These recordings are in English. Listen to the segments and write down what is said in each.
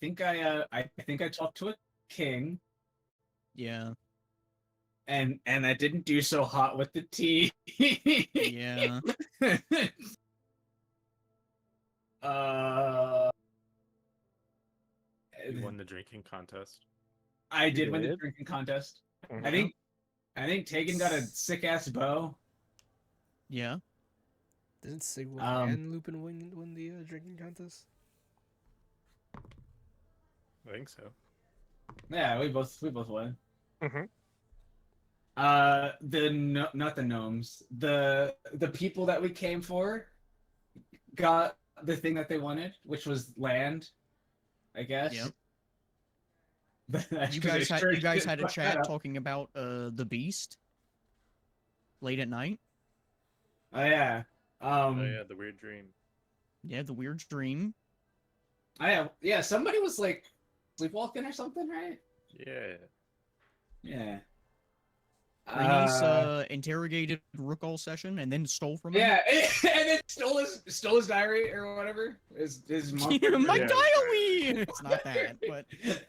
think I talked to a king, Yeah. and I didn't do so hot with the tea. Yeah. uh, You won the drinking contest. I did win the did? drinking contest. Mhm. I think Tegan got a sick ass bow. Yeah. Didn't Sigwolf Um, and Lupin win the drinking contest? I think so. Yeah, we both won. Mhm. Not the gnomes. The people that we came for got the thing that they wanted, which was land, I guess. Yep. That's You 'cause they guys had sure you guys did had a fuck that chat up. talking about the beast late at night. Oh yeah. Oh yeah, the weird dream. Yeah, the weird dream. Yeah. Somebody was like sleepwalking or something, right? Yeah. Yeah. Renice interrogated Rook all session and then stole from him. Yeah, and then stole his diary or whatever. His monster My Yeah. diary. It's not that, but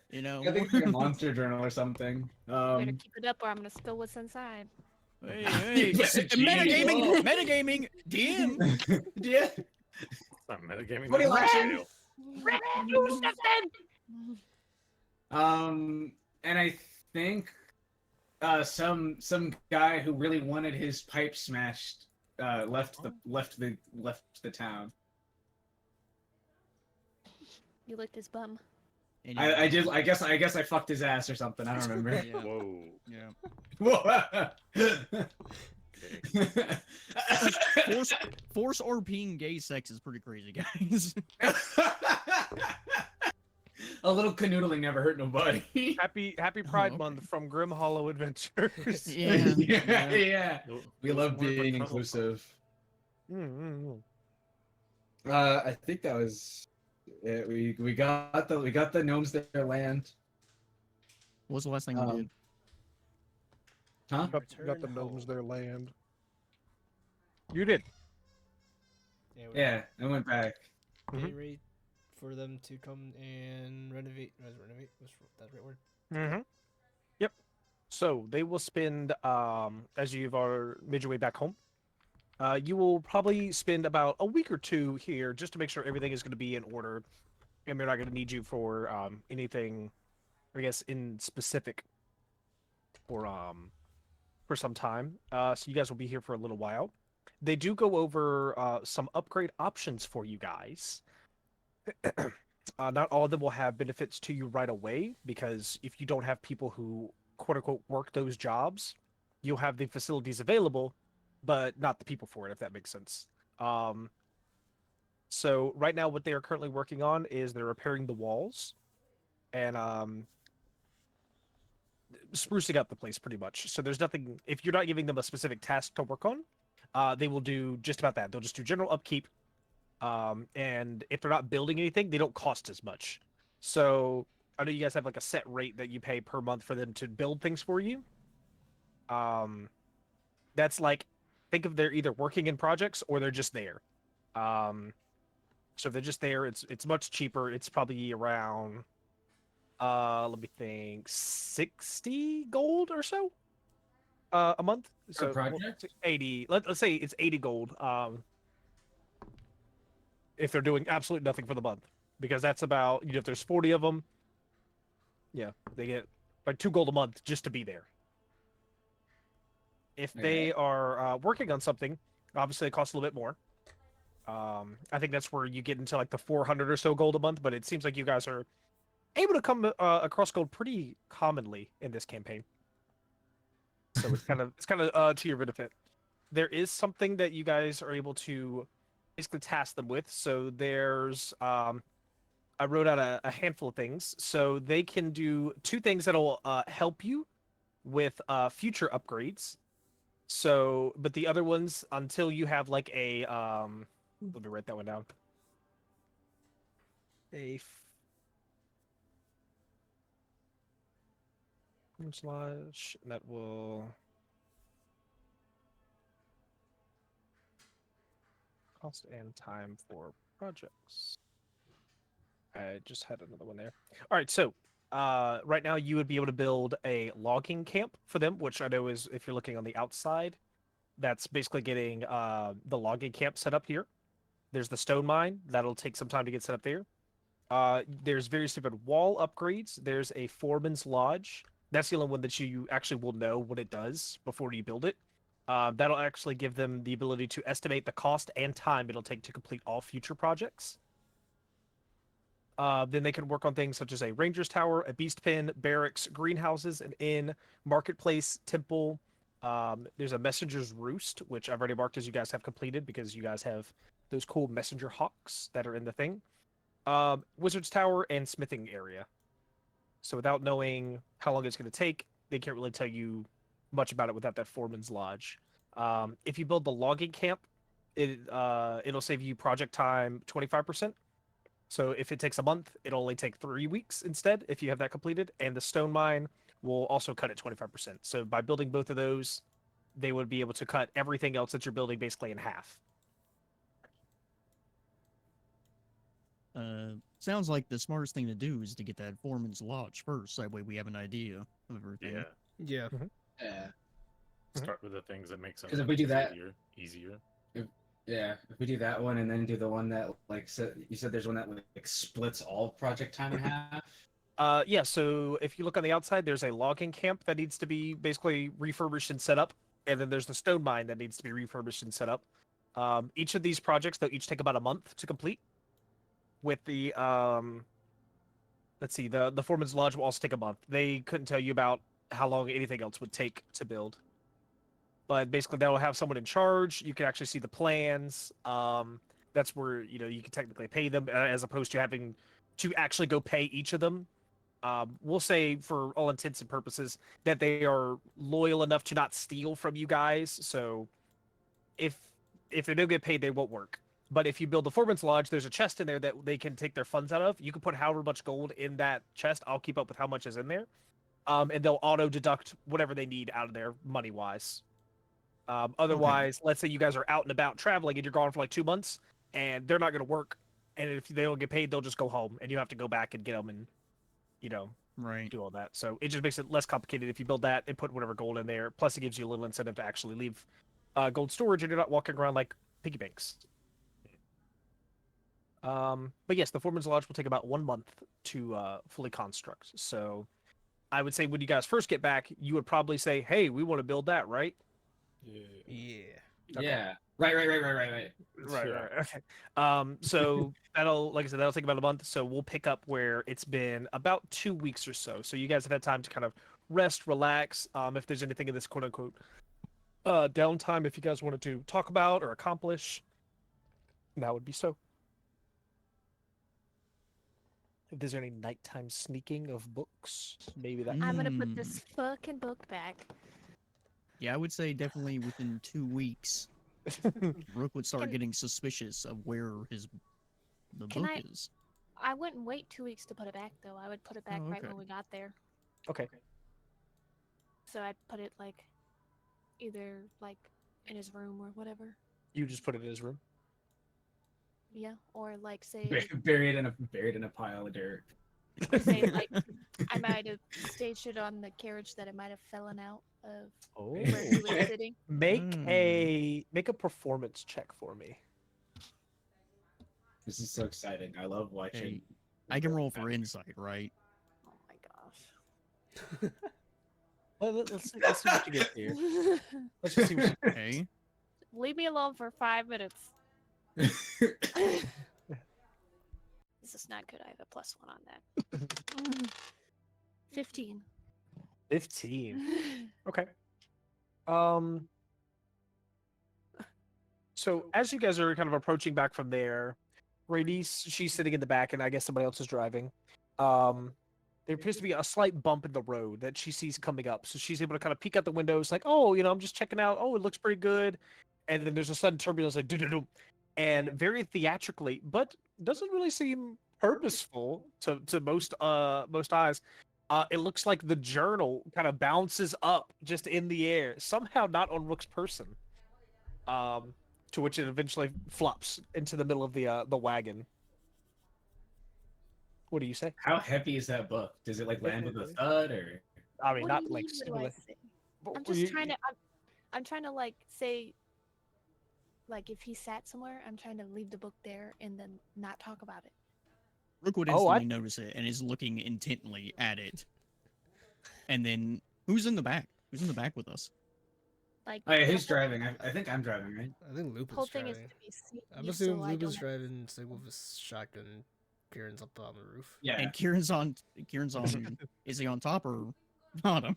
you know. I think it's like a monster journal or something. Better keep it up or I'm gonna spill what's inside. Hey, Yeah, metagaming, metagaming, DM. Yeah. It's not metagaming. What do you that's like? real. And I think some guy who really wanted his pipe smashed left the town. You licked his bum. Anyway, I did. I guess I fucked his ass or something. I don't remember. Yeah. Whoa. Yeah. Okay. Force RPing gay sex is pretty crazy, guys. A little canoodling never hurt nobody. Happy Pride okay. Month from Grimhollow Adventures. Yeah. No- We no love more being trouble. inclusive. Mm-hmm. I think that was it. We got the gnomes their land. What was the last thing we did? Huh? Got the Return gnomes home. their land. You did. Yeah, I went back. Getting ready for them to come and renovate. Renovate? Was that the right word? Mm-hmm. Yep. So they will spend, as you've made your way back home, you will probably spend about a week or two here just to make sure everything is going to be in order, and they're not going to need you for anything, I guess, in specific for some time. So you guys will be here for a little while. They do go over some upgrade options for you guys. Not all of them will have benefits to you right away, because if you don't have people who quote unquote work those jobs, you'll have the facilities available, but not the people for it, if that makes sense. So right now what they are currently working on is they're repairing the walls and sprucing up the place pretty much. So there's nothing, if you're not giving them a specific task to work on, they will do just about that. They'll just do general upkeep. And if they're not building anything, they don't cost as much. So I know you guys have like a set rate that you pay per month for them to build things for you. That's like, think of they're either working in projects or they're just there. So if they're just there, it's much cheaper. It's probably around, let me think, 60 gold or so a month. So project? 80. Let's say it's 80 gold. If they're doing absolutely nothing for the month, because that's about, if there's 40 of them, yeah, they get like 2 gold a month just to be there. If they are working on something, obviously it costs a little bit more. I think that's where you get into like the 400 or so gold a month, but it seems like you guys are able to come across gold pretty commonly in this campaign. So it's kind of to your benefit. There is something that you guys are able to basically task them with. So there's I wrote out a handful of things. So they can do 2 things that'll help you with future upgrades. So, but the other ones, until you have like a let me write that one down. Slash, and that will cost and time for projects. I just had another one there. All right, so right now you would be able to build a logging camp for them, which I know is, if you're looking on the outside, that's basically getting the logging camp set up here. There's the stone mine. That'll take some time to get set up there. There's very stupid wall upgrades. There's a foreman's lodge. That's the only one that you actually will know what it does before you build it. That'll actually give them the ability to estimate the cost and time it'll take to complete all future projects. Then they can work on things such as a ranger's tower, a beast pen, barracks, greenhouses, an inn, marketplace, temple. There's a messenger's roost, which I've already marked as you guys have completed because you guys have those cool messenger hawks that are in the thing. Wizard's tower and smithing area. So without knowing how long it's going to take, they can't really tell you much about it without that foreman's lodge. If you build the logging camp, it'll save you project time 25%. So if it takes a month, it'll only take 3 weeks instead if you have that completed. And the stone mine will also cut it 25%. So by building both of those, they would be able to cut everything else that you're building basically in half. Sounds like the smartest thing to do is to get that foreman's lodge first. That way we have an idea of everything. Yeah. Yeah. Yeah. Start with the things that make sense. 'Cause if we do that- easier. Yeah, if we do that one and then do the one that you said there's one that like splits all project time in half. Yeah, so if you look on the outside, there's a logging camp that needs to be basically refurbished and set up, and then there's the stone mine that needs to be refurbished and set up. Each of these projects, they'll each take about a month to complete. With the let's see, the foreman's lodge will also take a month. They couldn't tell you about how long anything else would take to build. But basically, they'll have someone in charge. You can actually see the plans. That's where you can technically pay them, as opposed to having to actually go pay each of them. We'll say, for all intents and purposes, that they are loyal enough to not steal from you guys. So, if they don't get paid, they won't work. But if you build the foreman's lodge, there's a chest in there that they can take their funds out of. You can put however much gold in that chest. I'll keep up with how much is in there, and they'll auto deduct whatever they need out of there money wise. Otherwise, let's say you guys are out and about traveling and you're gone for like 2 months and they're not going to work. And if they don't get paid, they'll just go home and you have to go back and get them and, Right. do all that. So it just makes it less complicated if you build that and put whatever gold in there. Plus, it gives you a little incentive to actually leave gold storage and you're not walking around like piggy banks. But yes, the foreman's lodge will take about 1 month to fully construct. So I would say when you guys first get back, you would probably say, hey, we want to build that, right? Yeah. Yeah. Okay. Yeah. Right. Right. Okay. So that'll, like I said, that'll take about a month. So we'll pick up where it's been about 2 weeks or so. So you guys have had time to kind of rest, relax. If there's anything in this quote unquote downtime, if you guys wanted to talk about or accomplish, that would be so. If there's any nighttime sneaking of books, maybe that. I'm gonna put this fucking book back. Yeah, I would say definitely within 2 weeks, Rook would start Can- getting suspicious of where the Can book I- is. I wouldn't wait 2 weeks to put it back though. I would put it back Oh, right okay. when we got there. Okay. So I'd put it like either like in his room or whatever. You just put it in his room. Yeah, or like say Buried in a pile of dirt. say like I might have staged it on the carriage that it might have fallen out of Oh. where he was sitting. Make Mm. a performance check for me. This is so exciting. I love watching. Hey, I can roll for insight, right? Oh my gosh. Let's see what you get here. Let's just see what you Okay. Leave me alone for 5 minutes. This is not good. I have a +1 on that. 15. 15. Okay. So as you guys are kind of approaching back from there, Radice, she's sitting in the back, and I guess somebody else is driving. There appears to be a slight bump in the road that she sees coming up. So she's able to kind of peek out the window. It's like, oh, I'm just checking out. Oh, it looks pretty good. And then there's a sudden turbulence, like, do-do-do. And very theatrically, but doesn't really seem purposeful to most eyes. It looks like the journal kind of bounces up just in the air, somehow not on Rook's person. To which it eventually flops into the middle of the wagon. What do you say? How heavy is that book? Does it like land with a thud or? I mean, What not do you like mean, what do super. I say? I'm just trying to. I'm trying to like say, like if he sat somewhere, I'm trying to leave the book there and then not talk about it. Rook would Oh, I- instantly notice it and is looking intently at it. And then, who's in the back? Who's in the back with us? Like Oh yeah, the who's whole- driving? I think I'm driving, right? I think Loop whole is thing driving. is to be seen. I'm assuming Loop is driving, Sig with his shotgun. Kieran's up on the roof. Yeah. And Kieran's on. Is he on top or bottom?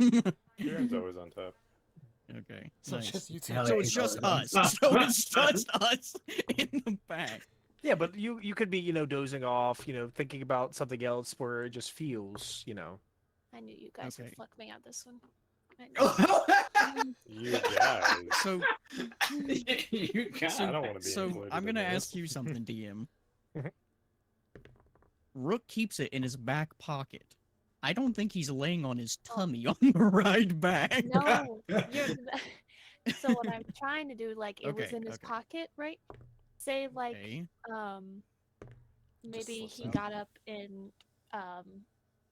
Kieran's always on top. Okay. So nice. just you two. Hell So yeah, it's he's just always us. on So top. it's just us in the back. Yeah, but you could be, you know, dozing off, you know, thinking about something else where it just feels, you know. I knew you guys Okay. would fuck me out this one. I knew You guys. So, You got I don't want to be so included I'm in gonna this. ask you something, DM. Mhm. Rook keeps it in his back pocket. I don't think he's laying on his tummy on the ride back. No, you're. So what I'm trying to do, like, it was Okay, in his okay. pocket, right? Say, like, Okay. maybe slips he out. got up and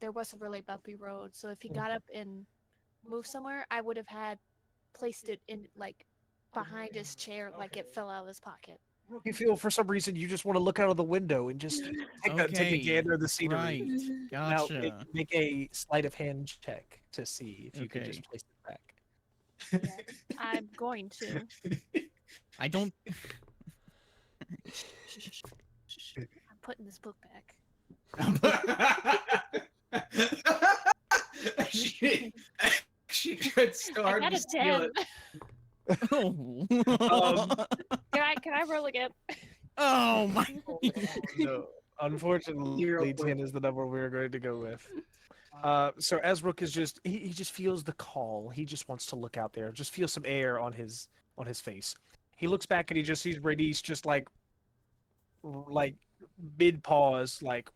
there was a really bumpy road. So if he got up and moved somewhere, I would have had placed it in like behind his chair, like it fell out of his pocket. You feel for some reason you just want to look out of the window and just take a Okay, gander at the scenery. Right. Now Gotcha. make a sleight of hand check to see if you can just Okay. place it back. I'm going to. I don't. I'm putting this book back. she could I start got to a steal 10. it. Oh. Can I roll again? Oh my. No, unfortunately, 0 10 is the number we're going to go with. So as Rook is just he just feels the call. He just wants to look out there, just feel some air on his face. He looks back and he just sees Radice just like mid pause, like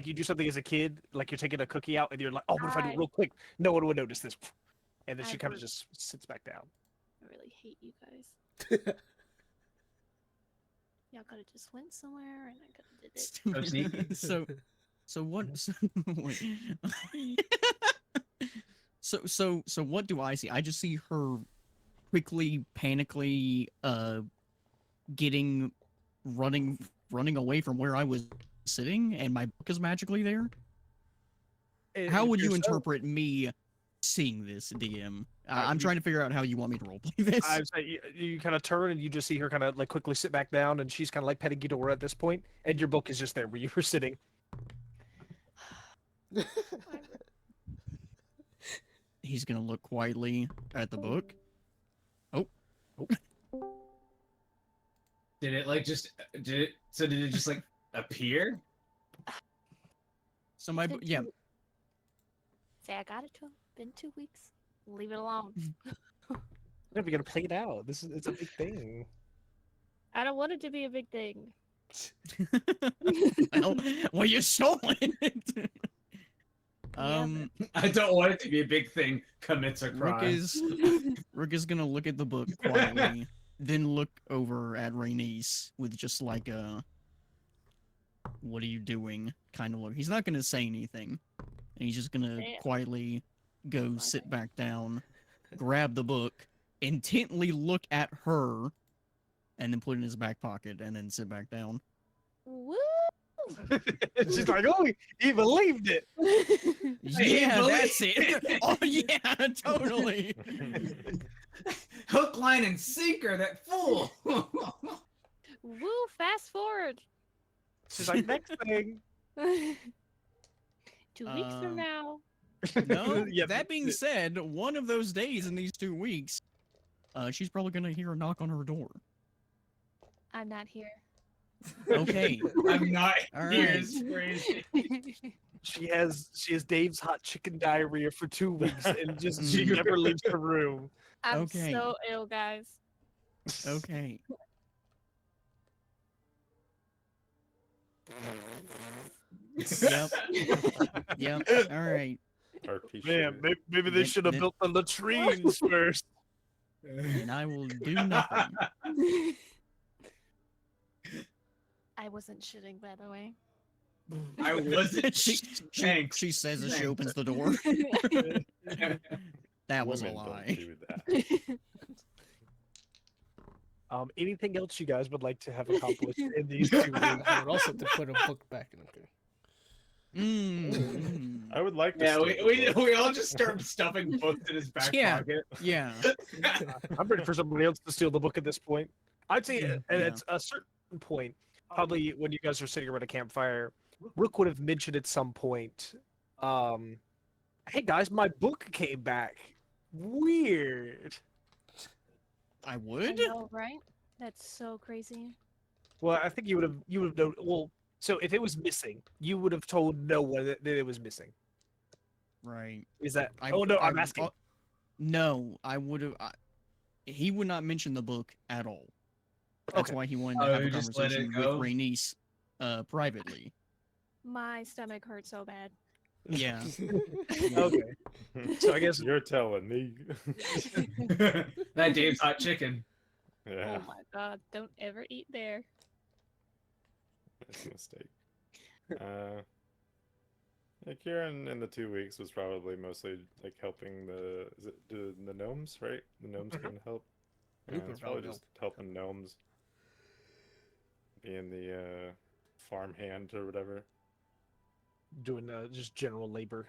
you do something as a kid, like you're taking a cookie out and you're like, oh, what if I do it real quick? No one would notice this. And then she I kind of would- just sits back down. I really hate you guys. Y'all could have just went somewhere and I could have did it. So sneaky. So what? So what do I see? I just see her quickly, panically, running away from where I was sitting, and my book is magically there. How would you interpret me seeing this, DM? I'm trying to figure out how you want me to roleplay this. I say you kind of turn and you just see her kind of like quickly sit back down, and she's kind of like petting Ghidorah at this point, and your book is just there where you were sitting. He's gonna look quietly at the book. Did it like just did it just like appear? So my Been yeah. 2 Say I got it to him. Been 2 weeks. Leave it alone. We're gonna play it out. It's a big thing. I don't want it to be a big thing. well, you stole it. I don't want it to be a big thing. Commits a Rook crime. Rook is gonna look at the book quietly, then look over at Rhaenys with just like a "What are you doing?" kind of look. He's not gonna say anything, and he's just gonna Damn. quietly go sit back down, grab the book, intently look at her, and then put it in his back pocket, and then sit back down. Woo! She's like, oh, he believed it. Yeah, believe- that's it. Oh yeah, totally. Hook, line, and sinker. That fool. Woo! Fast forward. She's like, next thing. 2 weeks from now. No, Yeah, that being said, one of those days in these 2 weeks, she's probably gonna hear a knock on her door. I'm not here. Okay. I'm not All here. right. It's crazy. She has Dave's hot chicken diarrhea for 2 weeks, and just she Mm. never leaves the room. I'm Okay. so ill, guys. Okay. Yep. Yep. All right. RP Man, shit. maybe they Then- should have then- built the latrines first. And I will do nothing. I wasn't shitting, by the way. I wasn't. she, Thanks. she says as she Thanks. opens the door. That was a Women don't lie. do that. Anything else you guys would like to have accomplished in these 2 weeks? I would also have to put a book back in. Okay. I would like to. Yeah, steal the book. we all just start stuffing books in his back Yeah. pocket. Yeah. I'm ready for somebody else to steal the book at this point. I'd say Yeah. at a certain point, probably when you guys are sitting around a campfire, Rook would have mentioned at some point, hey guys, my book came back. Weird. I I would? know, right? That's so crazy. Well, I think you would have known. Well, so if it was missing, you would have told no one that it was missing. Right. Is that? I- Oh no, I'm I- asking. No, I would have. He would not mention the book at all. That's Okay. why he wanted to Oh, have a you just let it conversation with go? Rhaenys privately. My stomach hurts so bad. Yeah. Okay. So I guess You're telling me. That Dave's hot chicken. Yeah, Oh my god, don't ever eat there. that's a mistake. Yeah, Kieran in the 2 weeks was probably mostly like helping the gnomes, right? The gnomes Mhm. can help. Yeah, Rupert it's probably probably just helping gnomes, being the farm hand or whatever. doing just general labor.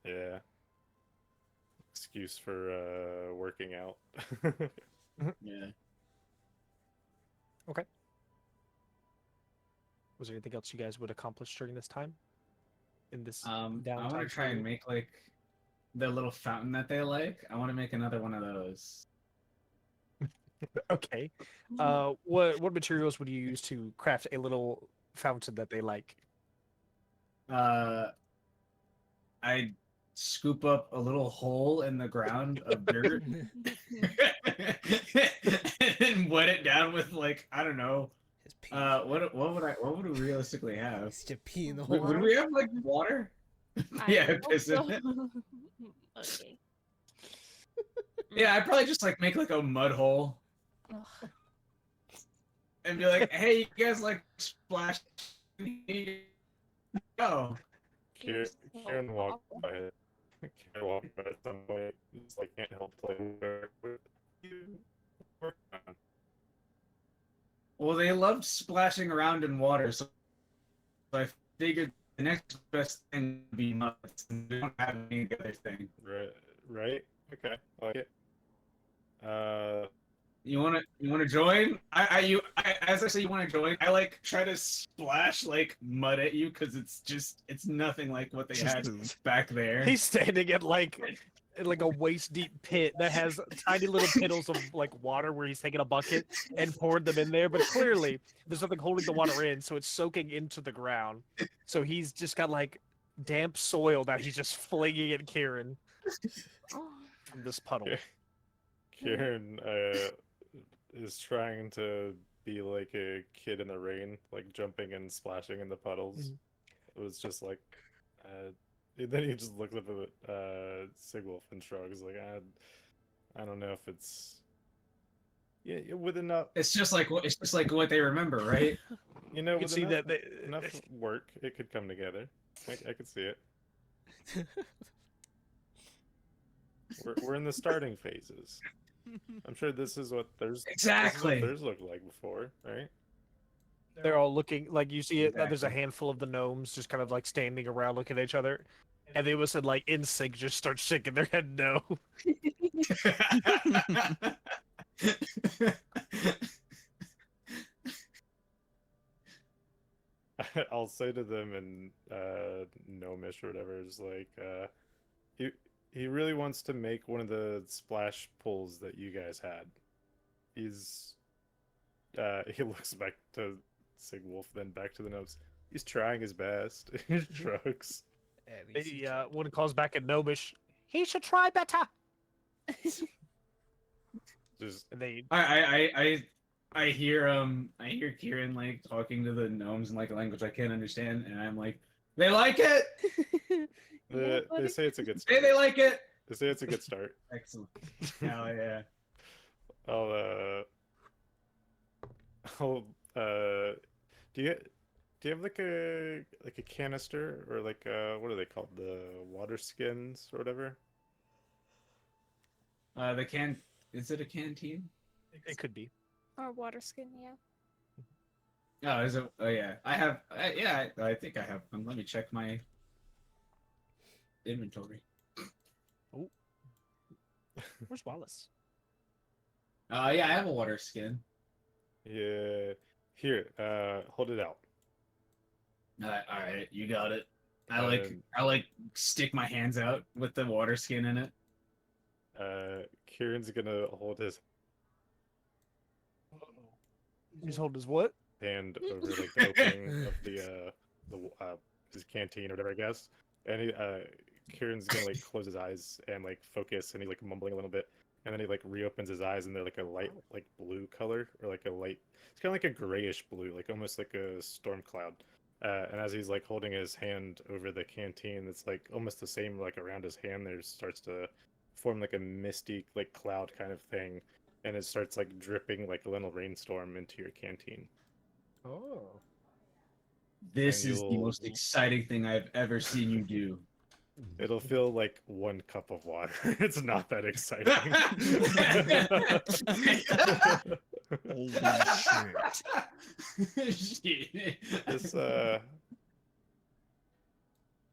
Yeah. Excuse for working out. Yeah. Was there anything else you guys would accomplish during this time? In this I want downtime to try and period? make like the little fountain that they like. I want to make another one of those. Okay. What materials would you use to craft a little fountain that they like? I scoop up a little hole in the ground of dirt and wet it down with like I don't know. His pee. What would we realistically have? Is to pee in the Would hole. we have like water? I Yeah, hope piss in so. it. Okay. Yeah, I'd probably just like make like a mud hole Ugh. and be like, "Hey, you guys like splash?" Go. Kieran, So Kieran walked awful. by it. Kieran walked by at some point. Just like can't help playing with you. Work on. Well, they loved splashing around in water, so I figured the next best thing would be mud. And we don't have any other thing. Right. Okay. I like it. You wanna join? As I say, you wanna join? I like try to splash like mud at you because it's nothing like what they Just had poo. back there. He's standing at like in like a waist deep pit that has tiny little piddles of like water where he's taken a bucket and poured them in there, but clearly there's nothing holding the water in, so it's soaking into the ground. So he's just got like damp soil that he's just flinging at Kieran Oh. from this puddle. Kieran is trying to be like a kid in the rain, like jumping and splashing in the puddles. It was just like, and then he just looks up at Sigwolf and shrugs, like, I don't know if it's with enough, It's just like what they remember, right? you know, You can with see enough, that enough work, it could come together. I could see it. We're in the starting phases. I'm sure this is what Exactly. theirs looked like before, right? they're all looking like you see it. There's a Exactly. handful of the gnomes just kind of like standing around looking at each other, and they was like in sync just start shaking their head no. I'll say to them in gnomish or whatever, is like he really wants to make one of the splash pools that you guys had. He's he looks back to Sigwolf, then back to the gnomes. He's trying his best. He shrugs. At least he The one calls back at gnomish. He should try better. Just And they I hear Kieran like talking to the gnomes in like a language I can't understand, and I'm like, they like it. they say it's a good Say start. they like it. They say it's a good start. Excellent. Hell yeah. I'll do you Do you have like a canister or like what are they called? The water skins or whatever? The can is it a canteen? It could be. Or water skin, yeah. Oh, is it? Oh yeah, I have. Yeah, I think I have one. Let me check my inventory. Where's Wallace? Yeah, I have a water skin. Yeah. Here, hold it out. All right, you got it. Um, I like stick my hands out with the water skin in it. Kieran's gonna hold his He's holding his what? hand over like the opening of the his canteen or whatever, I guess. And Kieran's gonna like close his eyes and like focus, and he's like mumbling a little bit, and then he like reopens his eyes, and they're like a light like blue color or like a light. It's kind of like a grayish blue, like almost like a storm cloud. And as he's like holding his hand over the canteen, it's like almost the same like around his hand. There starts to form like a misty like cloud kind of thing, and it starts like dripping like a little rainstorm into your canteen. Oh. This And is the you'll- most exciting thing I've ever seen you do. It'll feel like 1 cup of water. It's not that exciting. Holy shit. This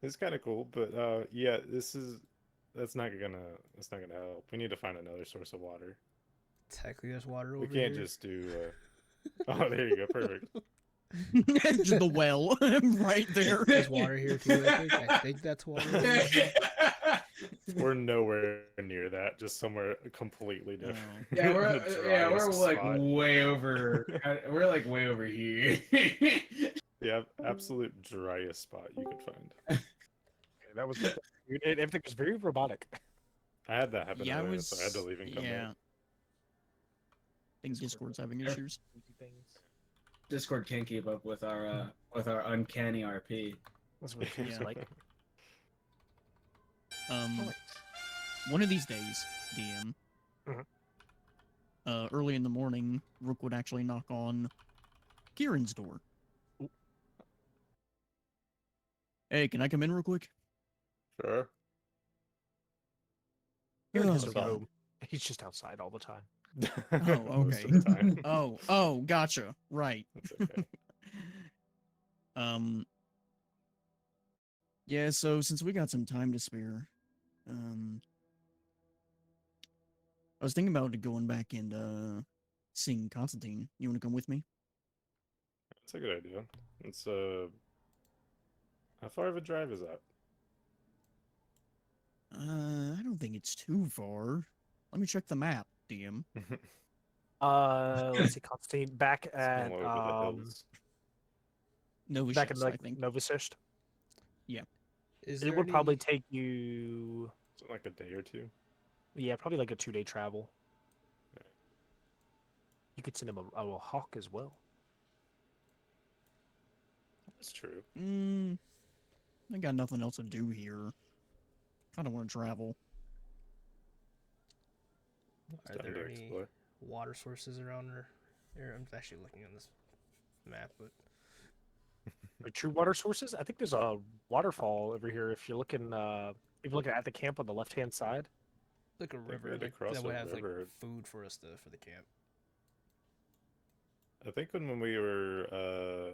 it's kind of cool, but yeah, that's not gonna help. We need to find another source of water. Technically, there's water We over can't here. just do. Oh, there you go, perfect. Just the well right there. There's water here too. I think that's water. over here. We're nowhere near that. Just somewhere completely Oh. different. Yeah, we're The we're driest like spot. way over. We're like way over here. Yeah, absolute driest spot you could find. Okay, that was everything was very robotic. I had that happen Yeah, I earlier, was. so I had to leave and come Yeah. back. I think Discord's having issues. Discord can't keep up with our uncanny RP. That's what it feels Yeah. like. One of these days, DM. Mhm. Early in the morning, Rook would actually knock on Kieran's door. Ooh. Hey, can I come in real quick? Sure. Aaron has Oh, a God. robe. He's just outside all the time. Most okay. of the time. Oh, gotcha. Right. It's okay. Yeah, so since we got some time to spare, I was thinking about going back and seeing Constantine. You want to come with me? That's a good idea. It's how far of a drive is that? I don't think it's too far. Let me check the map, DM. Let's see, Constantine back It's at all over the hills. Nova back in Shifts, like I think. Novasist. Is It there would probably any- take you, Is it like a day or two? yeah, probably like a 2-day travel. Yeah. You could send him a hawk as well. That's true. I got nothing else to do here. Kind of want to travel. It's Are time there to any explore. water sources around here? I'm actually looking on this map, but Like true water sources. I think there's a waterfall over here. If you're looking at the camp on the left hand side. like a we river had to like, cross that would a have river. like food for us for the camp. I think when we were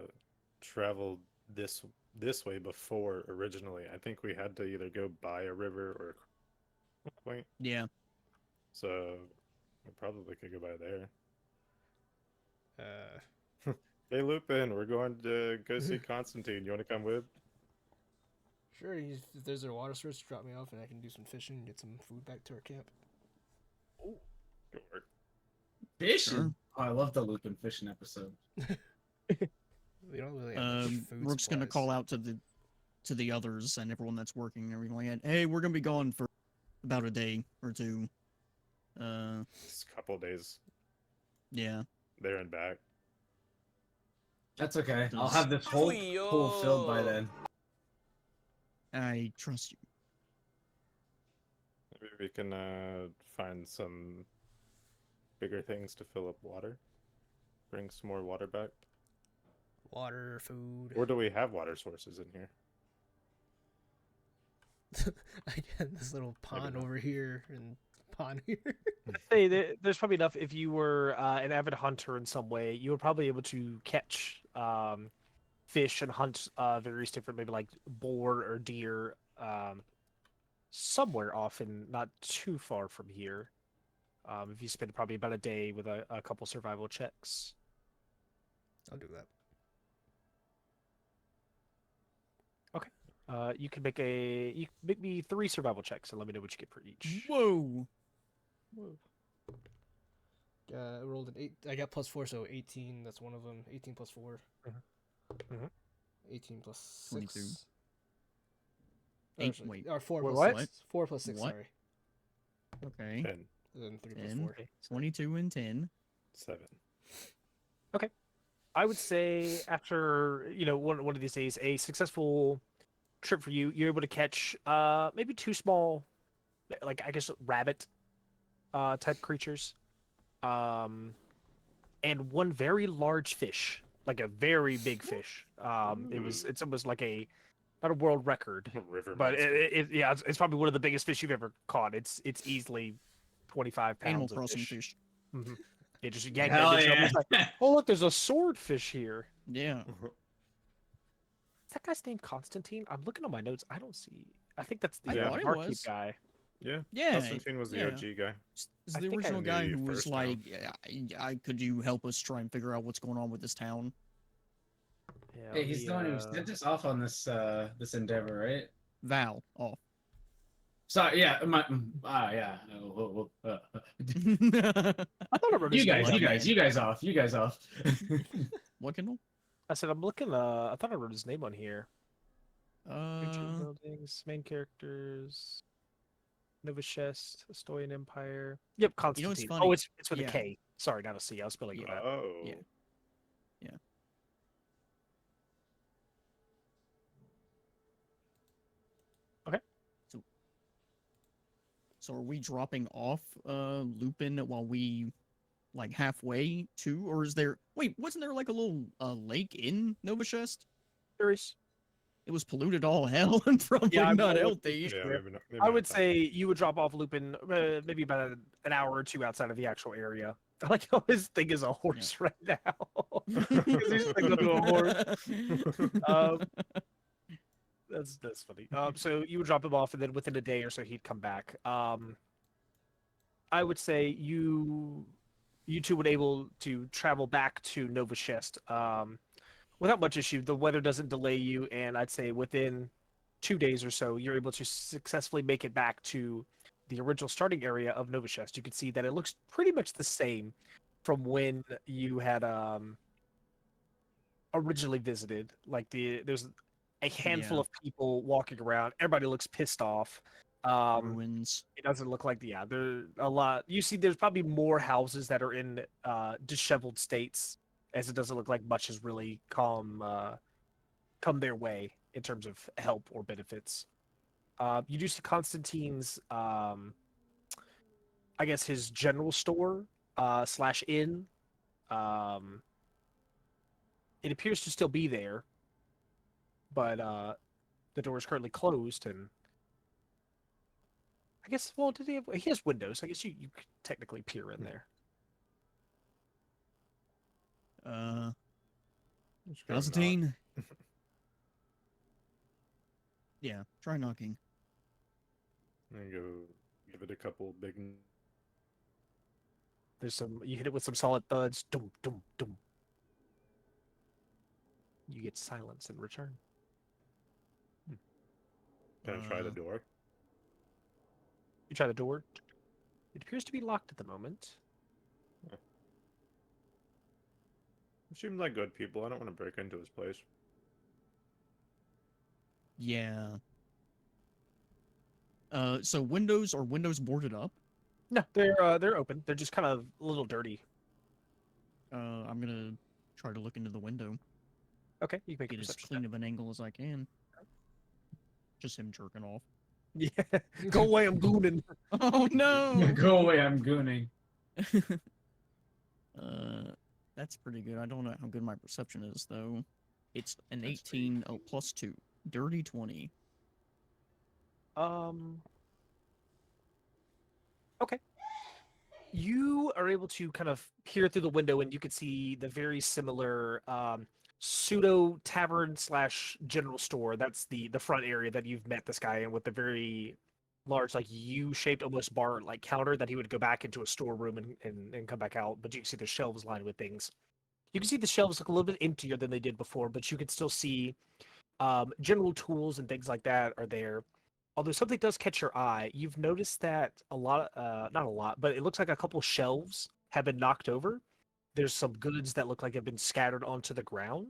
traveled this way before originally, I think we had to either go by a river or a point. Yeah. So we probably could go by there. Hey Lupin, we're going to go see Constantine. You want to come with? Sure, if there's a water source, drop me off and I can do some fishing and get some food back to our camp. Good work. Fishing. Sure. Oh, I love the Lupin fishing episode. We don't really have much food Rook's gonna supplies. call out to the others and everyone that's working and everything like that. Hey, we're gonna be gone for about a day or two. It's a couple days Yeah. there and back. That's okay. I'll Does- have this whole pool filled by then. I trust you. Maybe we can find some bigger things to fill up water. Bring some more water back. Water, food. Or do we have water sources in here? Again, this little pond not. over here and pond here. I'd say there's probably enough. If you were an avid hunter in some way, you were probably able to catch fish and hunt various different, maybe like boar or deer, somewhere off and not too far from here. If you spend probably about a day with a couple survival checks. I'll do that. You can make me 3 survival checks and let me know what you get for each. Whoa. I rolled an 8. I got +4, so 18. That's one of them. 18 + 4. Mhm. 18 + 6. 22. Or, Eight, actually- wait. or 4 Wait, plus what? 6. 4 plus 6. What? Sorry. Okay. 10, Then 3 plus 10. 4. 22 and 10. 7. I would say after one of these days, a successful trip for you, you're able to catch maybe 2 small, like I guess rabbit type creatures, and 1 very large fish, like a very big fish. It's almost like not a world record, River but monster. it's probably one of the biggest fish you've ever caught. It's easily 25 Animal pounds of Crossing fish. fish. Mhm. It just yanked Hell that bitch up. yeah. It's like, oh look, there's a swordfish here. Yeah. Is that guy's name Constantine? I'm looking on my notes. I don't see. I think that's the I thought it barkeep was. guy. Yeah. Yeah. Constantine was the yeah. OG guy. It's I the think I original knew guy you who was first now. like, could you help us try and figure out what's going on with this town? Yeah, Hey, he's the one who sent us off on this this endeavor, right? Val. Oh. Sorry, yeah, yeah. I thought I wrote You his name guys, down. you guys off, you guys off. What, Kindle? I said I'm looking. I thought I wrote his name on here. Creature Uh, buildings, main characters, Nova Chest, Asturian Empire. Yep, Constantine. funny? Oh, it's with Yeah. a K. Sorry, not a C. I was spelling it Yeah. out. Oh. Yeah. so are we dropping off Lupin while we like halfway to, or is there? Wait, wasn't there like a little lake in Novachest? There is. It was polluted all hell and probably Yeah, I not would- healthy. Yeah, maybe not. Maybe I not would that. say you would drop off Lupin maybe about an hour or 2 outside of the actual area. I like how his thing is a horse right now. Because he's signaled to a horse. Um, that's funny. So you would drop him off, and then within a day or so, he'd come back. I would say you two would able to travel back to Nova Chest without much issue. The weather doesn't delay you, and I'd say within 2 days or so, you're able to successfully make it back to the original starting area of Nova Chest. You can see that it looks pretty much the same from when you had originally visited. Like there's a handful Yeah. of people walking around. Everybody looks pissed off. Ruins. It doesn't look like there's a lot. You see, there's probably more houses that are in disheveled states, as it doesn't look like much has really come their way in terms of help or benefits. You do see Constantine's, I guess his general store / inn. It appears to still be there, but the door is currently closed, and I guess, well, he has windows. I guess you could technically peer in there. Just go knock. Constantine. Yeah, try knocking. And go give it a couple big. You hit it with some solid thuds. Dum dum dum. You get silence in return. Can I try the Uh, door? You try the door. It appears to be locked at the moment. It seems like good people. I don't want to break into his place. Yeah. So windows boarded up? No, they're open. They're just kind of a little dirty. I'm gonna try to look into the window. Okay, you can make a Get as perception clean of an angle as I can. Just him jerking off. check. Yeah, go away. I'm gooning. Oh no! Go away, I'm gooning. That's pretty good. I don't know how good my perception is though. It's an That's 18 plus 2. Dirty 20. Okay. You are able to kind of peer through the window, and you can see the very similar pseudo tavern slash general store. That's the front area that you've met this guy in, with the very large, like U-shaped, almost bar like counter that he would go back into a storeroom and come back out. But you can see the shelves lined with things. You can see the shelves look a little bit emptier than they did before, but you can still see general tools and things like that are there. Although something does catch your eye, you've noticed that a lot, not a lot, but it looks like a couple shelves have been knocked over. There's some goods that look like have been scattered onto the ground.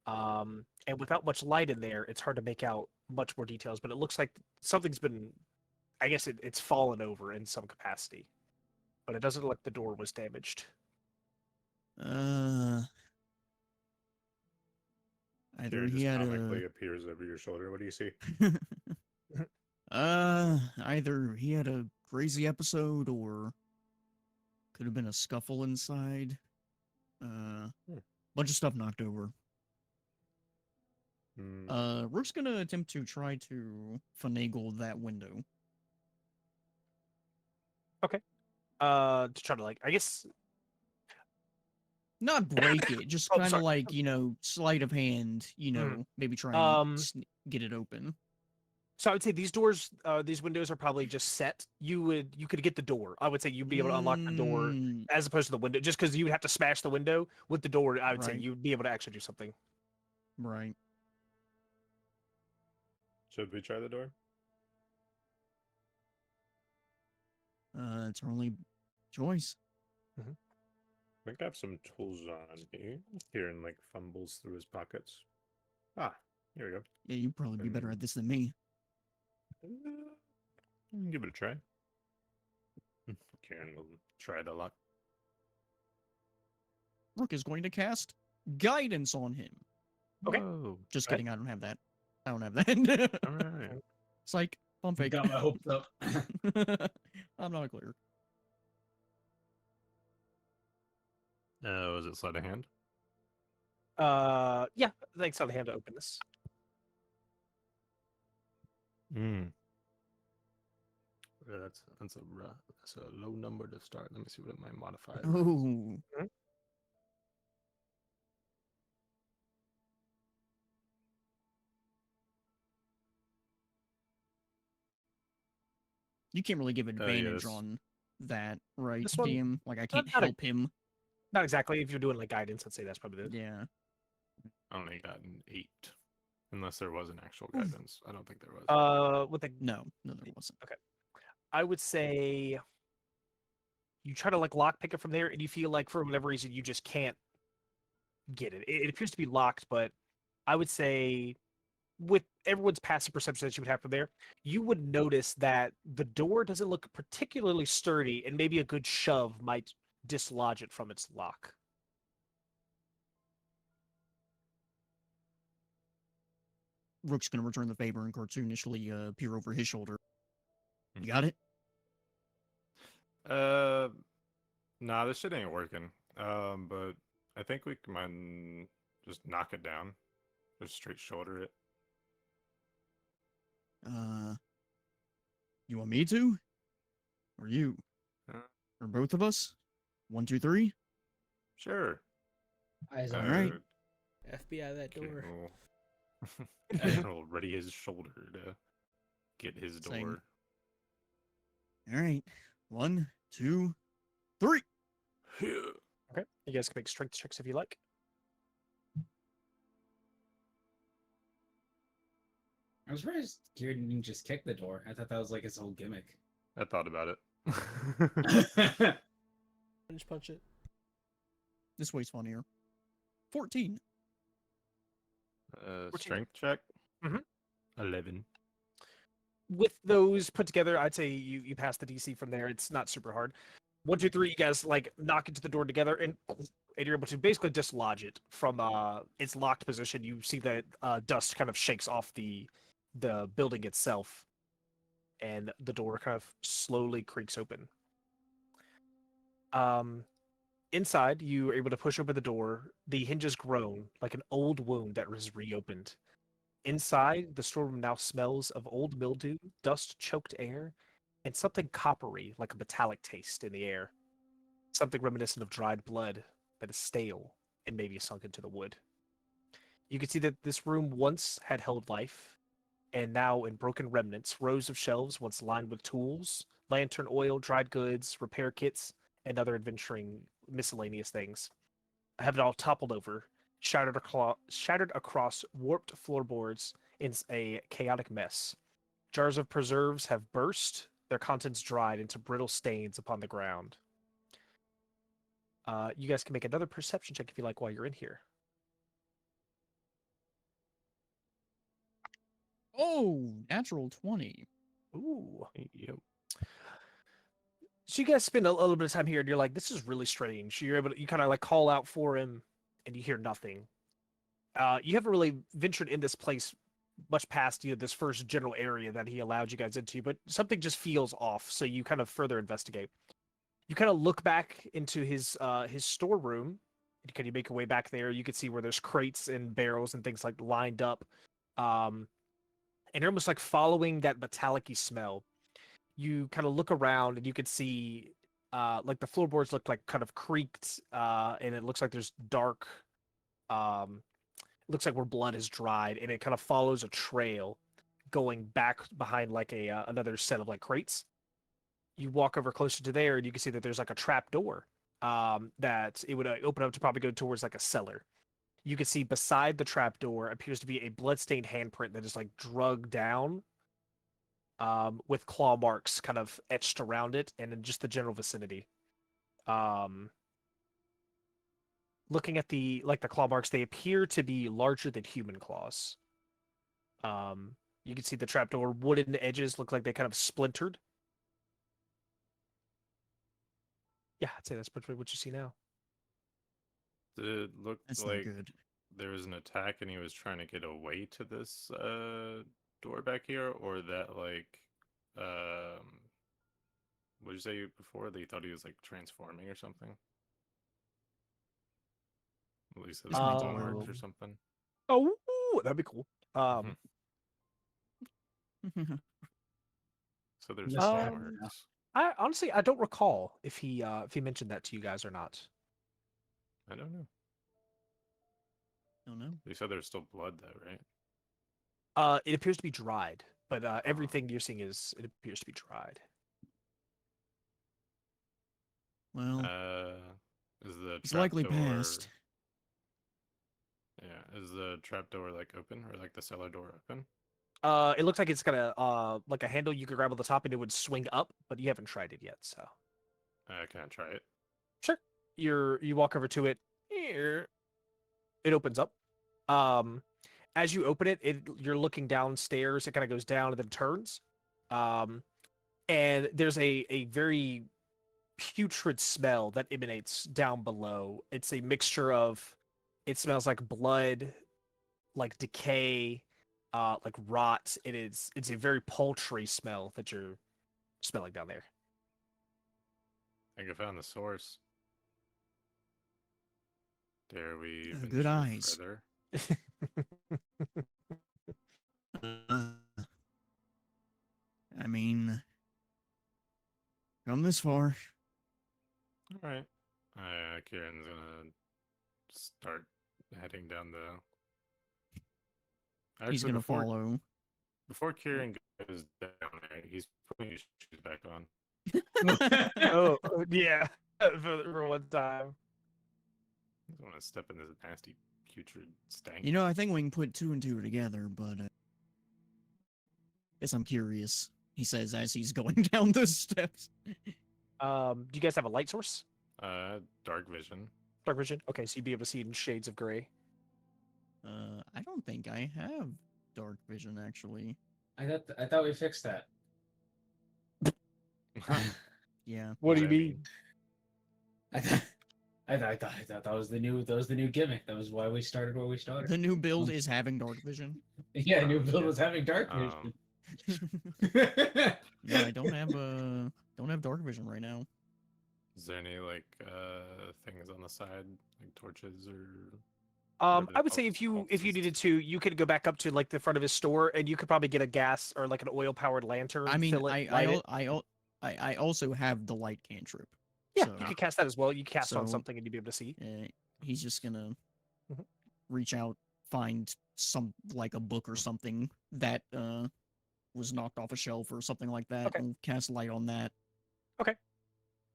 And without much light in there, it's hard to make out much more details, but it looks like something's been, I guess it's fallen over in some capacity. But it doesn't look like the door was damaged. Either Kieran he just had comically appears over your shoulder. What do you see? either he had a crazy episode or could have been a scuffle inside. Bunch of stuff knocked over. Hmm. Rook's gonna attempt to try to finagle that window. To try to, like, I guess. Not break it, just Oh, kind of sorry. like, sleight of hand, maybe try and Um, get it open. So I would say these windows are probably just set. You could get the door. I would say you'd be able to unlock the door Mm, as opposed to the window. Just because you would have to smash the window with the door, I would say Right. you'd be able to actually do something. right. Should we try the door? It's our only choice. I think I have some tools on me. Kieran like fumbles through his pockets. Ah, here we go. Yeah, you'd probably be better at this than me. Give it a try. Kieran will try the lock. Rook is going to cast guidance on him. Okay. Whoa. Just Right. kidding, I don't have that. I don't have that. All right. It's like, pump fake. Got my hopes up. I'm not clear. Was it sleight of hand? Yeah, thanks on the hand to open this. That's a low number to start. Let me see what my modifier. Oh, you can't really give advantage yes. on that, right, This one- DM? Like, I can't not a- help him. Not exactly. If you're doing like guidance, I'd say that's probably the. Yeah. I only got an 8, unless there was an actual Oof. guidance. I don't think there was. With the No, there wasn't. I would say you try to like lock pick it from there, and you feel like for whatever reason you just can't get it. It appears to be locked, but I would say with everyone's passive perception that you would have from there, you would notice that the door doesn't look particularly sturdy, and maybe a good shove might dislodge it from its lock. Rook's gonna return the favor and cartoonishly peer over his shoulder. You got it? Nah, this shit ain't working. But I think we can just knock it down. Just straight shoulder it. You want me to? Or you? Uh, Or both of us? 1, 2, 3? Sure. Eyes All on right. FBI that door. Kieran will ready his shoulder to get his Same. door. All right. 1, 2, 3. Okay, you guys can make strength checks if you like. I'm surprised Kieran didn't just kick the door. I thought that was like his whole gimmick. I thought about it. Punch it. This way's funnier. 14. Strength check. Mhm. 11. With those put together, I'd say you pass the DC from there. It's not super hard. 1, 2, 3, you guys like knock into the door together, and you're able to basically dislodge it from its locked position. You see that dust kind of shakes off the building itself, and the door kind of slowly creaks open. Inside, you are able to push open the door. The hinges groan like an old wound that was reopened. Inside, the storeroom now smells of old mildew, dust-choked air, and something coppery like a metallic taste in the air. Something reminiscent of dried blood that is stale and maybe sunk into the wood. You can see that this room once had held life, and now in broken remnants, rows of shelves once lined with tools, lantern oil, dried goods, repair kits, and other adventuring miscellaneous things have it all toppled over, shattered across warped floorboards in a chaotic mess. Jars of preserves have burst, their contents dried into brittle stains upon the ground. You guys can make another perception check if you like while you're in here. Oh, natural 20. Ooh. Yep. So you guys spend a little bit of time here, and you're like, "This is really strange." You're able to, you kind of like call out for him, and you hear nothing. You haven't really ventured in this place much past this first general area that he allowed you guys into, but something just feels off. So you kind of further investigate. You kind of look back into his storeroom. Can you make your way back there? You can see where there's crates and barrels and things like lined up, and you're almost like following that metallic-y smell. You kind of look around and you can see like the floorboards look like kind of creaked, and it looks like there's dark looks like where blood is dried, and it kind of follows a trail going back behind like a another set of like crates. You walk over closer to there and you can see that there's like a trap door that it would open up to probably go towards like a cellar. You can see beside the trap door appears to be a bloodstained handprint that is like drugged down, with claw marks kind of etched around it and in just the general vicinity. Looking at the claw marks, they appear to be larger than human claws. You can see the trapdoor wooden edges look like they kind of splintered. Yeah, I'd say that's pretty much what you see now. Did it look That's like not good. there was an attack and he was trying to get away to this door back here, or that like what did you say before? That you thought he was like transforming or something? At least his This makes claw it marks or world. something. Oh, that'd be cool. So there's Yes, claw Um, marks. I honestly I don't recall if he mentioned that to you guys or not. I don't know. Don't know. You said there's still blood though, right? It appears to be dried, but everything you're seeing it appears to be dried. Well, Is the it's likely trapdoor? past. Yeah, is the trapdoor like open or like the cellar door open? It looks like it's got a like a handle you could grab on the top and it would swing up, but you haven't tried it yet, so Can I try it? sure. You walk over to it. Here, it opens up. As you open it, you're looking downstairs. It kind of goes down and then turns. And there's a very putrid smell that emanates down below. It's a mixture of, it smells like blood, like decay, like rot. It's a very paltry smell that you're smelling down there. I think I found the source. Dare we Good venture eyes. further? I mean, come this far. All right. Kieran's gonna start heading down the. He's Actually, gonna before follow. before Kieran goes down there, he's putting his shoes back on. Oh, yeah. For one time. I don't want to step in this nasty, putrid stank. You know, I think we can put two and two together, but guess I'm curious. He says as he's going down the steps. Do you guys have a light source? Dark vision. Dark vision? Okay, so you'd be able to see in shades of gray. I don't think I have dark vision actually. I thought we fixed that. Yeah. What do you does that mean? I thought that was the new gimmick. That was why we started where we started. The new build is having dark vision. Yeah, new build yeah. was having dark Um, vision. No, I don't have dark vision right now. Is there any like things on the side, like torches or? I whatever would say the if you pulses? needed to, you could go back up to like the front of his store, and you could probably get a gas or like an oil powered lantern. I mean, fill it, light it. I also have the light cantrip. Yeah, So, you could cast that as well. You cast on so, something and you'd be able to see. he's just gonna Mhm. reach out, find some like a book or something that was knocked off a shelf or something like that, Okay. and cast light on that.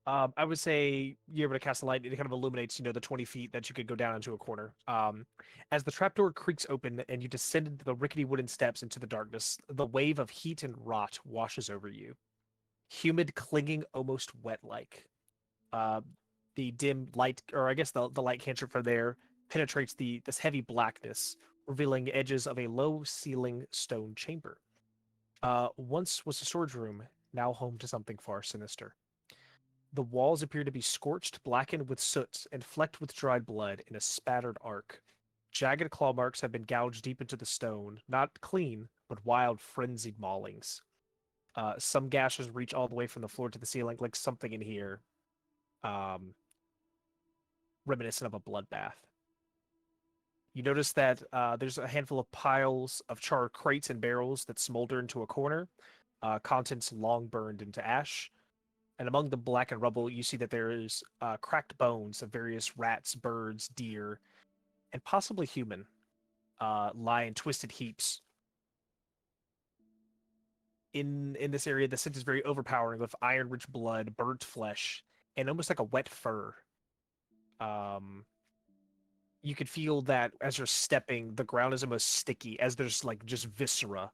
I would say you're able to cast a light. It kind of illuminates, the 20 feet that you could go down into a corner. As the trapdoor creaks open and you descend into the rickety wooden steps into the darkness, the wave of heat and rot washes over you. Humid, clinging, almost wet-like. The dim light, or I guess the light cantrip from there, penetrates this heavy blackness, revealing edges of a low-ceiling stone chamber. Once was a storage room, now home to something far sinister. The walls appear to be scorched, blackened with soot, and flecked with dried blood in a spattered arc. Jagged claw marks have been gouged deep into the stone, not clean, but wild, frenzied maulings. Some gashes reach all the way from the floor to the ceiling, like something in here, reminiscent of a bloodbath. You notice that there's a handful of piles of charred crates and barrels that smolder into a corner, contents long burned into ash. And among the blackened rubble, you see that there is cracked bones of various rats, birds, deer, and possibly human, lie in twisted heaps. In this area, the scent is very overpowering, with iron-rich blood, burnt flesh, and almost like a wet fur. You could feel that as you're stepping, the ground is almost sticky, as there's like just viscera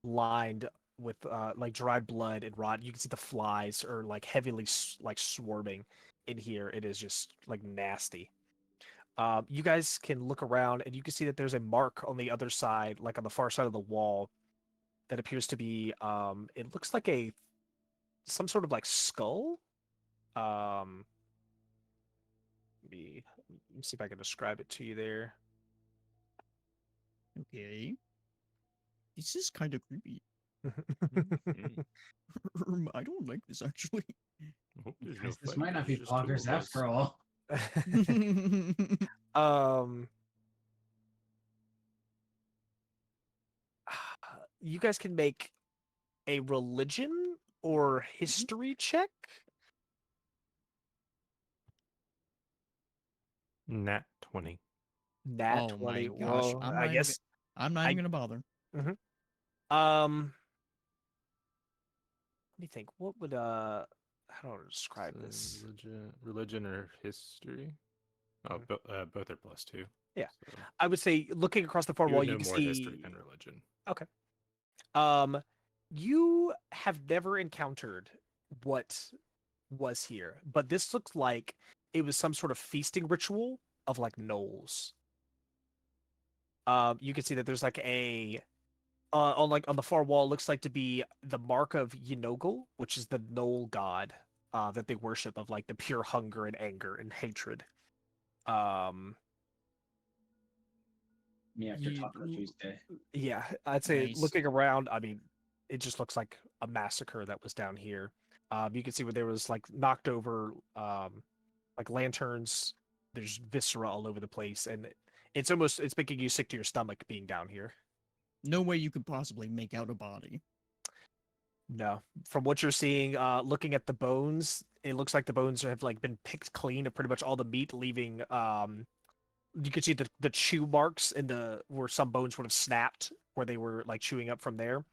lined with like dried blood and rot. You can see the flies are like heavily like swarming in here. It is just like nasty. You guys can look around and you can see that there's a mark on the other side, like on the far side of the wall, that appears to be it looks like some sort of like skull. Let me see if I can describe it to you there. Okay. This is kind of creepy. Mhm. I don't like this actually. I hope there's no Guys, this fight, might not be there's just two poggers of us. after all. You guys can make a religion or history check. Nat 20. Nat Oh my 20. gosh, Whoa, I guess. I'm not I- even gonna bother. Let me think. What would how do I describe So this? religion or history? Oh, Mhm. both are +2. Yeah. So I would say looking across the far you wall, would you know can more see. history than religion. Okay. You have never encountered what was here, but this looks like it was some sort of feasting ritual of like gnolls. You can see that there's like a on the far wall looks like to be the mark of Yinogul, which is the gnoll god that they worship of like the pure hunger and anger and hatred. Um, Me after you, Taco Tuesday. yeah, I'd say Nice. looking around, I mean, it just looks like a massacre that was down here. You can see where there was like knocked over like lanterns. There's viscera all over the place, and it's making you sick to your stomach being down here. No way you could possibly make out a body. No, from what you're seeing, looking at the bones, it looks like the bones have like been picked clean of pretty much all the meat, leaving. You can see the chew marks in the where some bones would have snapped, where they were like chewing up from there.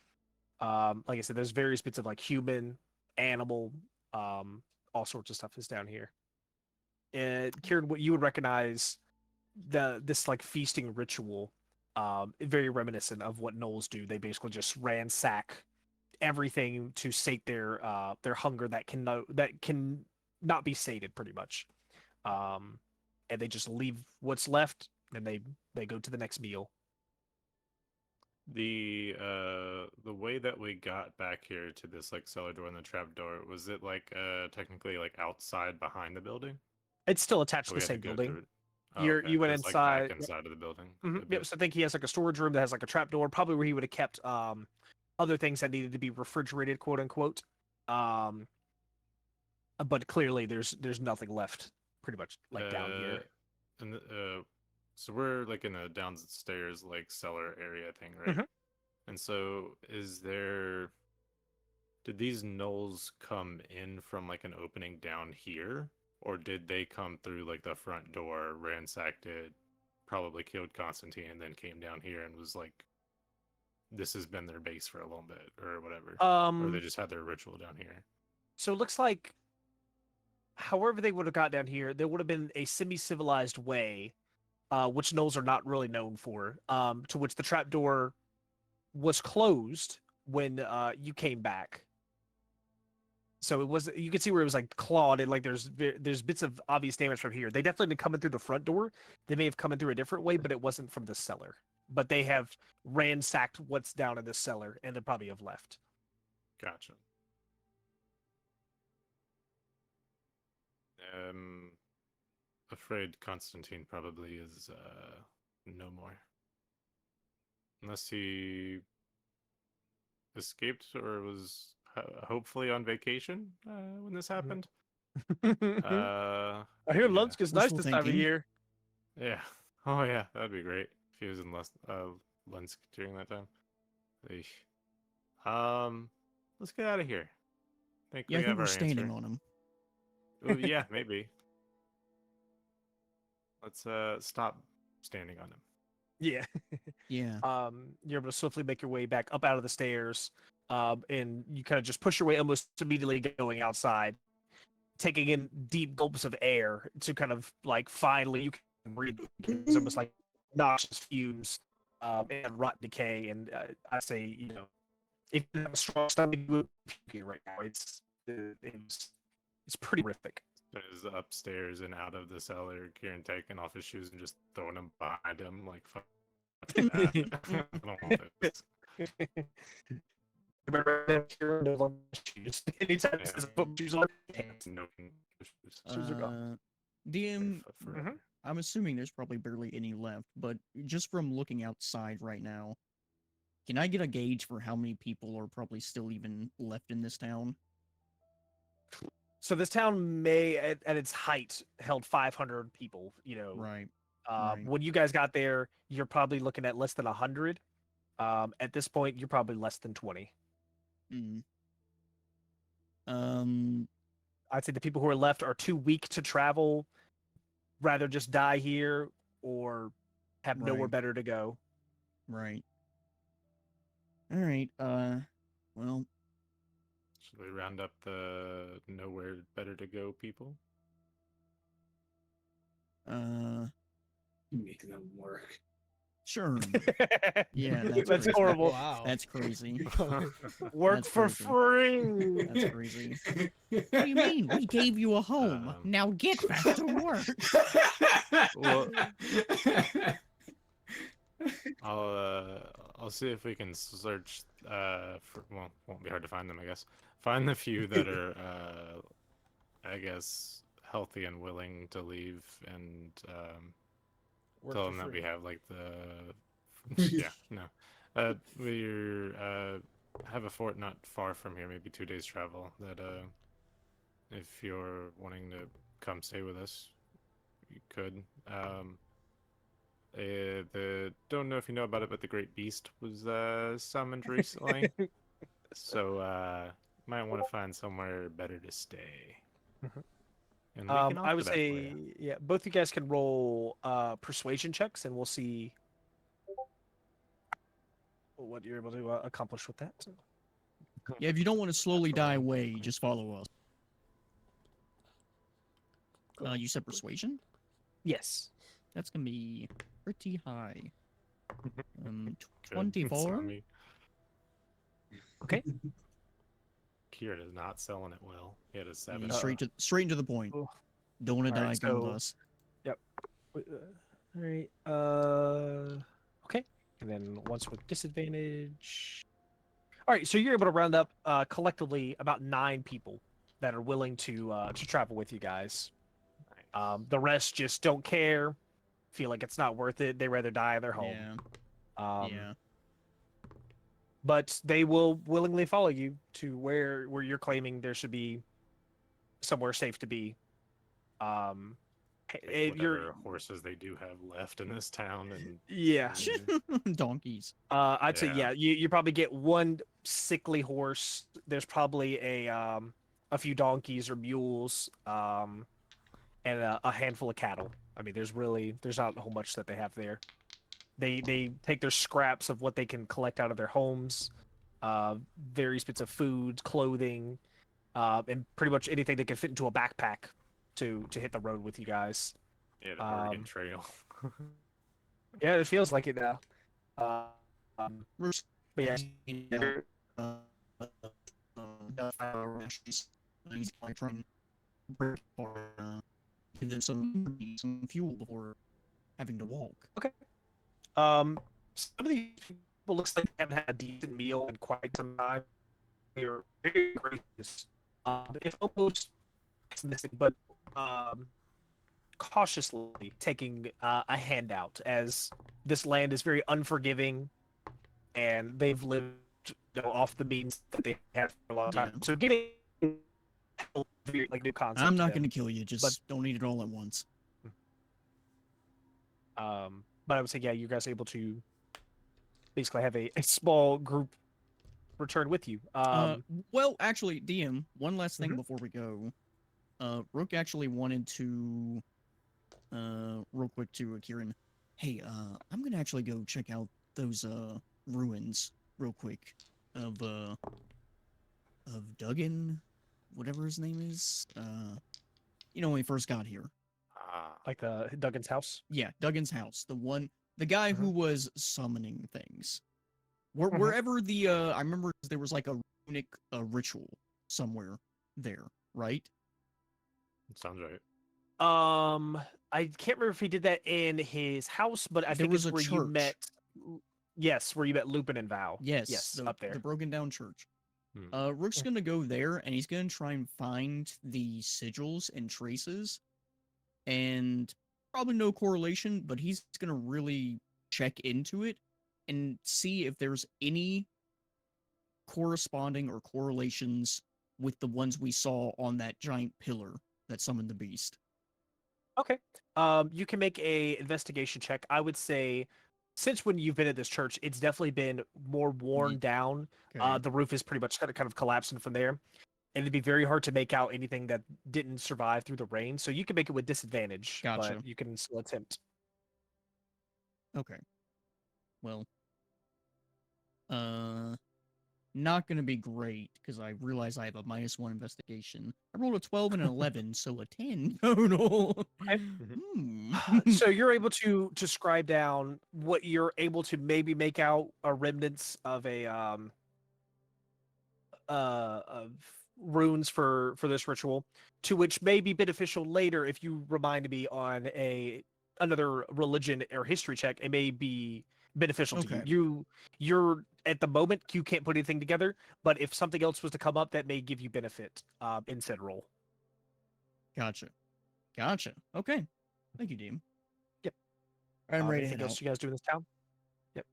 Like I said, there's various bits of like human, animal, all sorts of stuff is down here. And Kieran, what you would recognize this like feasting ritual, very reminiscent of what gnolls do. They basically just ransack everything to sate their hunger that can not be sated, pretty much. And they just leave what's left, and they go to the next meal. The way that we got back here to this like cellar door and the trap door, was it like technically like outside behind the building? It's still attached Or to we the had to same go building. through it? Oh, okay. You went Just, like, inside. back inside of the building. Mhm, a yep. bit. So I think he has like a storage room that has like a trap door, probably where he would have kept other things that needed to be refrigerated, quote unquote. Um, but clearly there's nothing left, pretty much like down here. And so we're like in a downstairs like cellar area thing, right? Mhm. And so did these gnolls come in from like an opening down here, or did they come through like the front door, ransacked it, probably killed Constantine, and then came down here and was like, this has been their base for a little bit or whatever, or they just had their ritual down here? So it looks like, however they would have got down here, there would have been a semi-civilized way, which gnolls are not really known for, to which the trapdoor was closed when you came back. So it was, you can see where it was like clawed, and like there's bits of obvious damage from here. They definitely didn't come in through the front door. They may have come in through a different way, but it wasn't from the cellar. But they have ransacked what's down in the cellar, and they probably have left. Gotcha. Afraid Constantine probably is no more. Unless he escaped or was hopefully on vacation when this happened. I hear yeah. lunch is nice Wishful this time of thinking. year. Yeah. Oh yeah, that'd be great if he was in Lunsk during that time. Eesh. Let's get out of here. I think Yeah, we I think have we're our standing answer. on him. Oh, yeah, maybe. Let's stop standing on him. Yeah. Yeah. You're able to swiftly make your way back up out of the stairs, and you kind of just push your way almost immediately going outside, taking in deep gulps of air to kind of like finally you can breathe. It's almost like noxious fumes, and rot decay. And I say, if you have a strong stomach, you would puke right now. It's pretty horrific. Is upstairs and out of the cellar, Kieran taking off his shoes and just throwing them behind him like fuck that. I don't want this. Anytime it says put shoes on, No shoes are gone. DM, forever. I'm assuming there's probably barely any left, but just from looking outside right now, can I get a gauge for how many people are probably still even left in this town? So this town may, at its height, held 500 people. Right. right. When you guys got there, you're probably looking at less than 100. At this point, you're probably less than 20. Mm. I'd say the people who are left are too weak to travel, rather just die here or have nowhere Right. better to go. Right. All right. Well, Should we round up the nowhere better to go people? Making them work. sure. Yeah, that's That's crazy. horrible. Wow. That's crazy. Work That's for crazy. free. That's crazy. What do you mean? We gave you a home. Now get back to work. Well, I'll see if we can search well, won't be hard to find them, I guess. Find the few that are I guess healthy and willing to leave, and Work tell for them that we free. have like the yeah, no. We have a fort not far from here, maybe 2 days travel, that if you're wanting to come stay with us, you could. Don't know if you know about it, but the Great Beast was summoned recently, so might want to find somewhere better to stay. Mhm. And we can I offer would that for say, you. yeah, both you guys can roll persuasion checks, and we'll see what you're able to accomplish with that. Yeah, if you don't want to slowly die away, just follow us. You said persuasion? Yes. That's gonna be pretty high. Good. 24. Sammy. Okay. Kieran is not selling it well. He had a Yeah, 7. straight into the point. Oh. Don't want to die, Alright, come with so- us. All right. Okay. And then once with disadvantage. All right. So you're able to round up collectively about 9 people that are willing to travel with you guys. The rest just don't care. Feel like it's not worth it. They rather die at their home. Yeah. Yeah. But they will willingly follow you to where you're claiming there should be somewhere safe to be. Take You're whatever horses they do have left in this town, and yeah. Donkeys. I'd say Yeah. you probably get one sickly horse. There's probably a few donkeys or mules, and a handful of cattle. I mean, there's not a whole much that they have there. They take their scraps of what they can collect out of their homes, various bits of food, clothing, and pretty much anything they can fit into a backpack to hit the road with you guys. yeah, the Oregon Um, Trail. Yeah, it feels like it now. Rook's But yeah, hanging out, rations. He's like trying to break or give them some fuel before having to walk. some of these people looks like they haven't had a decent meal in quite some time. They're very gracious. If almost pessimistic, but cautiously taking a handout, as this land is very unforgiving, and they've lived off the means that they had for a long time. Yeah. So getting very, like new concept. I'm not to them. going to kill you. Just don't eat it all at once. But I would say, yeah, you guys are able to basically have a small group return with you. Well, actually, DM, one last thing Mhm. before we go. Rook actually wanted to, real quick to Kieran. Hey, I'm gonna actually go check out those ruins real quick of Duggan, whatever his name is. When he first got here. Like the Duggan's house. Yeah, Duggan's house. The guy who was summoning things. Wherever the I remember there was like a runic ritual somewhere there, right? Sounds right. I can't remember if he did that in his house, but I There think was it's a where you church. met. Yes, where you met Lupin and Val. Yes, up there. the broken down church. Hmm. Rook's gonna go there and he's gonna try and find the sigils and traces, and probably no correlation, but he's gonna really check into it and see if there's any corresponding or correlations with the ones we saw on that giant pillar that summoned the beast. Okay. You can make a investigation check. I would say, since when you've been at this church, it's definitely been more worn down. Okay. The roof is pretty much kind of collapsing from there, and it'd be very hard to make out anything that didn't survive through the rain. So you can make it with disadvantage, Gotcha. but you can still attempt. Okay. Well, not gonna be great because I realize I have a -1 investigation. I rolled a 12 and an 11, so a 10 total. Okay. So you're able to scribe down what you're able to maybe make out are remnants of of runes for this ritual, to which may be beneficial later if you remind me on another religion or history check. It may be beneficial to Okay. you're at the moment you can't put anything together, but if something else was to come up, that may give you benefit in said roll. Gotcha. Okay. Thank you, Dean. Yep. I'm ready to Anything head else out. you guys do in this town? Yep.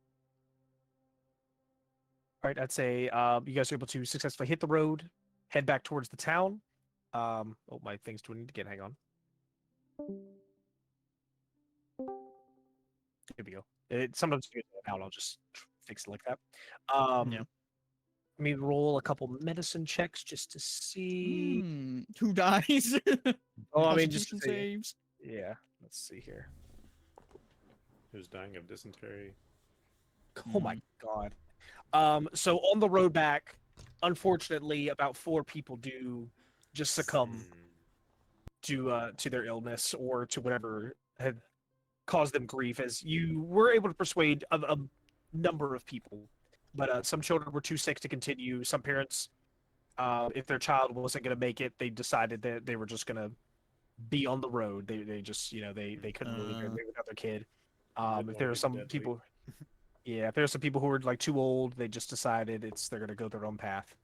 All right, I'd say you guys are able to successfully hit the road, head back towards the town. Oh, my thing's doing it again. Hang on. Here we go. Sometimes you get out. I'll just fix it like that. Yeah. Let me roll a couple medicine checks just to see. Who dies? Oh, I mean, just Constitution to see. saves. Yeah. Let's see here. Who's dying of dysentery? Oh my god. So on the road back, unfortunately, about 4 people do just succumb to their illness or to whatever had caused them grief, as you were able to persuade a number of people. But some children were too sick to continue. Some parents, if their child wasn't going to make it, they decided that they were just going to be on the road. They just, they couldn't really go without their kid. If there are some people, yeah, if there are some people who were like too old, they just decided they're going to go their own path.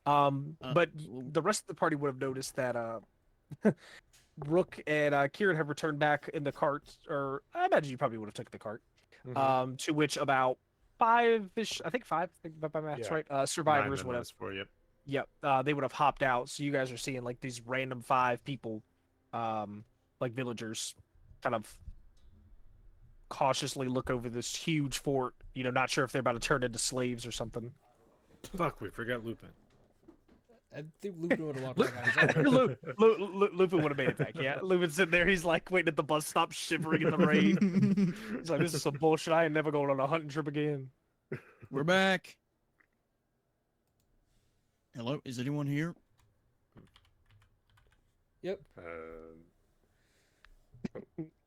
But the rest of the party would have noticed that Rook and Kieran have returned back in the cart, or I imagine you probably would have took the cart. To which about 5-ish, I think 5, by my math's right, survivors would have. For you. Yep, they would have hopped out. So you guys are seeing like these random 5 people, like villagers, kind of cautiously look over this huge fort. You know, not sure if they're about to turn into slaves or something. Fuck, we forgot Lupin. I think Lupin would have walked back on his own. Lupin would have made it back. Yeah, Lupin's sitting there. He's like waiting at the bus stop, shivering in the rain. He's like, "This is some bullshit. I ain't never going on a hunting trip again." We're back. Hello, is anyone here? Yep.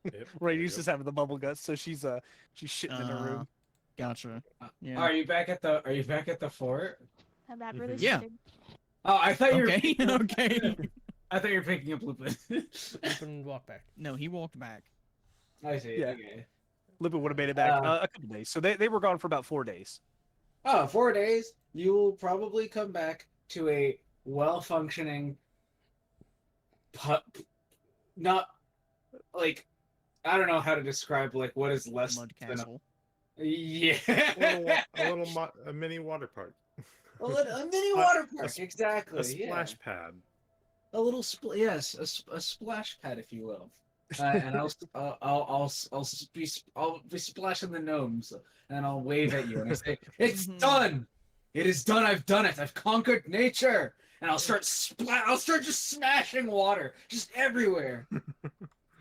Yep, Rain yep. used to having the bubble guts, so she's shitting in her room. Gotcha. Yeah. Are you back at the fort? I'm not Mhm. really Yeah. shitting. Oh, I thought you were. Okay. Okay. I thought you were picking up Lupin. Lupin walked back. No, he walked back. I see. Yeah. Okay. Lupin would have made it back a couple days. So they were gone for about 4 days. Oh, 4 days. You will probably come back to a well-functioning, not like I don't know how to describe like what is less Mud than a castle. yeah. A mini water park. A mini A- water a park, sp- exactly. A splash pad. A little yes, a splash pad, if you will. And I'll be splashing the gnomes, and I'll wave at you, and I say, "It's Mhm. done. It is done. I've done it. I've conquered nature." And I'll start just smashing water just everywhere.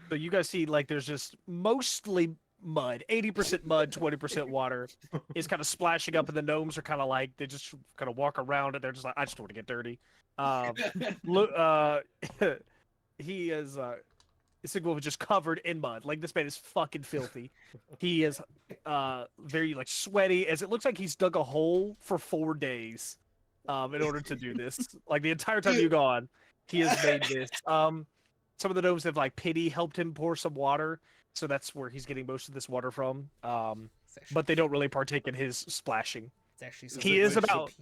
So you guys see like there's just mostly mud, 80% mud, 20% water. Is kind of splashing up, and the gnomes are kind of like they just kind of walk around it. They're just like, I just want to get dirty. He is Sigwolf is just covered in mud. Like this man is fucking filthy. He is very like sweaty, as it looks like he's dug a hole for 4 days in order to do this. Like the entire time you gone, he has made this. Some of the gnomes have like pity helped him pour some water, so that's where he's getting most of this water from. It's actually, But they don't really partake in his splashing. it's actually he is something about- OP.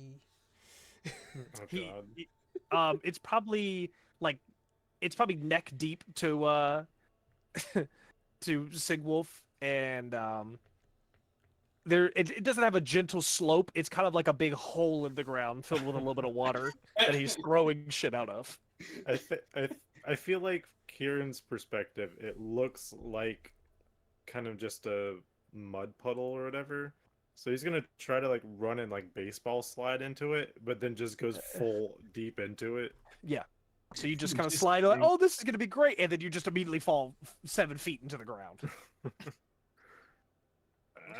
Oh He, god. it's probably neck deep to to Sigwolf, and it doesn't have a gentle slope. It's kind of like a big hole in the ground filled with a little bit of water that he's throwing shit out of. I feel like Kieran's perspective, it looks like kind of just a mud puddle or whatever. So he's gonna try to like run and like baseball slide into it, but then just goes full deep into it. So you just kind of Just slide like, think- oh, this is gonna be great, and then you just immediately fall 7 feet into the ground. Rook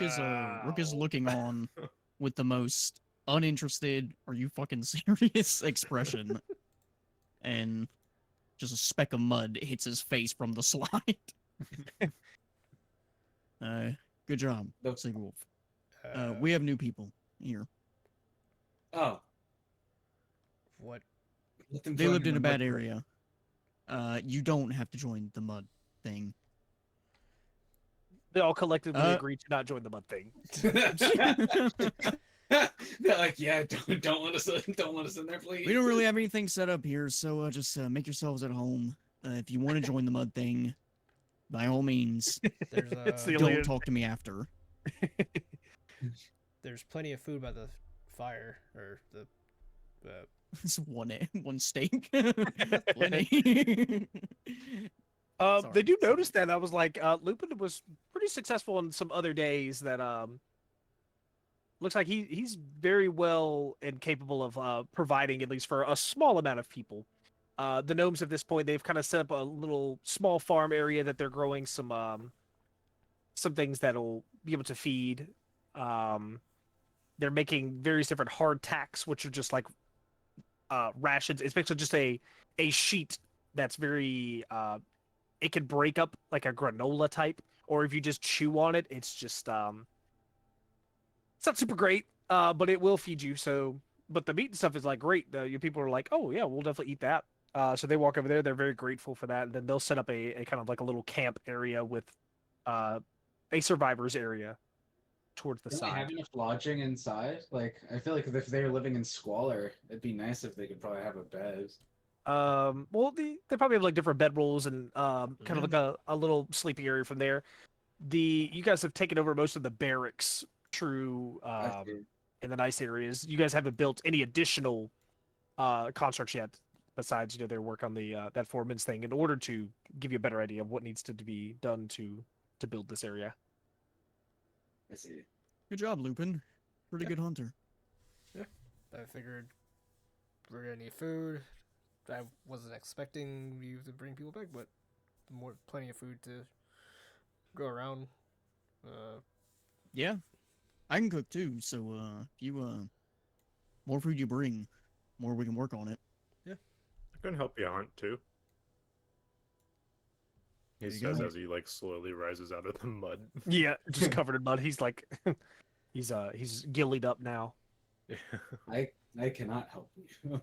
is Ow. looking on with the most uninterested, are you fucking serious expression. And just a speck of mud hits his face from the slide. Good job, Nope. Sigwolf. We have new people here. Oh, What? let them They join lived in the a bad mud area. You don't have to join the mud thing. They all collectively Uh, agree to not join the mud thing. park. They're like, yeah, don't let us in there, please. We don't really have anything set up here, so just make yourselves at home. If you want to join the mud thing, by all means, There's It's the don't only- talk to me after. there's plenty of food by the fire or the. It's one steak. Plenty. They do Sorry. notice that. I was like, Lupin was pretty successful on some other days that looks like he's very well and capable of providing at least for a small amount of people. The gnomes at this point, they've kind of set up a little small farm area that they're growing some things that'll be able to feed. They're making various different hardtacks, which are just like rations. It's basically just a sheet that's very it can break up like a granola type, or if you just chew on it, it's just it's not super great, but it will feed you. So, but the meat and stuff is like great. Your people are like, oh yeah, we'll definitely eat that. So they walk over there. They're very grateful for that. And then they'll set up a kind of like a little camp area with a survivors area towards the Don't they side. have enough lodging inside? Like, I feel like if they were living in squalor, it'd be nice if they could probably have a bed. Well, they probably have like different bedrolls and kind of like a little sleeping area from there. You guys have taken over most of the barracks, true, I see. in the nice areas. You guys haven't built any additional constructs yet. Besides, their work on the that foreman's thing, in order to give you a better idea of what needs to be done to build this area. I see. Good job, Lupin. Pretty good hunter. I figured we're gonna need food. I wasn't expecting you to bring people back, but plenty of food to go around. Yeah, I can cook too. So if you more food you bring, more we can work on it. I can help you hunt too. He There you says go. as he like slowly rises out of the mud. Yeah, just covered in mud. He's like, he's gillied up now. I cannot help you.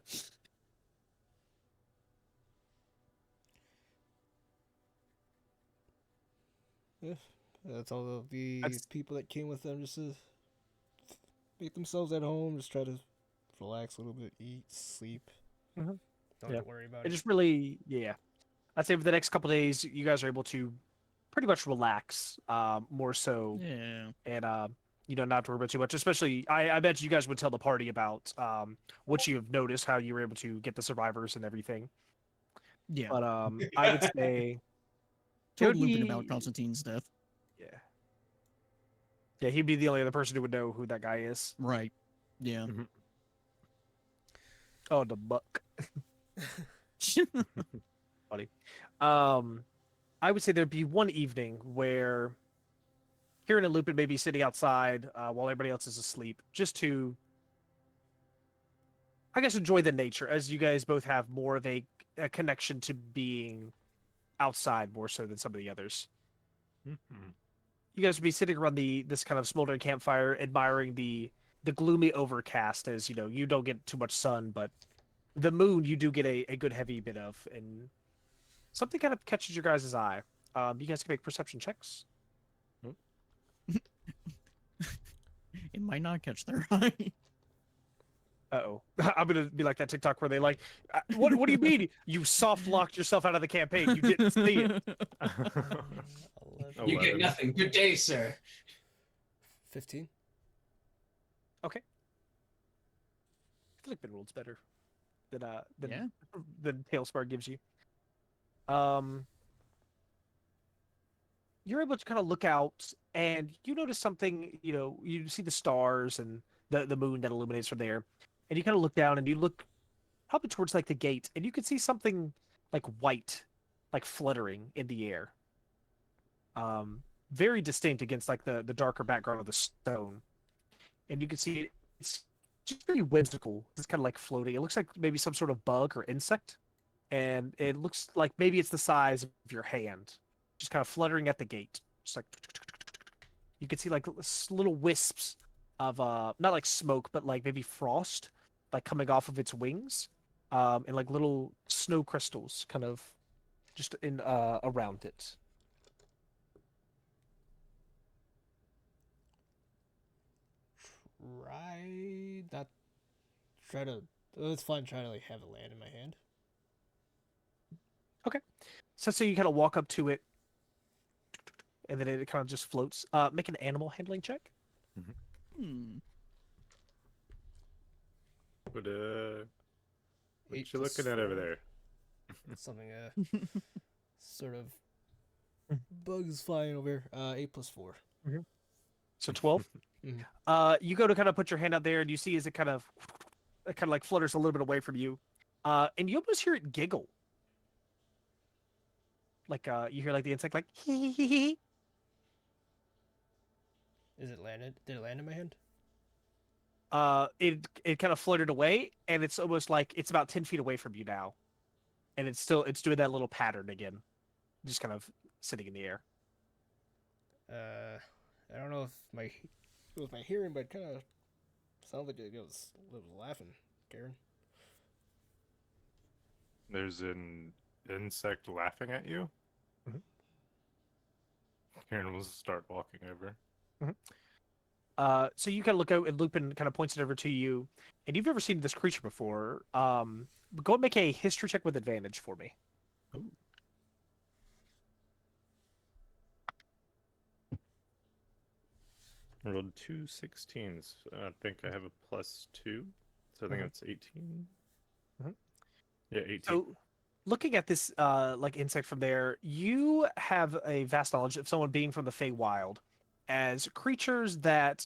That's all of the That's- people that came with them just to make themselves at home, just try to relax a little bit, eat, sleep. Mhm. Don't Yeah. have to worry about It it. just really, yeah. I'd say for the next couple days, you guys are able to pretty much relax, more so, Yeah. and not have to worry about too much. Especially, I bet you guys would tell the party about what you have noticed, how you were able to get the survivors and everything. Yeah. But I would say, it Told would Lupin about be- Constantine's death. yeah, yeah, he'd be the only other person who would know who that guy is. Right. Yeah. Oh, the buck. Funny. I would say there'd be one evening where Kieran and Lupin may be sitting outside while everybody else is asleep, just to, I guess, enjoy the nature, as you guys both have more of a connection to being outside more so than some of the others. You guys would be sitting around this kind of smoldering campfire, admiring the gloomy overcast, as you don't get too much sun, but the moon you do get a good heavy bit of, and something kind of catches your guys' eye. You guys can make perception checks. It might not catch their eye. Uh-oh. I'm gonna be like that TikTok where they like, what do you mean you soft locked yourself out of the campaign? You didn't see it. 11, You get 11. nothing. Good day, sir. 15. I feel like Midworld's better than Yeah. than Tailspar gives you. You're able to kind of look out and you notice something, you see the stars and the moon that illuminates from there. And you kind of look down and you look probably towards like the gate and you can see something like white, like fluttering in the air. Very distinct against like the darker background of the stone. And you can see it's just pretty whimsical. It's kind of like floating. It looks like maybe some sort of bug or insect. And it looks like maybe it's the size of your hand, just kind of fluttering at the gate. Just like you can see like little wisps of not like smoke, but like maybe frost, like coming off of its wings, and like little snow crystals kind of just in around it. Try that. Try to. Oh, it's fine. Try to like have it land in my hand. So you kind of walk up to it, and then it kind of just floats. Make an animal handling check. Hmm. What Eight you plus looking at over 4. there? Something sort of bugs flying over here. 8 plus 4. So 12. Mhm. You go to kind of put your hand out there, and you see as it kind of like flutters a little bit away from you, and you almost hear it giggle. Like you hear like the insect like hee hee hee. Is it landed? Did it land in my hand? It kind of fluttered away, and it's almost like it's about 10 feet away from you now, and it's doing that little pattern again, just kind of sitting in the air. I don't know if it was my hearing, but it kind of sounded like it was laughing, Karen. There's an insect laughing at you. Mhm. Karen will start walking over. So you kind of look out, and Lupin kind of points it over to you, and you've never seen this creature before. Go and make a history check with advantage for me. I rolled 2 16s. I think I have a +2, so I think Mhm. that's 18. Yeah, 18. So, looking at this like insect from there, you have a vast knowledge of someone being from the Feywild as creatures that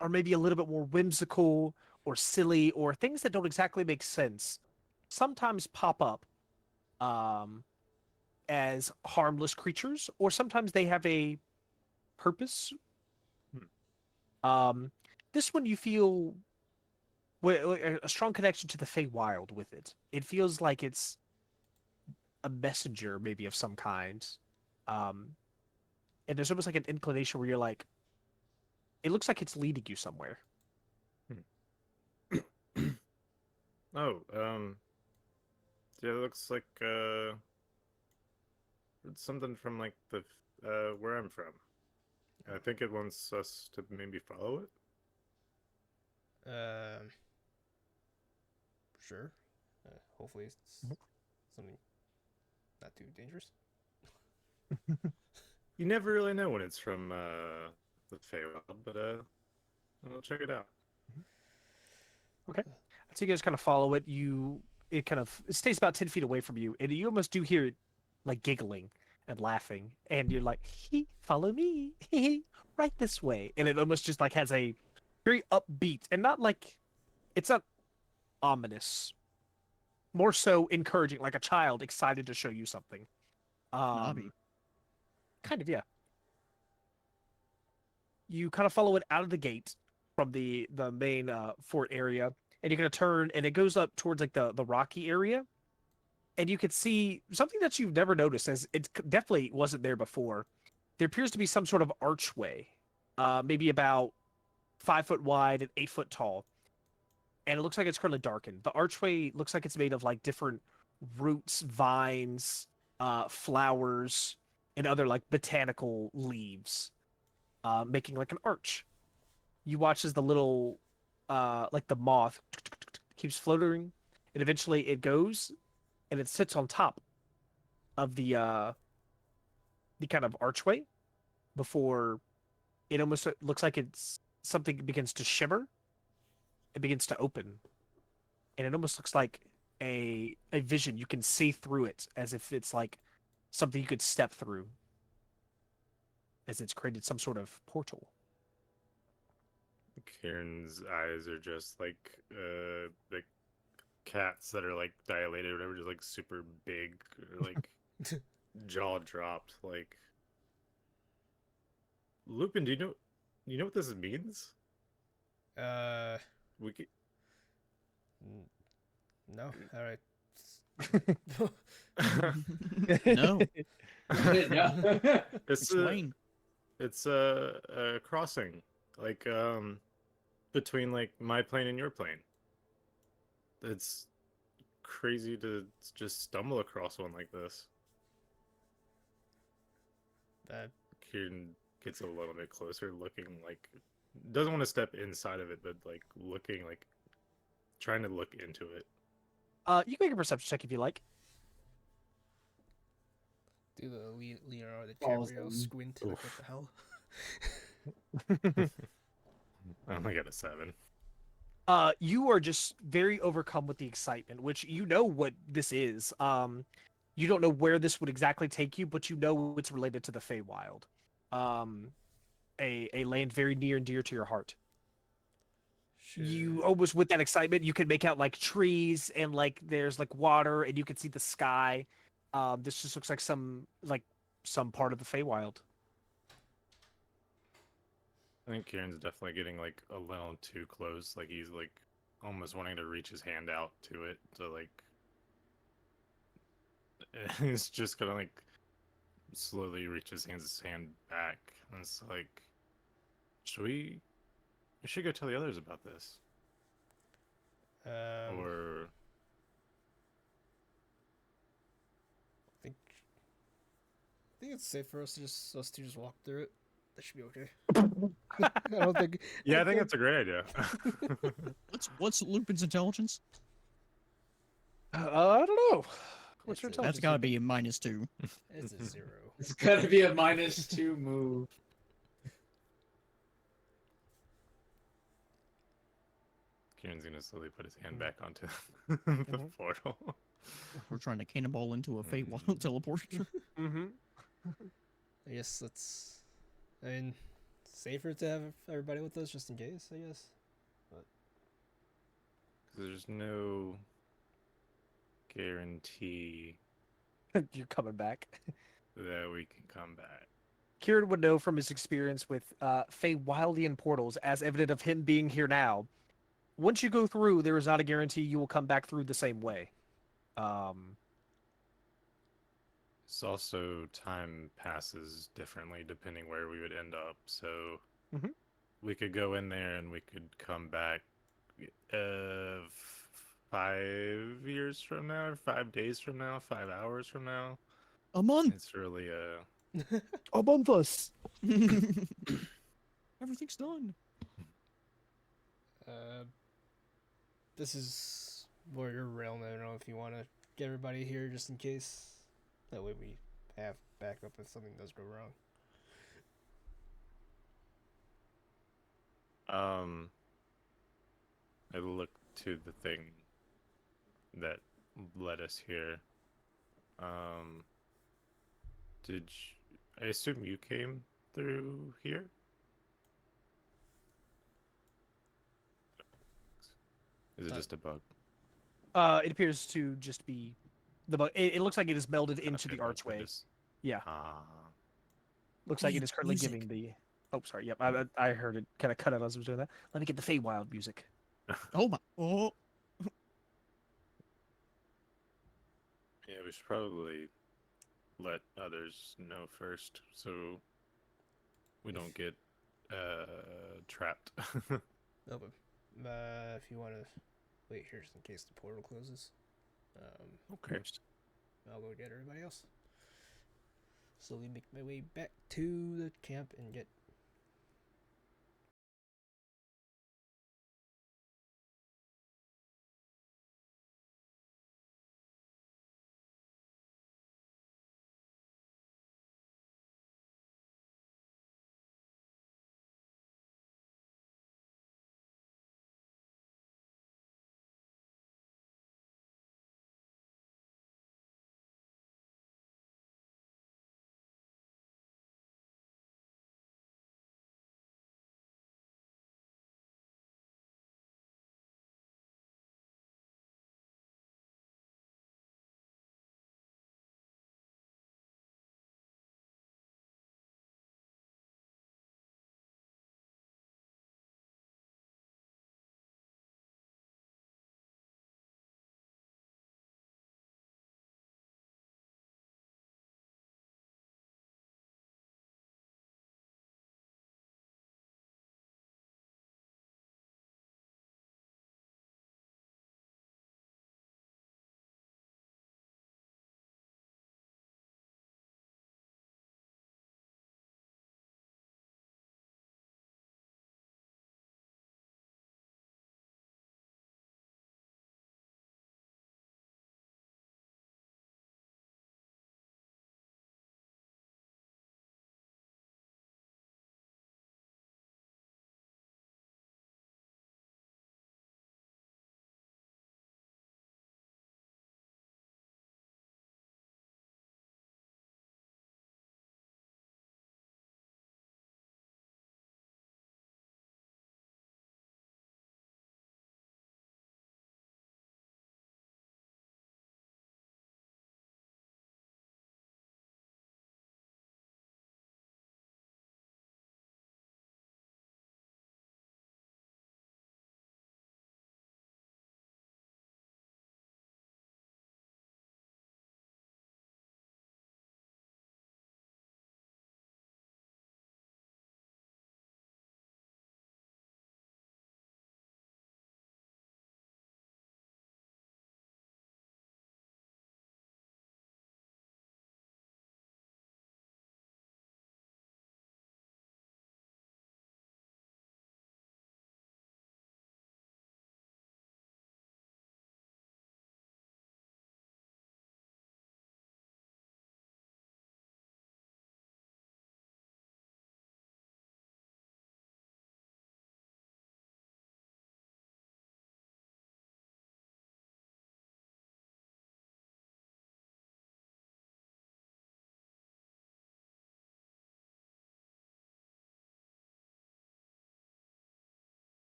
are maybe a little bit more whimsical or silly or things that don't exactly make sense sometimes pop up um, as harmless creatures, or sometimes they have a purpose. Um, this one you feel a strong connection to the Feywild with it. It feels like it's a messenger, maybe of some kind. Um, and there's almost like an inclination where you're like, it looks like it's leading you somewhere. Oh, yeah, it looks like it's something from like the where I'm from. I think it wants us to maybe follow it. Um, sure. Hopefully it's something not too dangerous. You never really know when it's from the Feywild, but we'll check it out. So you guys kind of follow it. It stays about 10 feet away from you, and you almost do hear it like giggling and laughing, and you're like, follow me, right this way. And it almost just like has a very upbeat and not like it's not ominous, more so encouraging, like a child excited to show you something. Snobby. Kind of, yeah. You kind of follow it out of the gate from the main fort area, and you're gonna turn, and it goes up towards like the rocky area, and you can see something that you've never noticed, as it definitely wasn't there before. There appears to be some sort of archway, maybe about 5 foot wide and 8 foot tall, and it looks like it's currently darkened. The archway looks like it's made of like different roots, vines, flowers, and other like botanical leaves, making like an arch. You watch as the little like the moth keeps floating, and eventually it goes and it sits on top of the kind of archway before it almost looks like it's something begins to shimmer. It begins to open, and it almost looks like a vision. You can see through it as if it's like something you could step through, as it's created some sort of portal. Kieran's eyes are just like cats that are like dilated or whatever, just like super big, or like jaw dropped. Like, Lupin, do you know what this means? Uh, We could... no. All right. No. Yeah. Explain. It's a crossing, like between like my plane and your plane. It's crazy to just stumble across one like this. That Kieran gets a little bit closer, looking like doesn't want to step inside of it, but like looking like trying to look into it. You can make a perception check if you like. do the Leonardo Awesome. DiCaprio squint. Like, what Oof. the hell? I only got a 7. You are just very overcome with the excitement, which you know what this is. You don't know where this would exactly take you, but you know it's related to the Feywild. A land very near and dear to your heart. You Should- almost with that excitement, you can make out like trees and like there's like water and you can see the sky. This just looks like some part of the Feywild. I think Kieran's definitely getting like a little too close. Like he's like almost wanting to reach his hand out to it to like. He's just gonna like slowly reach his hand back, and it's like, we should go tell the others about this, or I think it's safe for us to just walk through it. That should be okay. I don't think. yeah, I think that's a great idea. What's Lupin's intelligence? I don't know. What's your It's intelligence? That's got to be a -2. It's a 0. It's gotta be a -2 move. Kieran's gonna slowly put his hand back onto the portal. We're trying to cannonball into a Feywild teleport. Mm-hmm. I guess that's. I mean, safer to have everybody with us just in case. I guess. There's no guarantee You're coming back. that we can come back. Kieran would know from his experience with Feywildian portals, as evident of him being here now. Once you go through, there is not a guarantee you will come back through the same way. It's also time passes differently depending where we would end up. So Mhm. we could go in there and we could come back 5 years from now, or 5 days from now, 5 hours from now. A month. It's really Among us. Everything's done. This is more your realm. I don't know if you want to get everybody here just in case. That way we have backup if something does go wrong. I looked to the thing that led us here. I assume you came through here? Is it just a bug? It appears to just be the bug. It looks like it is melded into Okay, the like archway. this. Yeah, Ah. looks like it Wait, is currently music. giving the. Oh, sorry. Yep, I heard it kind of cut out as I was doing that. Let me get the Feywild music. Oh my. Oh. Yeah, we should probably let others know first so we don't get trapped. No, but if you want to wait here just in case the portal closes, Okay. I'll go get everybody else. Slowly make my way back to the camp and get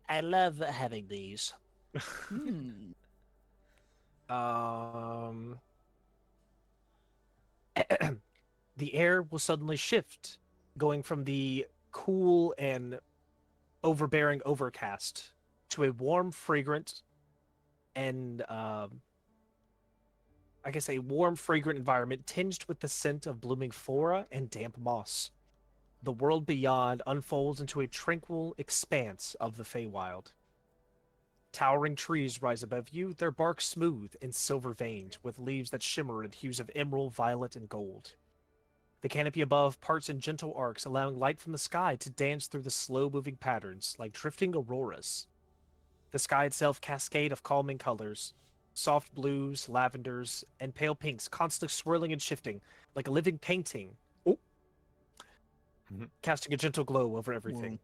I love having these. Hmm. Um, the air will suddenly shift, going from the cool and overbearing overcast to a warm, fragrant, and I guess a warm, fragrant environment tinged with the scent of blooming flora and damp moss. The world beyond unfolds into a tranquil expanse of the Feywild. Towering trees rise above you, their bark smooth and silver veined, with leaves that shimmer in hues of emerald, violet, and gold. The canopy above parts in gentle arcs, allowing light from the sky to dance through the slow moving patterns like drifting auroras. The sky itself cascade of calming colors, soft blues, lavenders, and pale pinks, constantly swirling and shifting like a living painting. Oh, casting a gentle glow over everything. Whoa.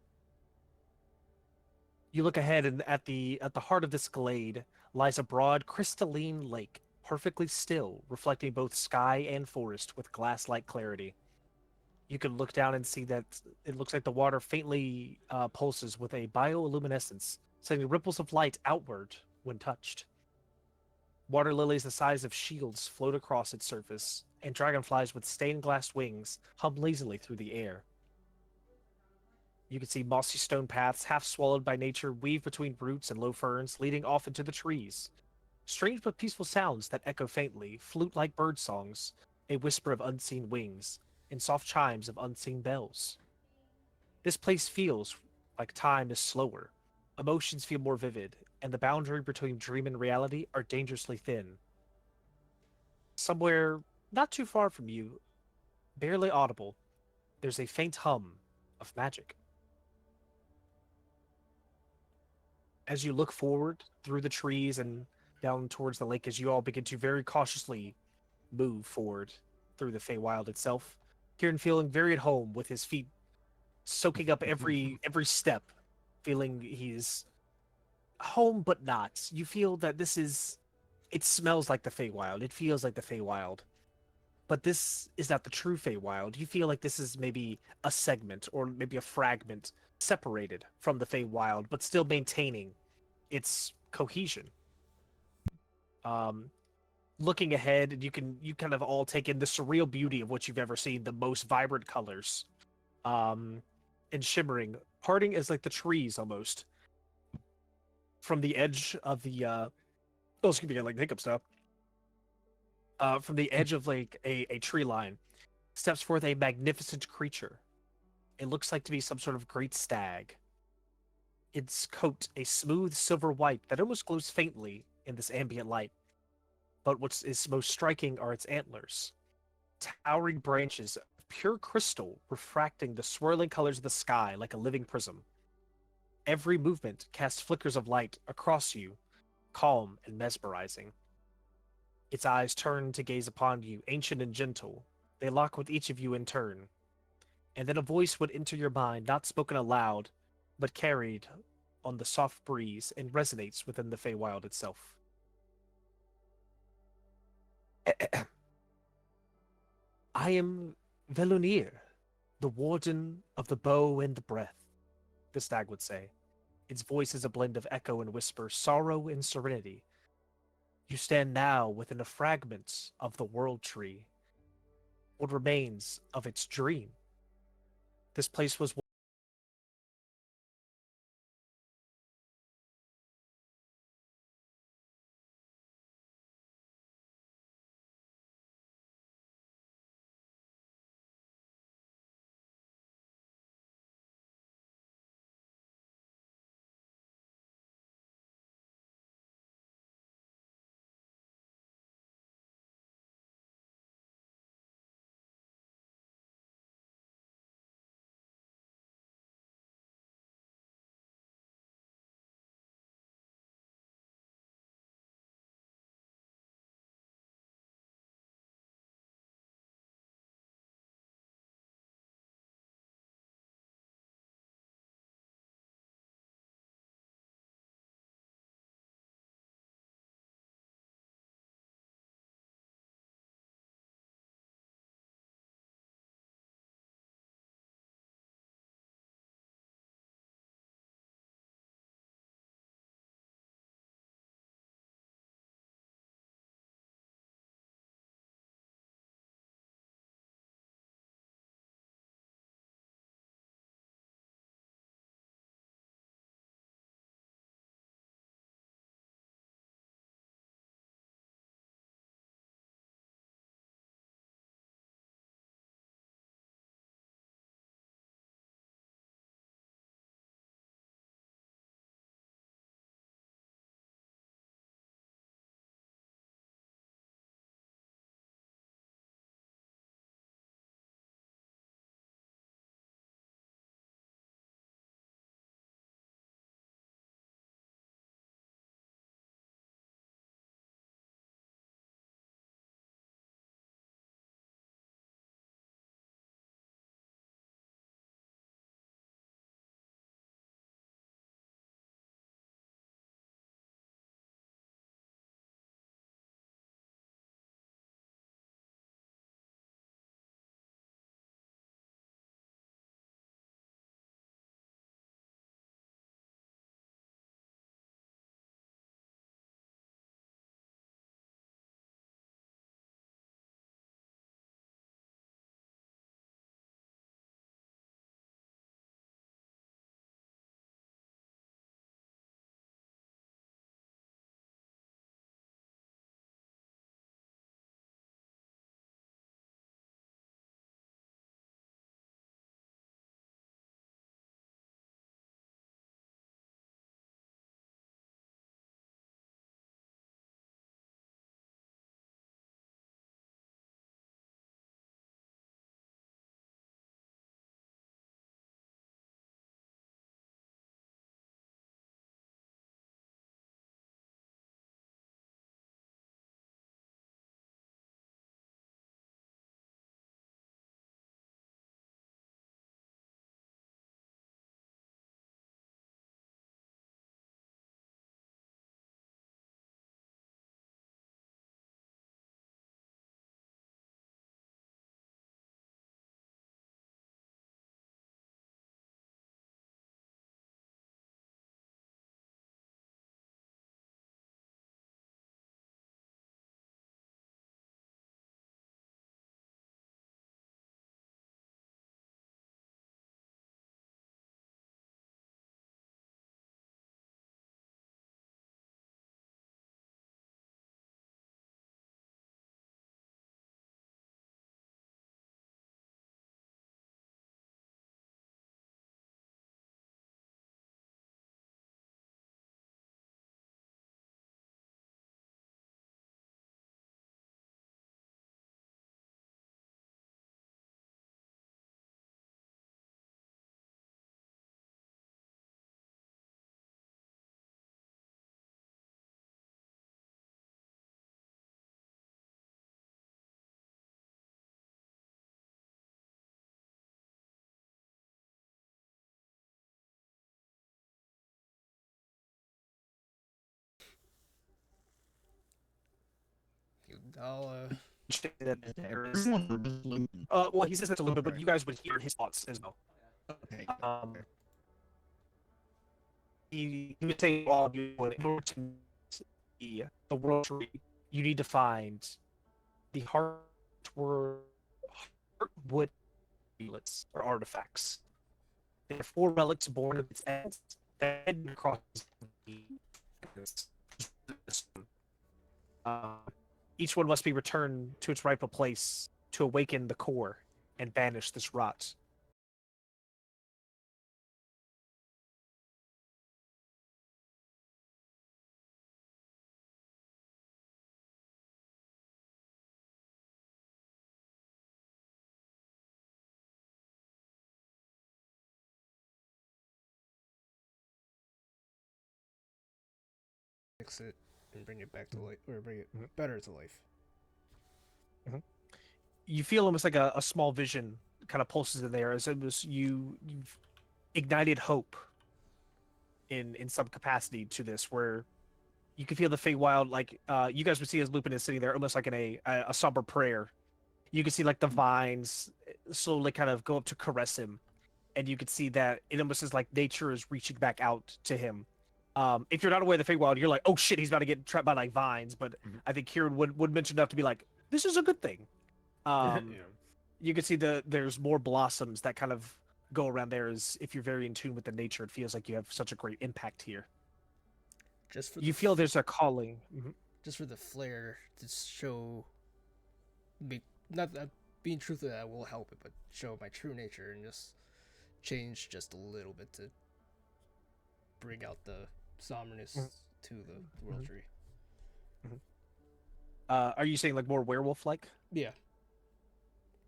You look ahead, and at the heart of this glade lies a broad, crystalline lake, perfectly still, reflecting both sky and forest with glass-like clarity. You can look down and see that it looks like the water faintly pulses with a bioluminescence, sending ripples of light outward when touched. Water lilies the size of shields float across its surface, and dragonflies with stained glass wings hum lazily through the air. You can see mossy stone paths, half swallowed by nature, weave between roots and low ferns, leading off into the trees. Strange but peaceful sounds that echo faintly, flute like bird songs, a whisper of unseen wings, and soft chimes of unseen bells. This place feels like time is slower, emotions feel more vivid, and the boundary between dream and reality are dangerously thin. Somewhere not too far from you, barely audible, there's a faint hum of magic. As you look forward through the trees and down towards the lake, as you all begin to very cautiously move forward through the Feywild itself, Kieran feeling very at home with his feet soaking up every step, feeling he's home but not. You feel that this is it smells like the Feywild. It feels like the Feywild. But this is not the true Feywild. You feel like this is maybe a segment or maybe a fragment separated from the Feywild, but still maintaining its cohesion. Um, Looking ahead, and you kind of all take in the surreal beauty of what you've ever seen, the most vibrant colors, um, and shimmering, parting as like the trees almost from the edge of the oh, excuse me, I like hiccup stuff. From the edge of like a tree line, steps forth a magnificent creature. It looks like to be some sort of great stag. Its coat a smooth silver white that almost glows faintly in this ambient light. But what is most striking are its antlers, towering branches of pure crystal refracting the swirling colors of the sky like a living prism. Every movement casts flickers of light across you, calm and mesmerizing. Its eyes turn to gaze upon you, ancient and gentle. They lock with each of you in turn. And then a voice would enter your mind, not spoken aloud, but carried on the soft breeze and resonates within the Feywild itself. I am Velunir, the warden of the bow and the breath, the stag would say. Its voice is a blend of echo and whisper, sorrow and serenity. You stand now within a fragment of the world tree, what remains of its dream. This place was I'll Everyone or just Lupin? Well, he says that a little bit, but Right. you guys would hear his thoughts as well. Okay. He would say, "Well, in order to the world tree, you need to find the heartwood amulets or artifacts. There are 4 relics born of its ends that head across the each one must be returned to its rightful place to awaken the core and banish this rot. fix it and bring it back to life, or bring it Mhm. better to life. You feel almost like a small vision kind of pulses in there as it was you've ignited hope in some capacity to this, where you can feel the Feywild, like you guys would see as Lupin is sitting there almost like in a somber prayer. You can see like the vines slowly kind of go up to caress him, and you can see that it almost is like nature is reaching back out to him. If you're not aware of the Feywild, you're like, oh shit, he's about to get trapped by like vines. But I think Kieran would mention enough to be like, this is a good thing. Yeah. You can see there's more blossoms that kind of go around there. As if you're very in tune with the nature, it feels like you have such a great impact here. Just for You feel there's a calling. just for the flair to show, not that being truthful that will help it, but show my true nature and just change just a little bit to bring out the somberness to the world tree. Are you saying like more werewolf-like? Yeah.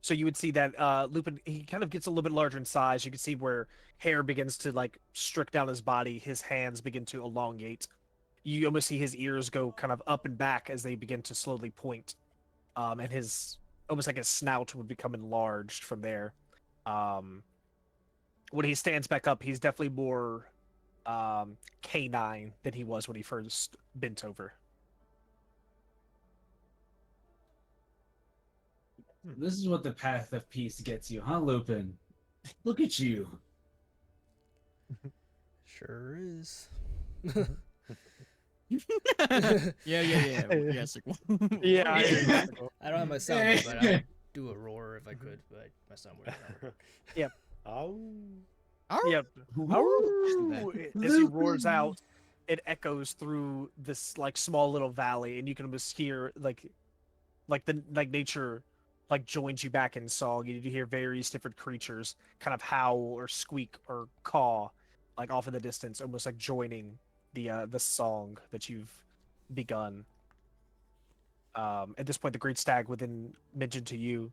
So you would see that Lupin, he kind of gets a little bit larger in size. You can see where hair begins to like strick down his body. His hands begin to elongate. You almost see his ears go kind of up and back as they begin to slowly point. And his almost like his snout would become enlarged from there. When he stands back up, he's definitely more canine than he was when he first bent over. This is what the path of peace gets you, huh, Lupin? Look at you. Sure is. Yes. Yeah, I don't have my sound, but I'd do a roar if I could, but my sound wouldn't work. Oh. Yeah. Ooh. As he roars out, it echoes through this like small little valley, and you can almost hear like nature like joins you back in song. You hear various different creatures kind of howl or squeak or caw, like off in the distance, almost like joining the song that you've begun. At this point, the great stag within mentioned to you,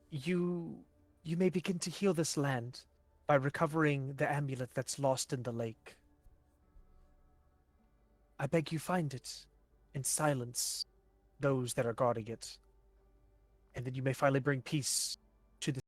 you may begin to heal this land by recovering the amulet that's lost in the lake. I beg you find it and silence those that are guarding it, and then you may finally bring peace to the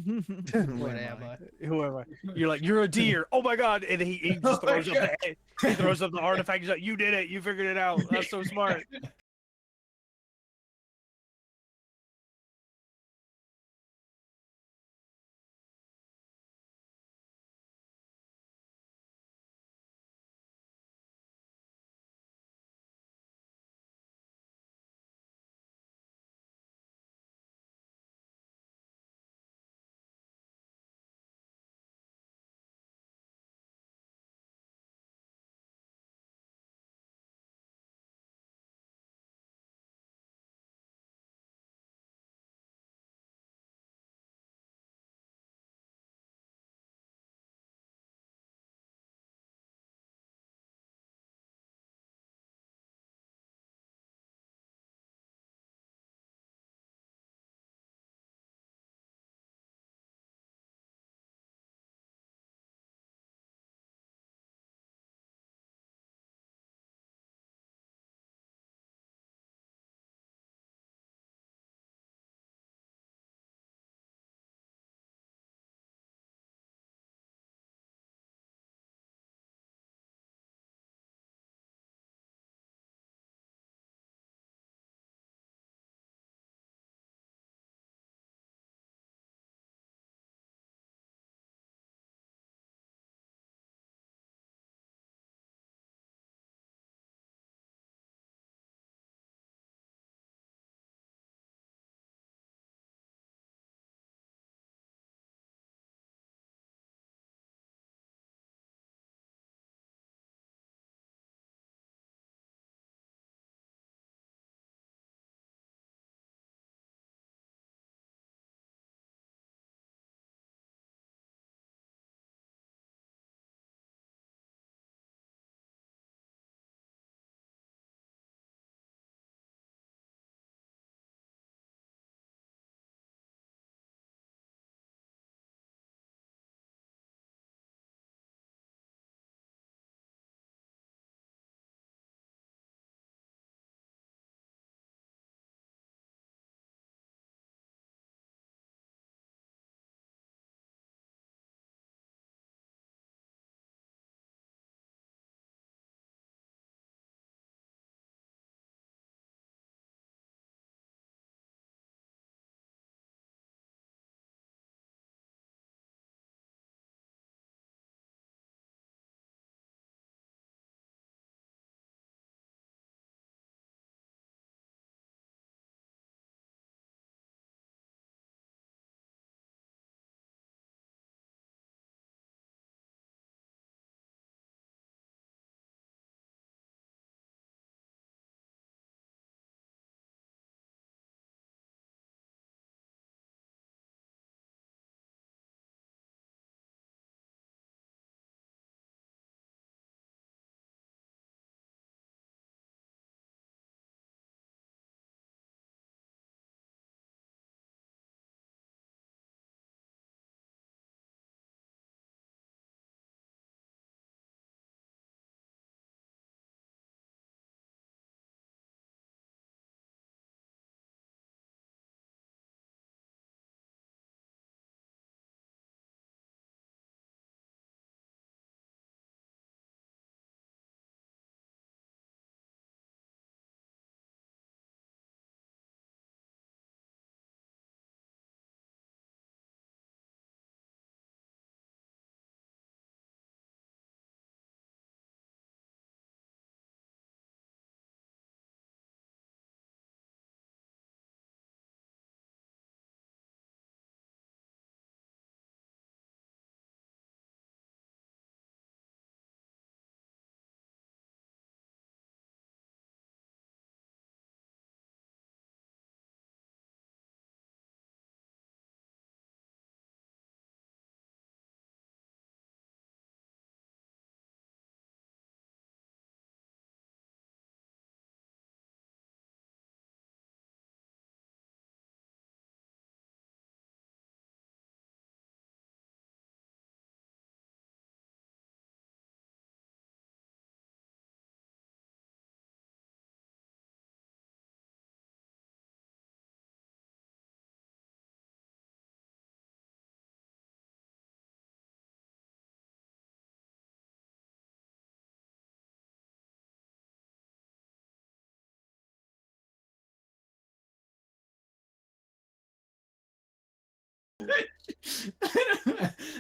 Who What am am I? Who am I? You're like, you're a deer. Oh my god! And he just Oh my throws up the God. head. He throws up the artifact. He's like, you did it. You figured it out. That's so smart.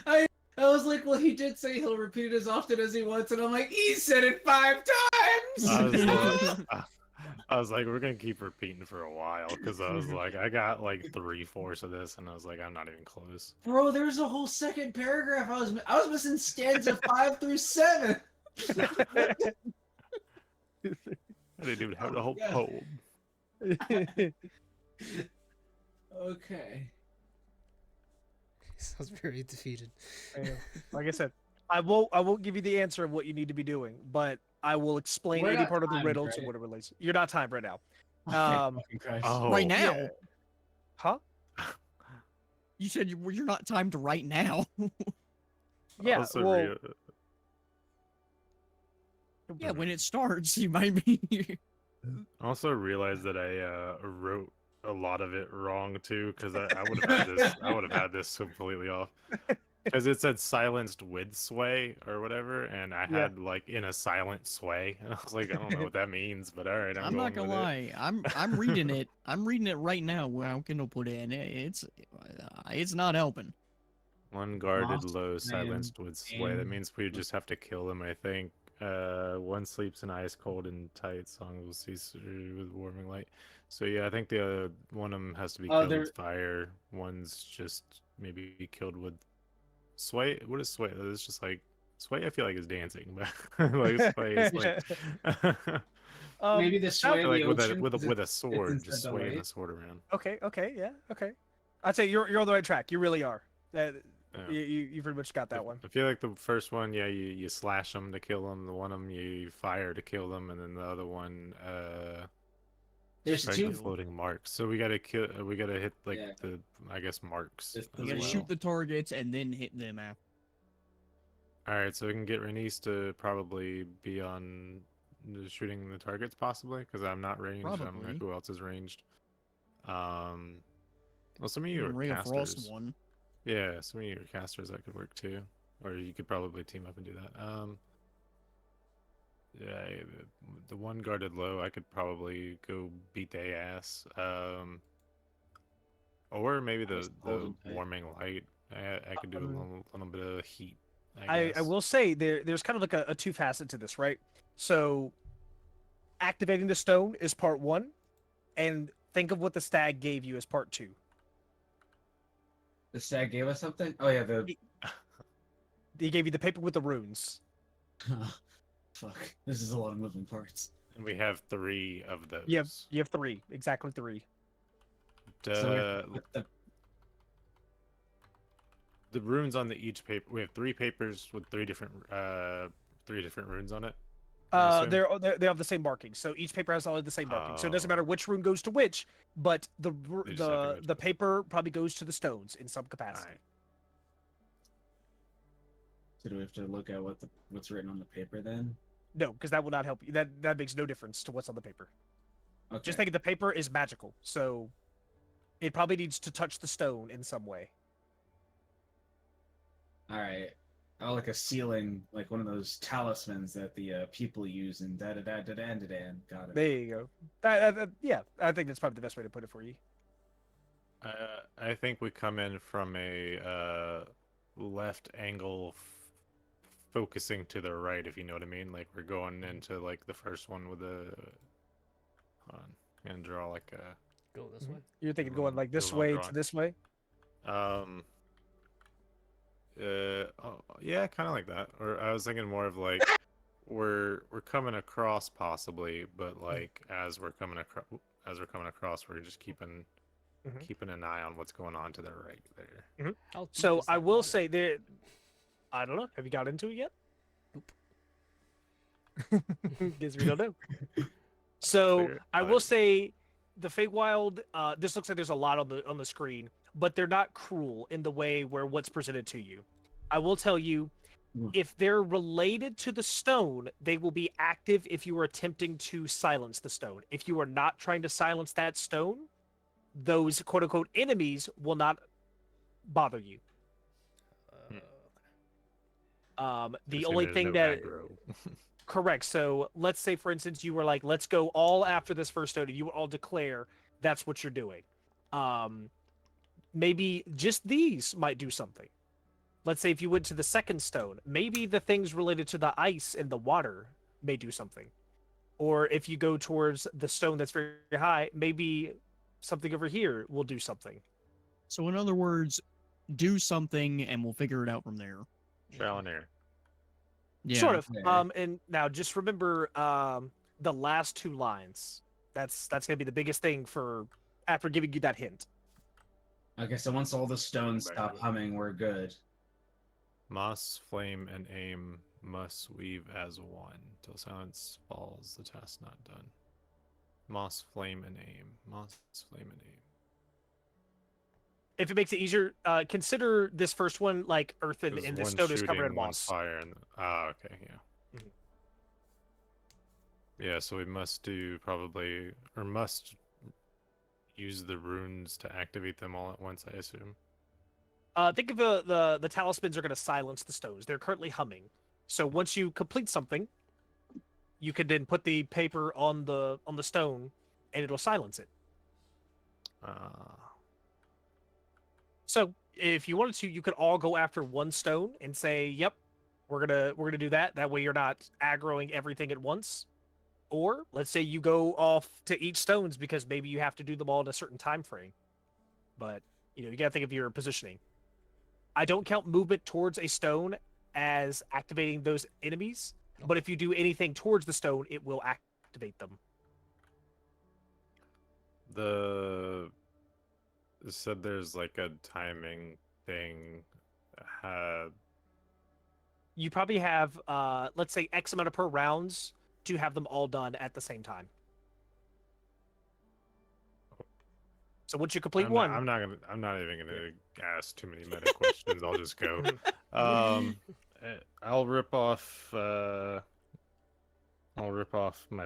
I I was like, well, he did say he'll repeat it as often as he wants, and I'm like, he said it 5 times. I was like, we're gonna keep repeating for a while because I was like, I got like 3/4 of this, and I was like, I'm not even close. Bro, there's a whole second paragraph. I was missing stanza 5 through 7. I didn't even have the whole Yeah. poem. Okay. Sounds very defeated. Yeah. Like I said, I won't give you the answer of what you need to be doing, but I will explain We're any not part of the timed, riddle to right? what it relates. You're not timed right now. Fucking Christ. Oh, Right now. Yeah. Huh? You said you're not timed right now. Yeah. Also Well, Yeah, when it starts, you might be. also realized that I wrote a lot of it wrong too, because I would have had this. I would have had this completely off. Because it said silenced with sway or whatever, and I Yeah. had like in a silent sway, and I was like, I don't know what that means, but all right, I'm not going gonna with it. lie. I'm reading it. I'm reading it right now. How can I put it in? It's not helping. One guarded Lost low, man silenced with sway. That and- means we just have to kill them, I think. One sleeps in ice cold and tight. Song will cease with warming light. So yeah, I think the one of them has to be Oh, killed there- with fire. One's just maybe killed with sway. What is sway? It's just like sway. I feel like is dancing, but like sway is like Maybe the sway of like the with a ocean, with a 'cause with a it's sword, instead just the swaying the light. sword around. okay, yeah, okay. I'd say you're on the right track. You really are. That Yeah. you pretty much got that one. I feel like the first one, yeah, you slash them to kill them. The one of them you fire to kill them, and then the other one, There's strike two. the floating marks. So we gotta kill. We gotta hit like Yeah. the, I guess, marks. Just You as gotta well. shoot the targets and then hit them after. All right, so we can get Renice to probably be on shooting the targets, possibly, because I'm not ranged. I don't know Probably. who else is ranged. Well, some of you The are Ray of casters. Frost one. Yeah, some of you are casters. That could work too, or you could probably team up and do that. Yeah, the one guarded low, I could probably go beat their ass. Or maybe Just the hold 'em tight. warming light. I could do a little bit of heat. I guess. will say there's kind of like a two facet to this, right? So activating the stone is part one, and think of what the stag gave you as part two. The stag gave us something? Oh, yeah, the. He gave you the paper with the runes. Fuck. This is a lot of moving parts. And we have 3 of those. You have 3, exactly 3. So we have to put The runes on each paper. We have 3 papers with 3 different runes on it. I assume? They have the same marking, so each paper has all the same marking. So it doesn't Oh. matter which rune goes to which, but They just have to go to the paper probably goes to the stones in some capacity. Alright. So do we have to look at what's written on the paper then? No, because that will not help you. That makes no difference to what's on the paper. Okay. Just think of the paper is magical, so it probably needs to touch the stone in some way. All right. Oh, like a sealing, like one of those talismans that the people use and da da da da da da da. Got it. There you go. Yeah, I think that's probably the best way to put it for you. I think we come in from a left angle, focusing to the right. If you know what I mean, like we're going into like the first one with the. Hold on, and draw like a. Go this way. You're thinking Go going on- like this go on way drawing. to this way. Oh, yeah, kind of like that. Or I was thinking more of like we're coming across possibly, but like as we're coming across, we're just keeping Mhm. keeping an eye on what's going on to the right there. How deep So is I that will water? say there. I don't know. Have you got into it yet? Guess we don't know. So Clear. I will say, the Feywild. This looks like there's a lot on the screen, but they're not cruel in the way where what's presented to you. I will tell you, Mm. if they're related to the stone, they will be active if you are attempting to silence the stone. If you are not trying to silence that stone, those quote unquote enemies will not bother you. The Assume only there's thing no that aggro. correct. So let's say, for instance, you were like, "Let's go all after this first stone," and you would all declare that's what you're doing. maybe just these might do something. Let's say if you went to the second stone, maybe the things related to the ice and the water may do something. Or if you go towards the stone that's very high, maybe something over here will do something. So in other words, do something and we'll figure it out from there. Trial and error. Yeah. Sort of. Yeah. And now just remember the last two lines. That's gonna be the biggest thing for after giving you that hint. Okay, so once all the stones Back stop to it. humming, we're good. Moss, flame, and aim must weave as one. Till silence falls, the task not done. Moss, flame, and aim. Moss, flame, and aim. If it makes it easier, consider this first one like earth and There's the one stone is covered shooting, in one moss. fire, and okay, yeah. Mhm. Yeah, so we must do probably, or must use the runes to activate them all at once, I assume. Think of the talismans are going to silence the stones. They're currently humming. So once you complete something, you can then put the paper on the stone, and it'll silence it. So if you wanted to, you could all go after one stone and say, "Yep, we're gonna do that." That way, you're not aggroing everything at once. Or let's say you go off to each stones because maybe you have to do them all in a certain time frame. But you gotta think of your positioning. I don't count movement towards a stone as activating those enemies, but if you do anything towards the stone, it will activate them. It said there's like a timing thing. You probably have, let's say, X amount of per rounds to have them all done at the same time. So once you complete one, I'm not even gonna ask too many meta questions. I'll just go. I'll rip off. I'll rip off my.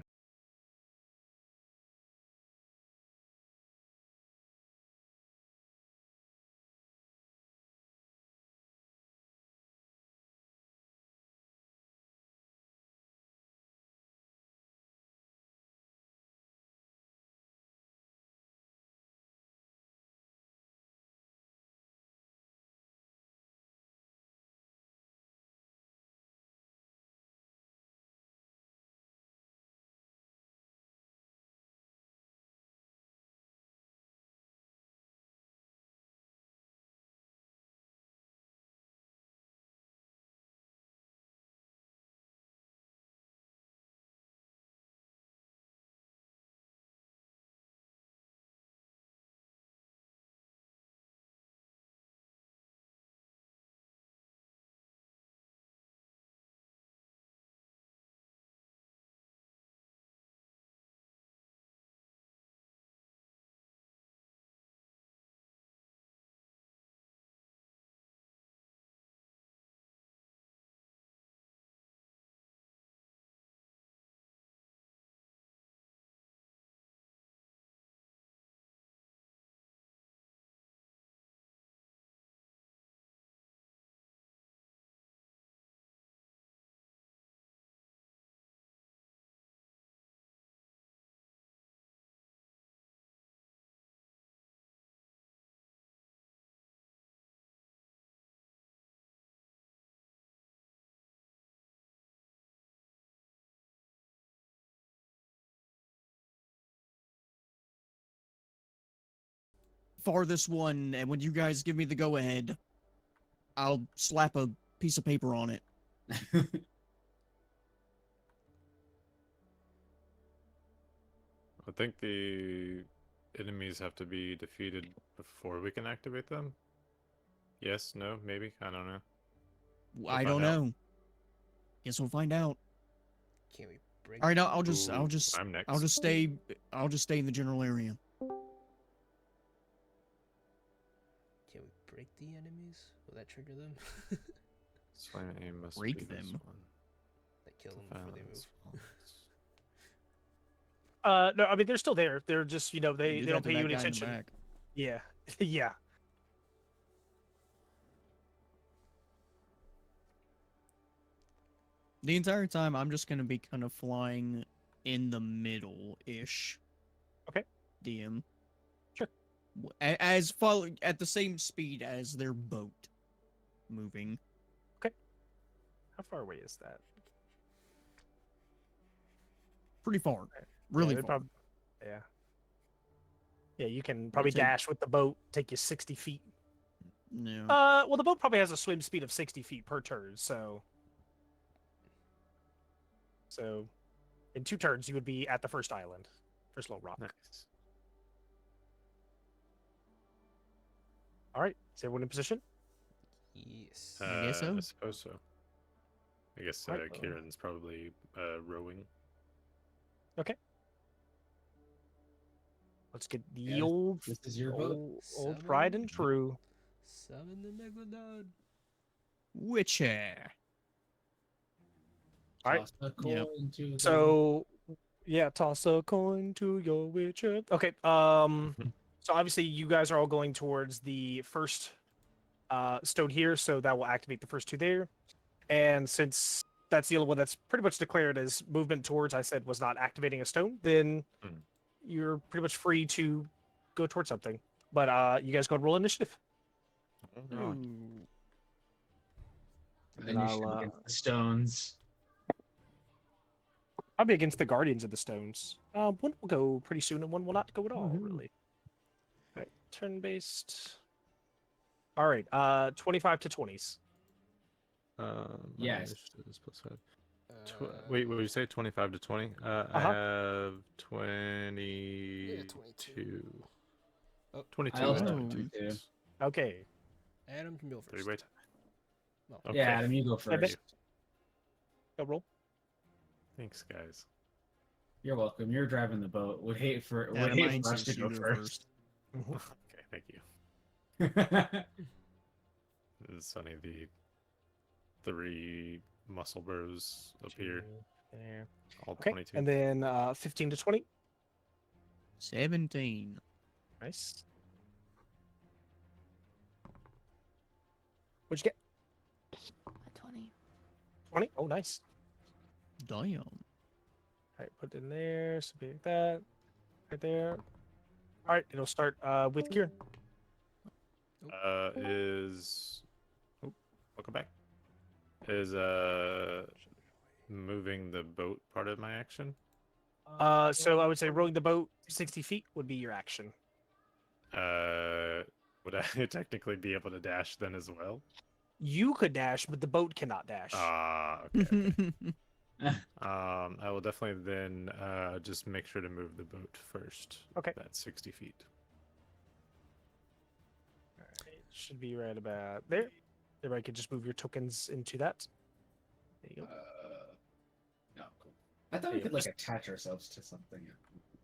Farthest one, and when you guys give me the go ahead, I'll slap a piece of paper on it. I think the enemies have to be defeated before we can activate them. Yes, no, maybe. I don't know. I find don't out. know. Guess we'll find out. Can we break? All right, them? I'll just I'm next. I'll just stay in the general area. Can we break the enemies? Will that trigger them? Flame and aim must Break be this them. one. Like kill them Till before they silence move. falls. no, I mean they're still there. They're just they Do they that don't to pay you that any guy in the attention. back. Yeah, yeah. The entire time, I'm just gonna be kind of flying in the middle-ish. Okay. DM. Sure. as follow at the same speed as their boat moving. How far away is that? Pretty far. Yeah, Really they'd far. yeah. Yeah, you can probably take- dash with the boat, take you 60 feet. No. Well, the boat probably has a swim speed of 60 feet per turn, so in 2 turns you would be at the first island, first little rock. Nice. All right, is everyone in position? Yes. I guess so. I suppose so. I guess Right, Kieran's probably rowing. Let's get the Yes, old, this is your boat. old tried and true. Summon the Megalodon. Witcher. All right. Toss a Yep. coin to the- So, yeah, toss a coin to your witcher. Okay. So obviously you guys are all going towards the first stone here, so that will activate the first 2 there. And since that's the only one that's pretty much declared as movement towards, I said was not activating a stone, then Hmm. you're pretty much free to go towards something. But you guys go and roll initiative. Oh, Ooh. Initiative I'll, against the stones. I'll be against the Guardians of the Stones. One will go pretty soon, and one will not go at all, Woohoo. really. All right, turn-based. All right, 25 to 20s. Yes. Initiative is +5. Uh, Wait, what did you say? 25 to 20? I Uh-huh. have 22. 22. Oh, 22 I also and have 22. 22. Okay, Adam can go first. Three-way tie. Well, Okay. Yeah, Adam, you go Yeah, first. go roll. Thanks, guys. You're welcome. You're driving the boat. Would hate for would Adam, I hate for us to insist go you go first. Okay, thank you. It's funny, the 3 muscle bros appear, There. all Okay, 22. and then 15 to 20. 17. Nice. What'd you get? A 20. 20. Oh, nice. Damn. All right, put it in there. Something like that. Right there. All right, it'll start with Kieran. Is welcome back. Is moving the boat part of my action? So I would say rowing the boat 60 feet would be your action. Would I technically be able to dash then as well? You could dash, but the boat cannot dash. Ah, okay. I will definitely then just make sure to move the boat first. Okay. That's 60 feet. It should be right about there. Everybody could just move your tokens into that. There you go. No, cool. I thought we Yeah, could like just- attach ourselves to something.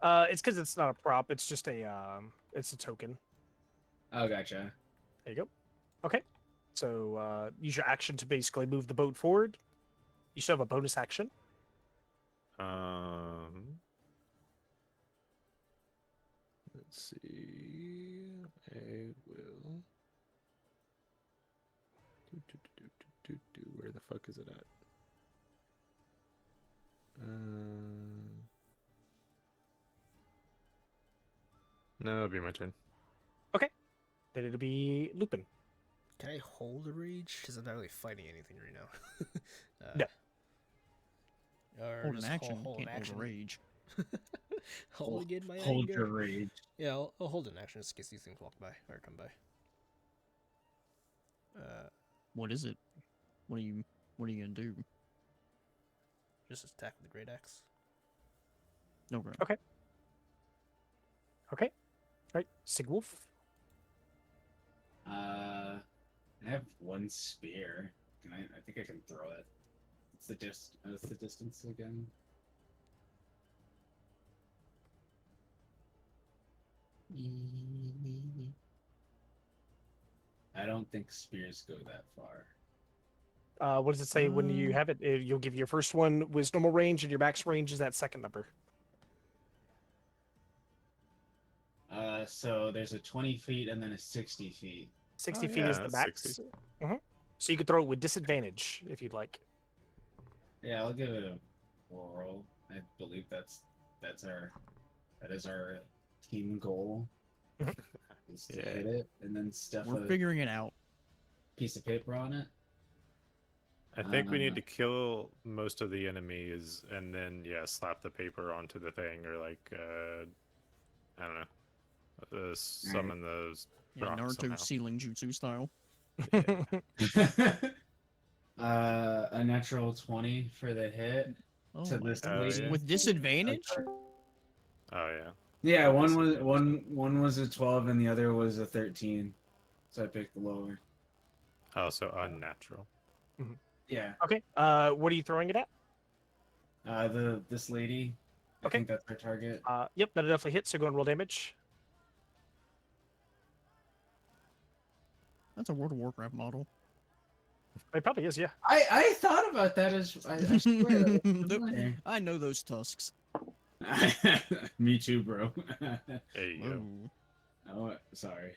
It's because it's not a prop. It's just it's a token. Oh, gotcha. There you go. Okay. So use your action to basically move the boat forward. You still have a bonus action. Let's see. I will. Where the fuck is it at? No, it'll be my turn. Then it'll be Lupin. Can I hold a rage? Because I'm not really fighting anything right now. No. Or Hold an just action. Hold an Can't action. hold a rage. Hold in my Hold anger. your rage. Yeah, I'll hold an action just in case these things walk by or come by. What is it? What are you gonna do? Just attack with the great axe. No, bro. Okay. All right, Sigwolf. I have 1 spear. Can I think I can throw it. What's the distance again? I don't think spears go that far. What does it say when you have it? You'll give your first one was normal range, and your max range is that second number. So there's a 20 feet and then a 60 feet. 60 Oh, feet is yeah, the that's max. 60. So you could throw it with disadvantage if you'd like. Yeah, I'll give it a whirl. I believe that is our team goal. distance to Yeah. hit it, and then stuff We're a figuring it out. piece of paper on it. I think we need to kill most of the enemies and then slap the paper onto the thing or like I don't know, summon those Yeah, rocks Naruto somehow. ceiling jutsu style. A natural 20 for the hit Oh to my this Oh, lady. yeah. With disadvantage? Oh yeah. Yeah, Oh, one was disadvantage. one was a 12 and the other was a 13. So I picked the lower. Oh, so unnatural. Yeah. Okay. What are you throwing it at? This lady. I Okay. think that's our target. Yep, that'll definitely hit. So go and roll damage. That's a World of Warcraft model. It probably is, yeah. I thought about that as I swear that was familiar. I know those tusks. Me too, bro. There you go. Ooh. Oh, sorry.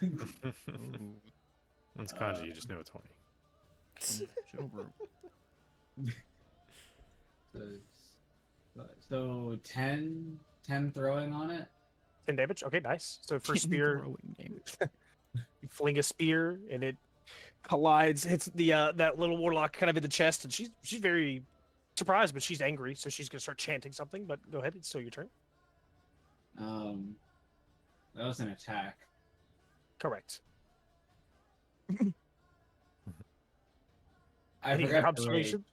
Ooh. It's kanji. You just know it's 20. Chill, bro. So 10 throwing on it. 10 damage. Okay, nice. So for spear, Throwing damage. you fling a spear and it collides, hits the that little warlock kind of in the chest, and she's very surprised, but she's angry, so she's gonna start chanting something. But go ahead, it's still your turn. That was an attack. Correct. I Any forgot to observation?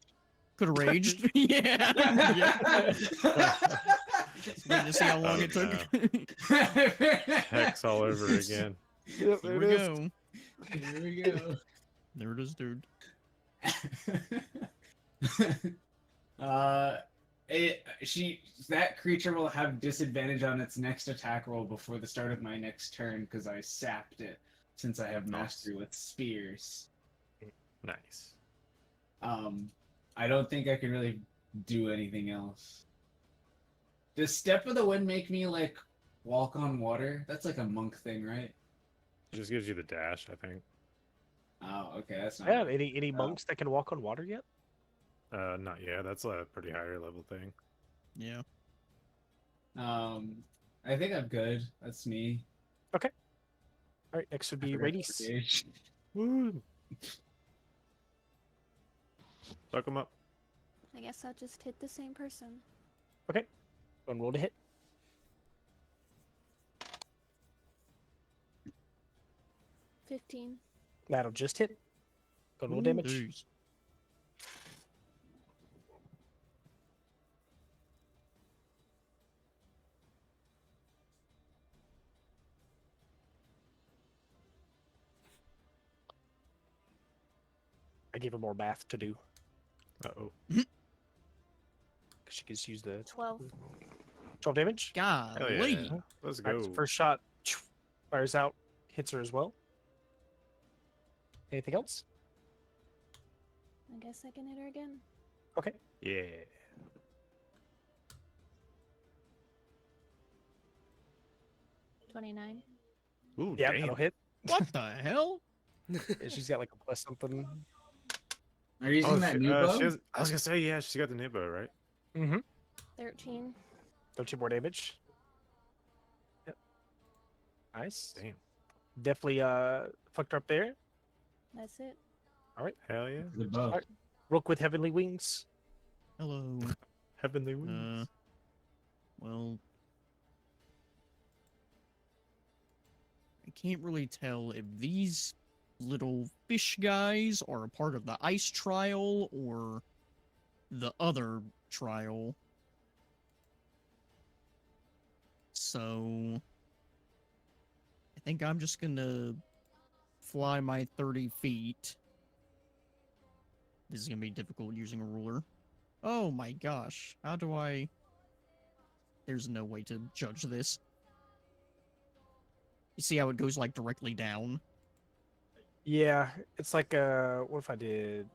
Could have raged. Yeah. Yeah. Waiting to see how long Oh, it took. Hex all over again. Yep, Here we go. Here we go. There it is, dude. That creature will have disadvantage on its next attack roll before the start of my next turn because I sapped it since I have mastery with spears. Nice. I don't think I can really do anything else. Does Step of the Wind make me like walk on water? That's like a monk thing, right? It just gives you the dash, I think. Oh, okay, that's not. Yeah. bad. Any monks that can walk on water yet? Not yet. That's a pretty higher level thing. Yeah. I think I'm good. That's me. All right. Next would I be forgot to Radies. engage. Woo! Fuck him up. I guess I'll just hit the same person. Go and roll to hit. $15. That'll just hit. Go and roll damage. Jeez. I gave her more math to do Uh-oh. because she gets use the 12. 12 damage. Hell Golly. yeah. Let's All right, go. so first shot fires out, hits her as well. Anything else? I guess I can hit her again. Okay. Yeah. 29. Ooh, Yeah, damn. that'll hit. What the hell? Yeah, she's got like a plus something. Are you using that new bow? I was gonna say, yeah, she's got the new bow, right? Mm-hmm. 13. 13 more damage. Yep. Nice. Damn. Definitely fucked her up there. That's it. Hell yeah. The bow. Alright. Rook with heavenly wings. Hello. Heavenly wings. Well, I can't really tell if these little fish guys are a part of the ice trial or the other trial. So I think I'm just gonna fly my 30 feet. This is gonna be difficult using a ruler. Oh my gosh. How do I... There's no way to judge this. You see how it goes, like, directly down? Yeah, it's like what if I did?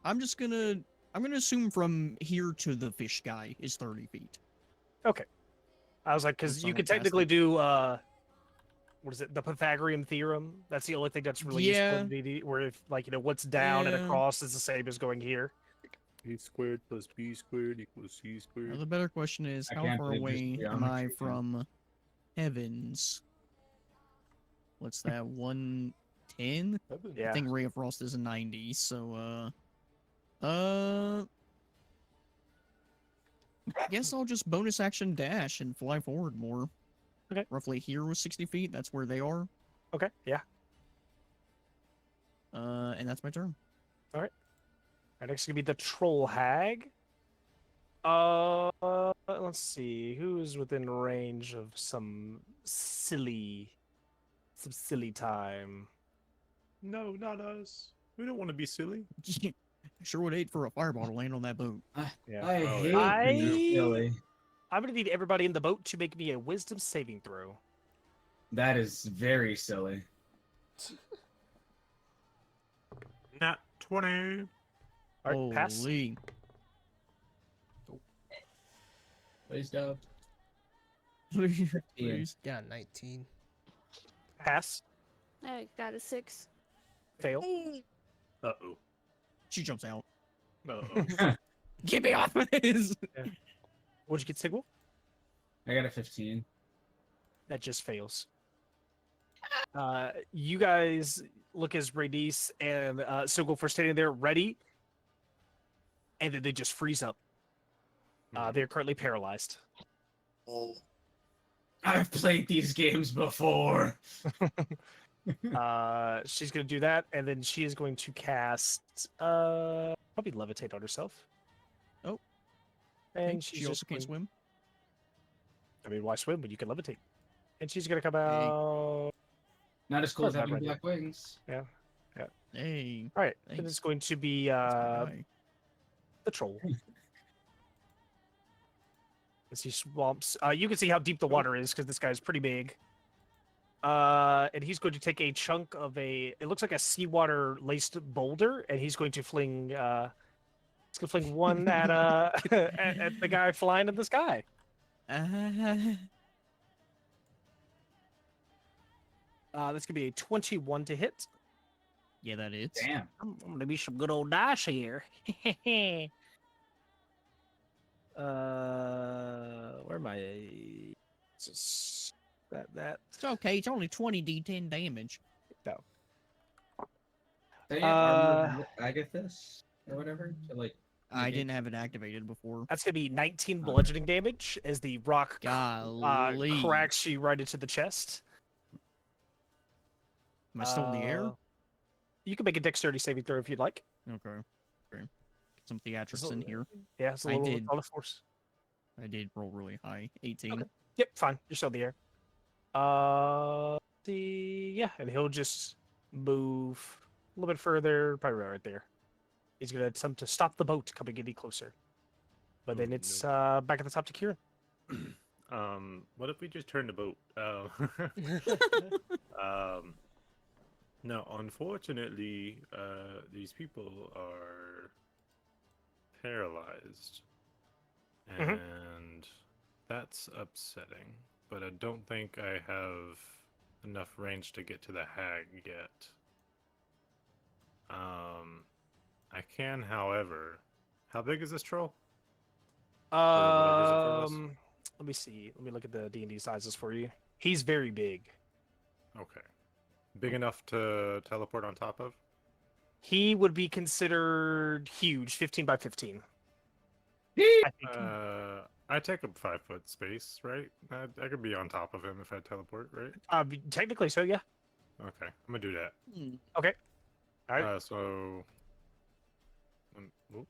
I'm gonna assume from here to the fish guy is 30 feet. Okay. I was like, because That's you not could fantastic. technically do what is it? The Pythagorean theorem. That's the only thing that's really Yeah. useful in DD, where if like what's down and Yeah. across is the same as going here. A squared plus B squared equals C Now, squared. the better question is, I how can't far believe this away am I geometry, man. from heavens. What's that? 110? I Yeah. think Ray of Frost is a 90. So I guess I'll just bonus action dash and fly forward more. Okay. Roughly here was 60 feet. That's where they are. Okay. Yeah. And that's my turn. All right, next is gonna be the troll hag. Let's see who's within range of some silly time. No, not us. We don't want to be silly. Sure would hate for a fireball to land on that boat. Yeah. I Oh, hate yeah. being silly. I'm gonna need everybody in the boat to make me a wisdom saving throw. That is very silly. Nat 20. All right, pass. Holy. Please don't. Please. Yeah, 19. Pass. I got a 6. Fail. Uh-oh. She jumps out. Uh-oh. Get me off of this! What'd you get, Sigil? I got a 15. That just fails. You guys look as Radice and Sigil for standing there ready, and then they just freeze up. They're currently paralyzed. I've played these games before. She's going to do that, and then she is going to cast probably levitate on herself. Oh. And Okay, she's she also just can't going- swim. I mean, why swim when you can levitate? And she's going to come out. Not as cool as Not having right black wings. Hey. All right, and Thanks. it's going to be Bye. the troll. As he swamps, you can see how deep the water is because this guy's pretty big. And he's going to take a chunk of it looks like a seawater laced boulder, and he's going to fling. He's going to fling one at at the guy flying in the sky. That's gonna be a 21 to hit. Yeah, that is. Damn. I'm gonna be some good old dice here. Where am I? That It's okay. It's only 20 d10 damage. no. They armor Agathis or whatever. So like I Okay. didn't have it activated before. That's gonna be 19 bludgeoning damage as the rock Golly. cracks you right into the chest. Am I still in the air? You can make a dexterity saving throw if you'd like. Okay. Get some theatrics in here. Yeah, it's a I little did. on a force. I did roll really high. 18. Okay. Yep, fine. You're still in the air. Yeah, and he'll just move a little bit further, probably right there. He's gonna attempt to stop the boat coming any closer. But then Oh, it's back at the top to Kieran. What if we just turn the boat? No, unfortunately, these people are paralyzed, Mhm. and that's upsetting. But I don't think I have enough range to get to the hag yet. I can, however. How big is this troll? whatever's in front of us? Let me see. Let me look at the D&D sizes for you. He's very big. Okay, big enough to teleport on top of. He would be considered huge, 15 by 15. I think. I take up 5 foot space, right? I could be on top of him if I teleport, right? Technically so, yeah. Okay, I'm gonna do that. All right. So, oop,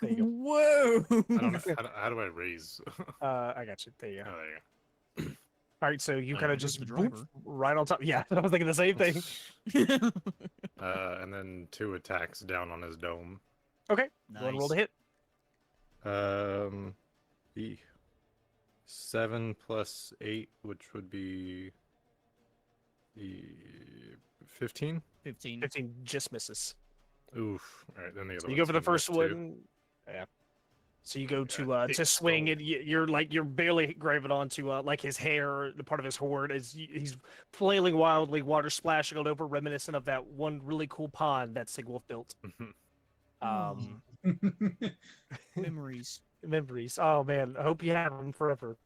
There you go. Whoa! I don't know, how do I raise? I got you. There you go. Oh, there you All right, so you kind of there's just the boop driver. right on top. Yeah, I was thinking the same thing. go. And then 2 attacks down on his dome. Okay, Nice. one roll to hit. E 7 plus 8, which would be the 15. 15. 15 just misses. Oof. All right, then the other So you go one's for the gonna miss first too. one. Yeah. So you go Yeah, to big swing, skull. and you're barely grabbing onto like his hair, the part of his horn, as he's flailing wildly, water splashing all over, reminiscent of that one really cool pond that Sigwolf built. Um, Memories. memories. Oh man, I hope you have them forever.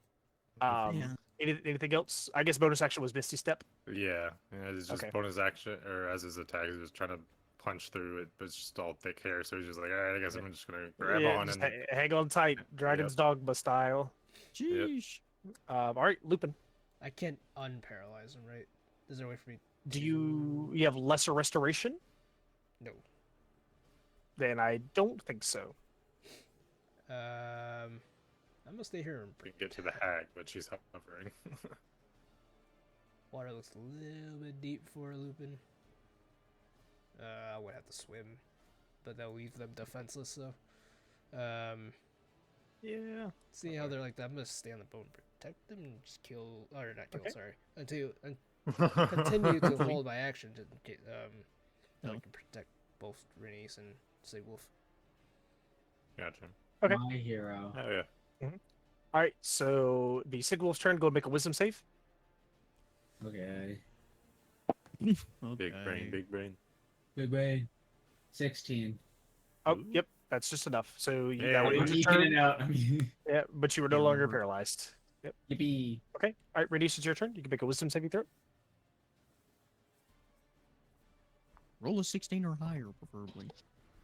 Yeah. Anything else? I guess bonus action was Misty Step. Yeah, it's just Okay. bonus action, or as his attack, he was trying to punch through it, but it's just all thick hair, so he's just like, alright, I guess I'm just gonna grab Yeah, on just and hang on tight, Dragon's Dogma style. Jeez. All right, Lupin. I can't unparalyze him, right? Is there a way for me? Do you have lesser restoration? No. Then I don't think so. I'm gonna stay here and we can get to the hag, but she's hovering. Water looks a little bit deep for Lupin. I would have to swim, but that'll leave them defenseless. So, Yeah. see how they're like that. I'm gonna stay on the boat and protect them and just kill, or not kill. Okay. Sorry, until continue to hold my action to get so I can protect both Renice and say Wolf. Gotcha. Okay. My hero. Oh yeah. All right, so the Sigwolf's turn. Go and make a wisdom save. Okay. Big Okay. brain, big brain. Good way. 16. Oh, Ooh. yep, that's just enough. So you Yeah, that would I'm end your Eking turn. it out. Yeah, but you were no Yeah, longer remember. paralyzed. Yep. Yippee. Okay. All right, Renice, it's your turn. You can make a wisdom saving throw. Roll a 16 or higher, preferably.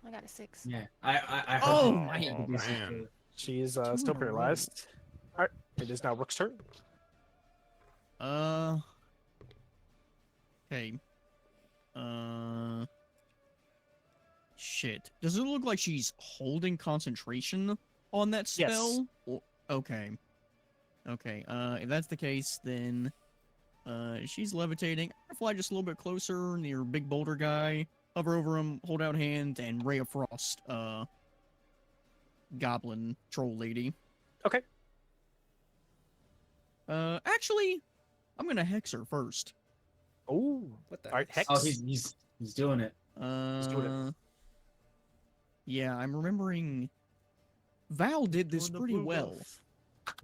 I got a 6. Yeah. I Oh, hope man. it is Man. too. She is Two in still a row. paralyzed. All right, it is now Rook's turn. Okay. Shit. Does it look like she's holding concentration on that Yes. spell? Okay. Okay. If that's the case, then she's levitating. I fly just a little bit closer near big boulder guy. Hover over him, hold out hand, and Ray of Frost. Goblin troll lady. Okay. Actually, I'm gonna hex her first. Oh, What the? all right, Hex. Oh, he's doing it. doing it. Yeah, I'm remembering. Val did this Doing the pretty blue well. buff.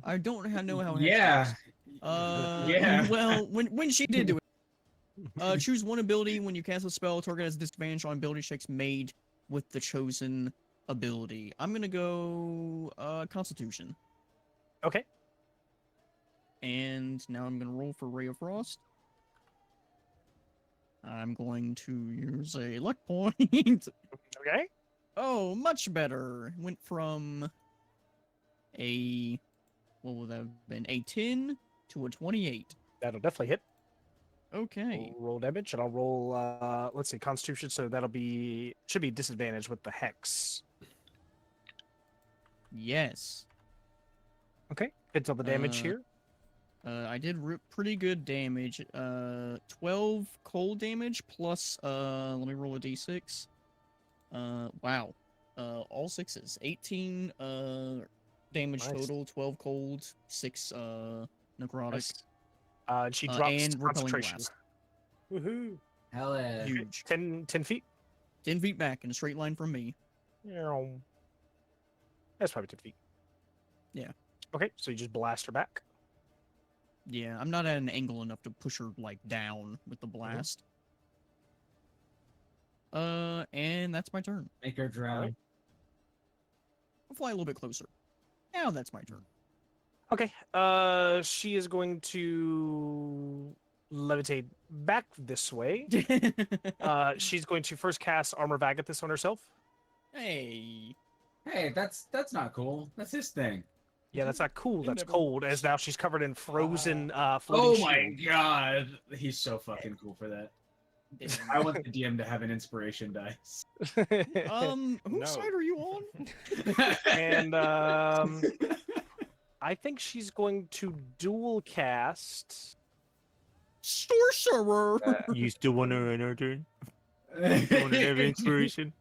I don't know how. Hex Yeah. works. Yeah. Well, when she did do it, choose one ability when you cast a spell. Target has disadvantage on ability checks made with the chosen ability. I'm gonna go Constitution, Okay. and now I'm gonna roll for Ray of Frost. I'm going to use a luck point. Okay. Oh, much better. Went from a what would that have been? A 10 to a 28. That'll definitely hit. Okay. Roll damage, and I'll roll. Let's see, Constitution. So that'll be should be disadvantage with the Hex. Yes. Okay. Hits all the damage Uh, here. I did pretty good damage. 12 cold damage plus let me roll a d6. Wow. All sixes. 18 damage Nice. total, 12 cold, 6 necrotic. Nice. And she drops and repelling concentration. blast. Woohoo! Hell yeah. Huge. 10 feet. 10 feet back in a straight line from me. That's probably 10 feet. Yeah. Okay, so you just blast her back. Yeah, I'm not at an angle enough to push her like down with the blast. And that's my turn. Make her drown. Alright. I'll fly a little bit closer. Now that's my turn. Okay, she is going to levitate back this way. She's going to first cast Armor of Agathis on herself. Hey. Hey, that's not cool. That's his thing. Yeah, that's not cool. You That's never- cold. As now she's covered in frozen, Oh floating my shield. god. He's so fucking cool for that. I want the DM to have an inspiration dice. Whose No. side are you on? And I think she's going to dual cast. Sorcerer. You still want to run our turn? inspiration?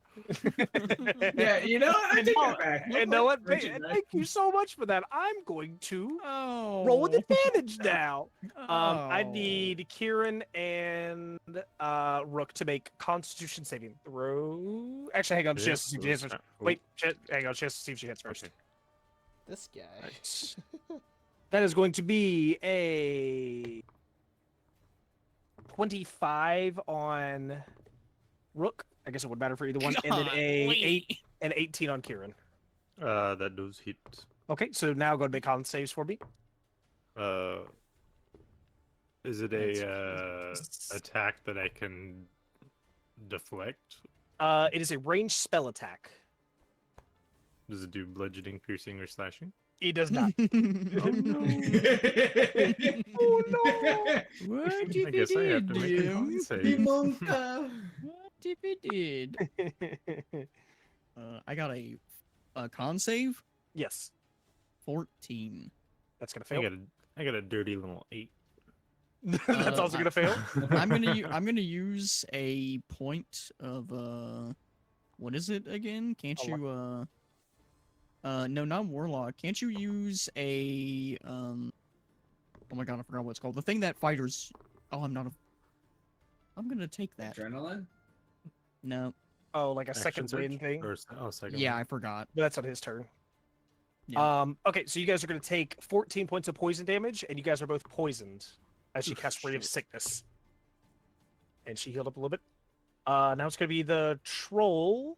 Yeah, you know what? I take that back. And know what? Inspiration dice. Thank you so much for that. I'm going to Oh. roll with advantage now. I Oh. need Kieran and Rook to make Constitution saving throw. Actually, hang on. She has to see if she hits first. Wait, hang on. She has to see if she hits first. Okay. This guy. Right. That is going to be a 25 on Rook. I guess it would matter for either one, and then Golly. an 18 on Kieran. That does hit. Okay, so now go to make con saves for me. Is it That's a attack that I can deflect? It is a ranged spell attack. Does it do bludgeoning, piercing, or slashing? It does not. Oh no! Oh no! What I if he guess I have did, to make a Dim? con save. Dimonka. What if he did? I got a con save Yes, 14. that's gonna I fail. got a dirty little 8. That's also gonna fail. I'm gonna use a point of what is it again? Can't A you no, not warlock. Can't you use a oh my god, I forgot what it's called. The thing that fighters. Oh, I'm gonna take that. Adrenaline? No. Oh, like a Action second surge? wind thing. Or, second Yeah, one. I forgot. But that's on his turn. Yeah. Okay, so you guys are going to take 14 points of poison damage, and you guys are both poisoned as she Oof, casts Ray of shit. Sickness. And she healed up a little bit. Now it's going to be the troll,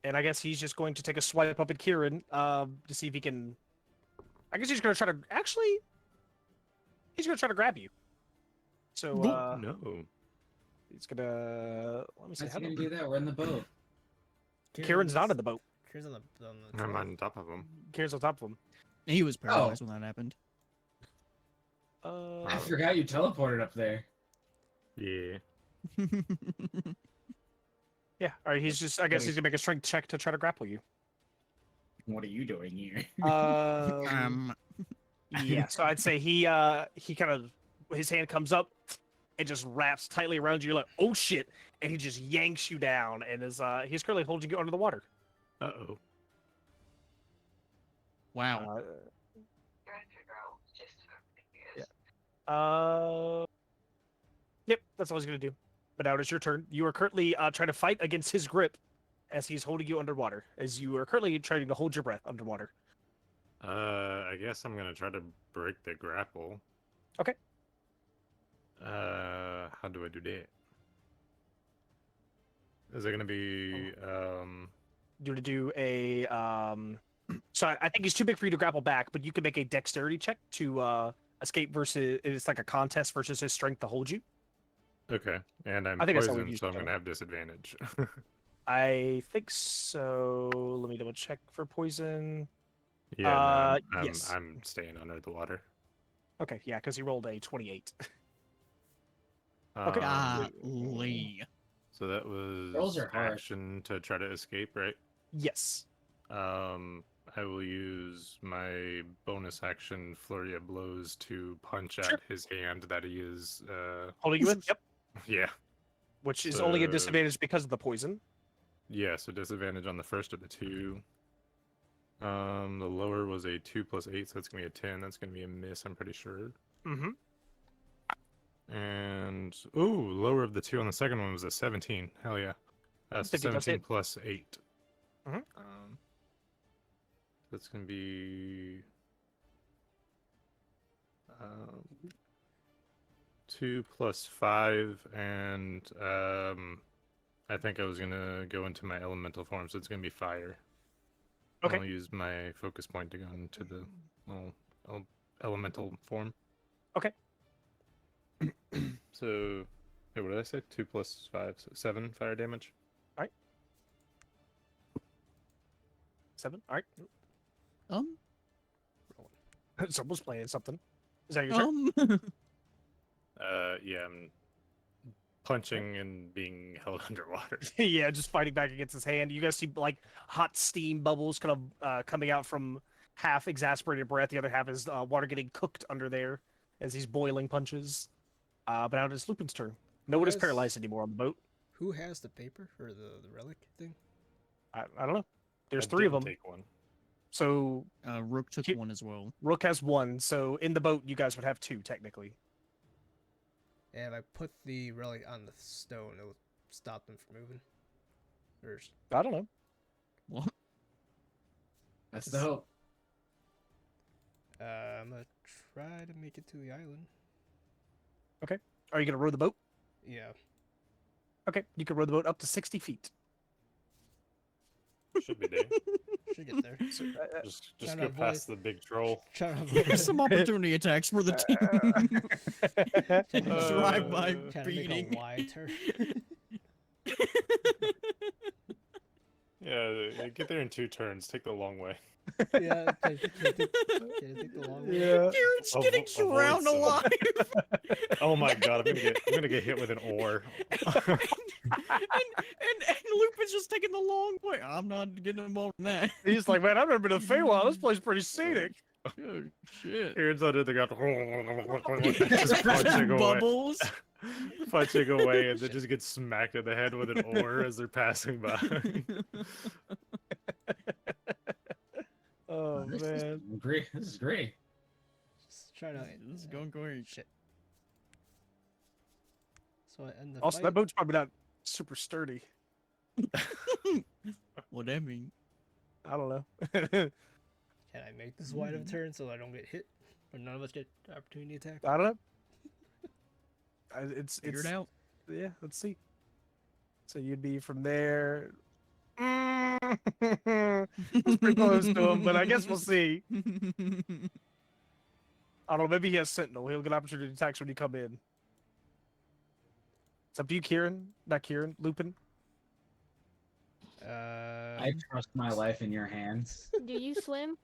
and I guess he's just going to take a swipe up at Kieran to see if he can. I guess he's going to try to. Actually, he's going to try to grab you. So No. he's going to. Let me see. How's How he gonna do... do that? We're in the boat. Kieran's not in the boat. Kieran's on the I'm troll. on top of him. Kieran's on top of him. He was paralyzed when that happened. I forgot you teleported up there. Yeah. Yeah. All right. He's just. I guess he's gonna make a strength check to try to grapple you. What are you doing here? Yeah, so I'd say he kind of his hand comes up and just wraps tightly around you. You're like, oh shit, and he just yanks you down and is he's currently holding you under the water. Uh-oh. Wow. Yep, that's all he's gonna do. But now it is your turn. You are currently trying to fight against his grip as he's holding you underwater. As you are currently trying to hold your breath underwater. I guess I'm gonna try to break the grapple. Okay. How do I do that? Is it gonna be You to do a so I think he's too big for you to grapple back, but you can make a dexterity check to escape versus it's like a contest versus his strength to hold you. okay? And I'm I think that's how we poisoned, so I'm usually gonna have disadvantage. I think so. Let me double check for poison. Yeah, no, yes. I'm staying under the water. Okay, yeah, because he rolled a 28. Okay. Golly. So that Those was are hard. action to try to escape, right? Yes. I will use my bonus action flurry of blows to punch Sure. at his hand that he is. Holding you in? Yep. Yeah, Which is only a So- disadvantage because of the poison. yeah. So disadvantage on the first of the two. The lower was a 2 + 8, so that's gonna be a 10. That's gonna be a miss, I'm pretty sure. Mm-hmm. And ooh, lower of the two on the second one was a 17. Hell yeah. That's think it does 17 hit. plus 8. Mhm. That's gonna be 2 + 5, and I think I was gonna go into my elemental form, so it's gonna be fire. Okay. I'll use my focus point to go into the little elemental form. Okay. So, hey, what did I say? 2 + 5, so 7 fire damage. 7. All right. Someone's playing something. Is that your turn? Yeah, I'm punching and being held underwater. Yeah, just fighting back against his hand. You guys see like hot steam bubbles kind of coming out from half exasperated breath. The other half is water getting cooked under there as he's boiling punches. But now it's Lupin's turn. No one is Yes. paralyzed anymore on the boat. Who has the paper or the relic thing? I don't know. There's I 3 of didn't them. Take one. So Rook took Cute. one as well. Rook has 1. So in the boat, you guys would have 2 technically. And if I put the relic on the stone, it'll stop them from moving. Or I don't know. What? That's the hope. I'm gonna try to make it to the island. Are you gonna row the boat? Yeah. Okay, you can row the boat up to 60 feet. Should be there. Should get there. Just Trying go to past the big troll. Trying to There's avoid, some opportunity attacks for the team. Drive by trying to make a beating. wide turn. Yeah, get there in 2 turns. Take the long way. Yeah, take the long way. Yeah. Garrett's Avo- getting avoid drowned some. alive. Oh my god, I'm gonna get hit with an oar. and Lupin's just taking the long way. I'm not getting involved in that. He's like, man, I remember the Feywild. This place is pretty scenic. Oh, shit. Aaron's under the ground, just punching away, Bubbles. punching away, and then just gets smacked in the head with an oar as they're passing by. Oh This man. is great. This is great. Just trying to. This is going great. Shit. So I end the Also, fight. that boat's probably not super sturdy. What that mean? I don't know. Can I make this wide of a turn so I don't get hit, or none of us get the opportunity attack? I don't know. It's Figure it out. Yeah, let's see. So you'd be from there. That's pretty close to him, but I guess we'll see. I don't know. Maybe he has Sentinel. He'll get opportunity attacks when you come in. It's up to you, Kieran. Not Kieran. Lupin. I trust my life in your hands. Do you swim?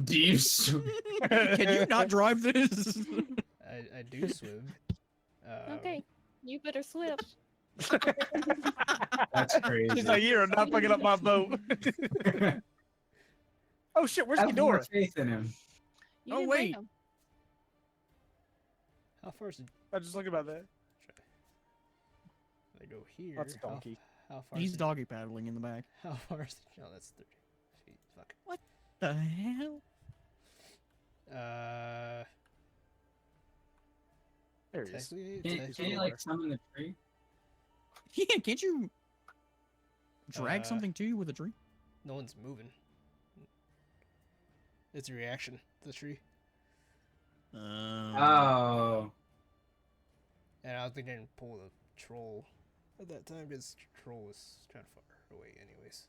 Do you swim? Can you not drive this? I do swim. Okay, you better swim. That's crazy. He's like, you're not picking up my boat. Oh shit, where's Have more Ghidorah? faith in him. You Oh, didn't bring wait. him. How far is it? I was just looking about that. I go here. That's a donkey. How far? He's is it? doggy paddling in the back. How far is it? No, that's 30 feet. Fuck. The hell? There he is. Technically, Can you like summon the tree? Yeah, can't you drag Uh, something to you with a tree? no one's moving. It's a reaction to the tree. Oh. And I don't think I can pull the troll at that time because troll was kind of far away anyways.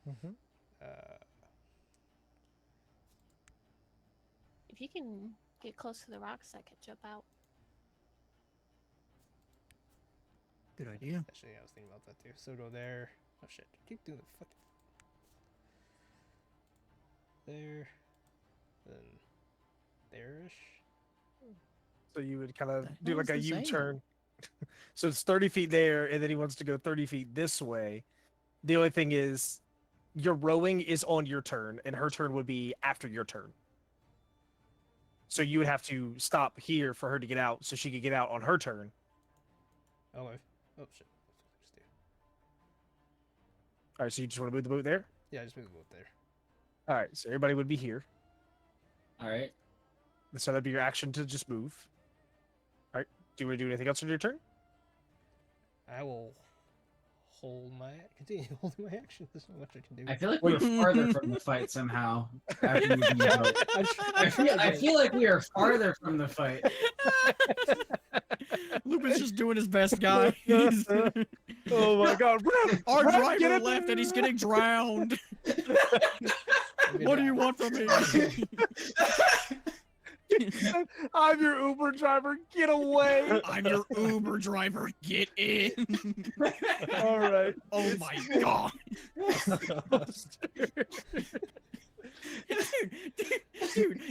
Mhm. If you can get close to the rocks, I could jump out. Good idea. Actually, I was thinking about that too. So go there. Oh shit! Keep doing the fuck. There. Then there-ish. So you would kind of The do hell like a is this U-turn. So it's 30 feet there, and then he wants to go 30 feet this way. The only thing is, your rowing is on your turn, and her turn would be after your turn. So you would have to stop here for her to get out, so she could get out on her turn. Okay. Oh shit. Just do. All right, so you just want to move the boat there? Yeah, just move the boat there. All right, so everybody would be here. All right. So that'd be your action to just move. All right, do you want to do anything else on your turn? I will continue holding my action. There's not much I can do. I feel like we're farther from the fight somehow. After moving the boat. I feel like we are farther from the fight. Lupin's just doing his best, guys. Oh my god, Our Run, driver get in left and he's there. getting drowned. What do you want from me? I'm your Uber driver. Get away! I'm your Uber driver. Get in. All right. Oh my god. Dude,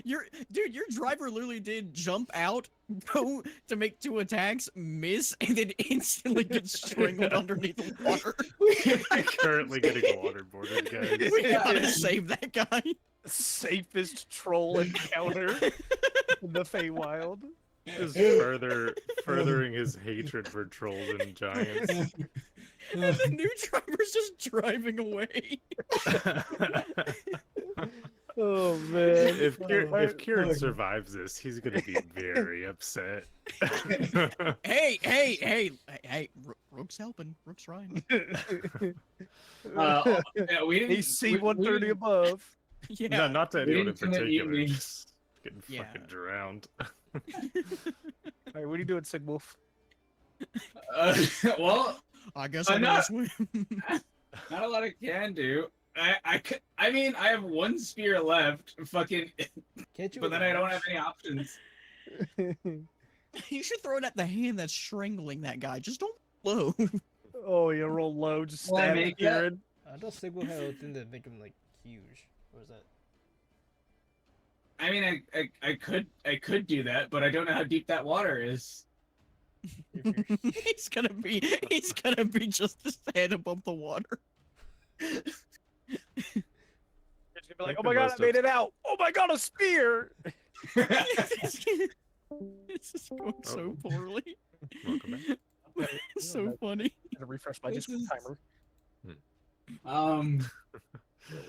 your driver literally did jump out, go to make 2 attacks, miss, and then instantly get strangled underneath the water. Currently getting waterboarded, guys. We gotta save that guy. Safest troll encounter in the Feywild. Just furthering his hatred for trolls and giants. And the new driver's just driving away. Oh man! If Kieran survives this, he's gonna be very upset. Hey, Rook's helping. Rook's trying. Yeah, we didn't. He's C-130 above. Yeah. No, not to We anyone in didn't eat particular. me. Just getting Yeah. fucking drowned. All right, what are you doing, Sig Wolf? Well, I guess I'm I'm gonna not- swim. not a lot I can do. I mean, I have one spear left, fucking, Can't you? but then I don't have enlarge? any options. You should throw it at the hand that's strangling that guy. Just don't low. Oh, you roll low, just Will I stab make that? Kieran. I don't think we'll have a thing to make him like huge. Or is that? I mean, I could do that, but I don't know how deep that water is. If you're... he's gonna be just his head above the water. It's gonna be like, Make oh the my god, most I made of- it out! Oh my god, a spear! This is going so poorly. Welcome back. It's so funny. Gotta refresh my This Discord is- timer.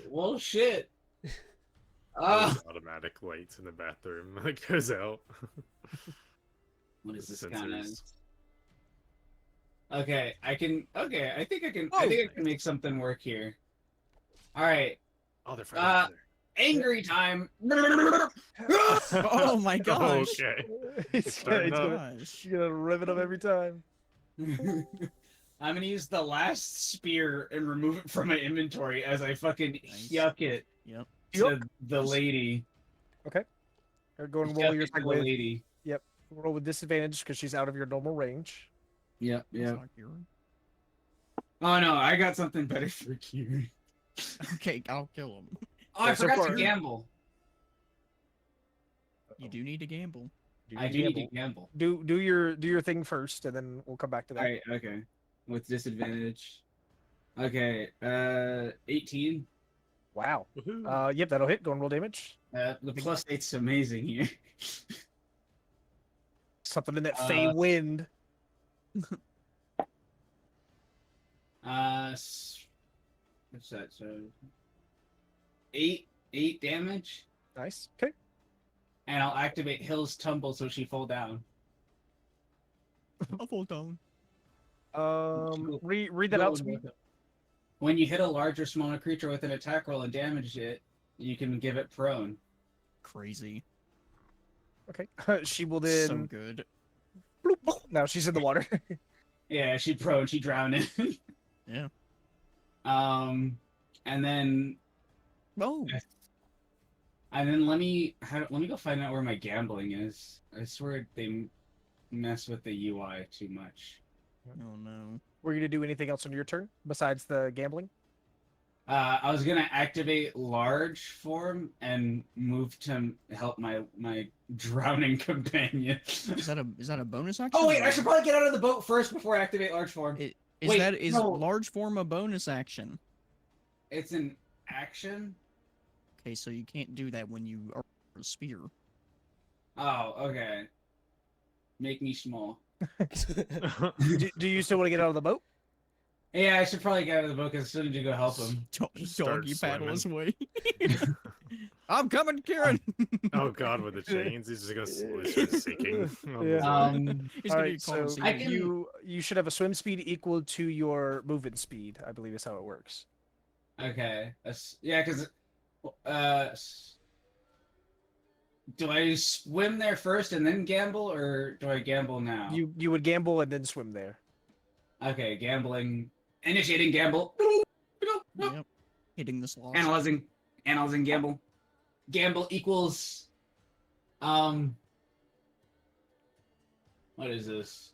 Well, shit. There's automatic lights in the bathroom that goes out. What is this Sensors. kind of? Okay, I can. Okay, I think I can. Oh. I think I can make something work here. All right, Oh, they're fighting angry time. Oh my each gosh. other. Okay. He's starting gonna, up. Gosh. you're gonna rivet him every time. I'm gonna use the last spear and remove it from my inventory as I fucking Nice. yuck it Yep. to the lady. Or go and roll Yuck your it to thing the with lady. roll with disadvantage because she's out of your normal range. Yep, That's yep. not Kieran. Oh no, I got something better for you. Okay, I'll kill him. Oh, I Yeah, so forgot far- to gamble. You do need to gamble. I do need to gamble. Do your thing first, and then we'll come back to that. All right, okay. With disadvantage. Okay, 18. Wow. Woohoo. Yep, that'll hit. Go and roll damage. The plus 8's amazing here. Something in that Fey wind. What's that? So, 8 damage, Nice. Okay. and I'll activate Hill's Tumble so she fall down. I'll fall down. Read that out to me. When you hit a large or smaller creature with an attack roll and damage it, you can give it prone. Crazy. Okay. She will So then. good. Bloop. Now she's in the water. Yeah, she prone, she drowned it. Yeah. And then Oh, let me go find out where my gambling is. I swear they mess with the UI too much. oh no. Were you gonna do anything else on your turn besides the gambling? I was gonna activate large form and move to help my drowning companion. Is that a bonus action? Oh wait, or- I should probably get out of the boat first before I activate large form. Is wait, that is no. large form a bonus action? It's an action. Okay, so you can't do that when you are a spear. Oh, okay. Make me small. Do you still want to get out of the boat? Yeah, I should probably get out of the boat because I still need to go help him. Just start Doggy paddle his swimming. way. I'm coming, Kieran. Oh god, with the chains, he's just gonna start sinking. on Yeah. the- He's All gonna right, get caught on so sea. I can- you should have a swim speed equal to your movement speed. I believe is how it works. Okay. Yeah, because do I swim there first and then gamble, or do I gamble now? You would gamble and then swim there. Okay, gambling. Initiating gamble. Yep. Hitting the sloth. Analyzing gamble. Gamble equals what is this?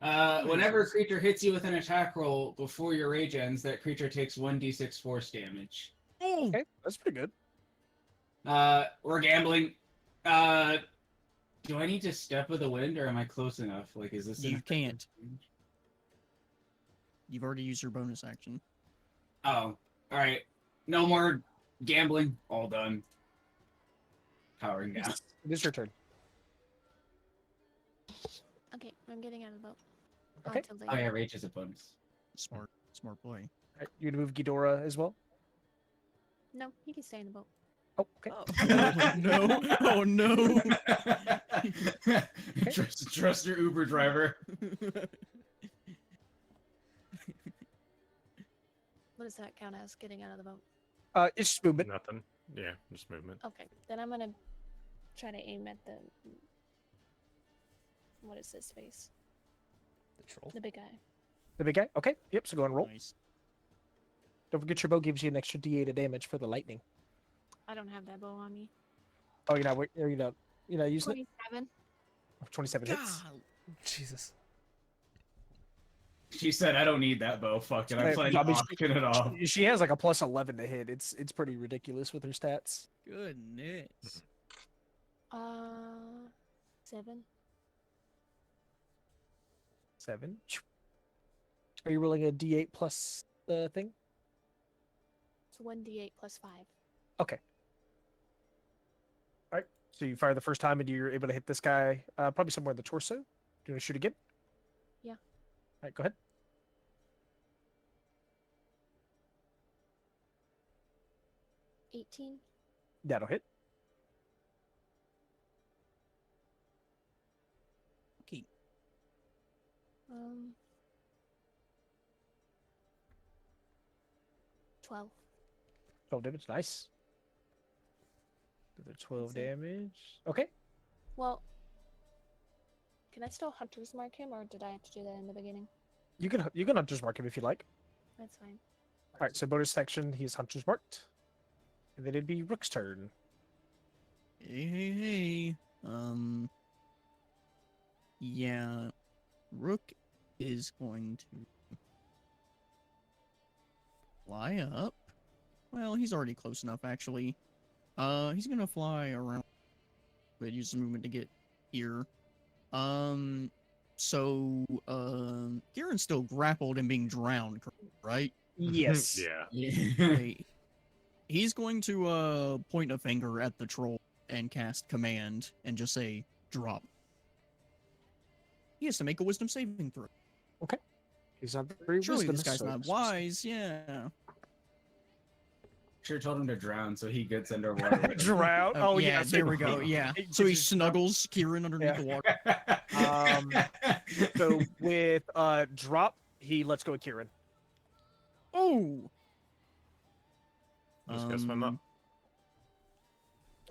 Whenever a creature hits you with an attack roll before your rage ends, that creature takes 1d6 force damage. Oh, Okay, that's pretty good. We're gambling. Do I need to step with the wind, or am I close enough? Like, is this? You an- can't. You've already used your bonus action. Oh, all right. No more gambling. All done. Powering down. It is your turn. Okay, I'm getting out of the boat. Okay. Until Oh later. yeah, rage is a bonus. Smart play. All right, you gonna move Ghidorah as well? No, he can stay in the boat. Oh, okay. No! Oh no! Trust your Uber driver. What does that count as? Getting out of the boat. It's just movement. Nothing. Yeah, just movement. Okay, then I'm gonna try to aim at the. What is this face? The troll. The big guy. The big guy. Okay. Yep. So go and roll. Nice. Don't forget your bow gives you an extra D8 of damage for the lightning. I don't have that bow on me. Oh, you're not using it? 27. 27 hits. God, Jesus. She said, "I don't need that bow. Fuck it. I'm playing I mean, auction it all." she has like a plus 11 to hit. It's pretty ridiculous with her stats. goodness. 7. 7. Are you rolling a D8 plus thing? It's 1d8 plus 5. Okay. All right. So you fire the first time and you're able to hit this guy probably somewhere in the torso. Do you want to shoot again? Yeah. All right, go ahead. 18. That'll hit. Okay. 12. 12 damage. Nice. Another 12 That's it. damage. Okay. Well, can I still hunter's mark him, or did I have to do that in the beginning? You can hunter's mark him if you like. That's fine. All right. So bonus section, he's hunter's marked, and then it'd be Rook's turn. Hey. Yeah. Rook is going to fly up. Well, he's already close enough, actually. He's gonna fly around, but use his movement to get here. So, Kieran's still grappled and being drowned, right? Yes. Yeah. Okay. He's going to point a finger at the troll and cast command and just say drop. He has to make a wisdom saving throw. He's not very Surely wisdom, this guy's so not just- wise, yeah. Sure told him to drown, so he gets underwater. with him. Drown. Oh, yeah. there we go. Yeah. He So he just drop- snuggles Kieran underneath the water. So with drop, he lets go of Kieran. Oh. Just gotta swim up.